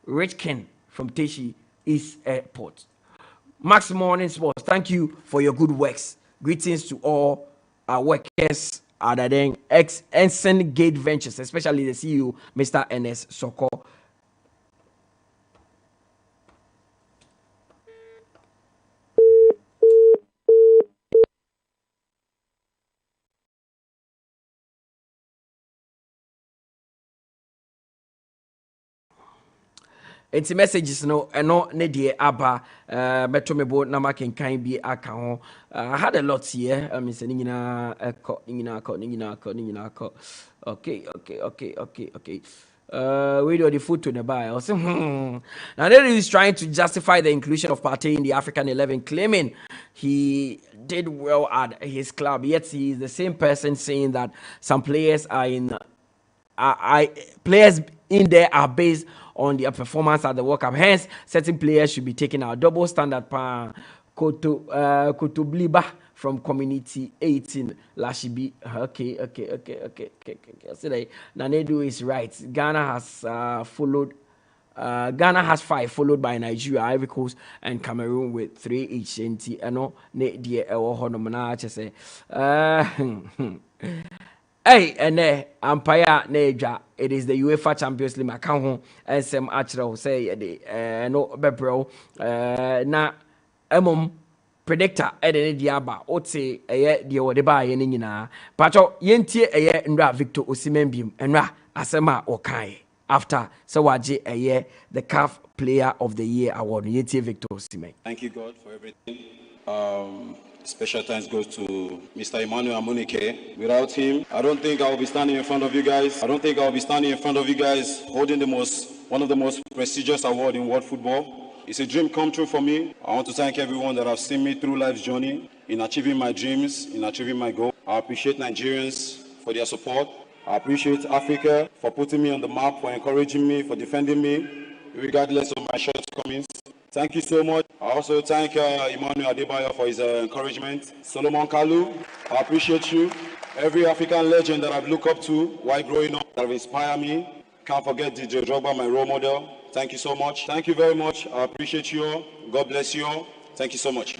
Rich Ken from Teshi East Airport. Max Morning Sports, thank you for your good works. Greetings to all our workers other than ex-Ensign Gate Ventures, especially the CEO, Mr. NS Soko. It's messages no ne de aba beto mebo na makenkan bi aka ho. I had a lot here. I mean say ni nyina ko. Okay. We do the photo nearby. I was now there is trying to justify the inclusion of Partey in the African 11, claiming he did well at his club. Yet he is the same person saying that some players are players in there are based on their performance at the World Cup. Hence, certain players should be taken out. Double standard pa Kotobliba from Community 18. Lashibi. Okay. So Nana Adu is right. Ghana has followed. Ghana has 5, followed by Nigeria, Ivory Coast, and Cameroon with 3 each. And no, ne dear Honomana say. Hey, and Empire Neja, it is the UEFA Champions League. Account and some actual say no bebro na predictor ede diaba ote de wodeba ye ni nyina pacho yentie ndra Victor Osimhen biem ndra asema okai after so waje the CAF Player of the Year award yentie Victor Osimhen.
Thank you God for everything. Special thanks goes to Mr. 𝐒𝐿. Without him, I don't think I will be standing in front of you guys. Holding one of the most prestigious awards in world football. It's a dream come true for me. I want to thank everyone that have seen me through life's journey in achieving my dreams, in achieving my goal. I appreciate Nigerians for their support. I appreciate Africa for putting me on the map, for encouraging me, for defending me, regardless of my shortcomings. Thank you so much. I also thank Emmanuel Adebayo for his encouragement. Solomon Kalu, I appreciate you. Every African legend that I've looked up to while growing up that have inspired me. Can't forget DJ Drogba, my role model. Thank you so much. Thank you very much. I appreciate you all. God bless you all. Thank you so much.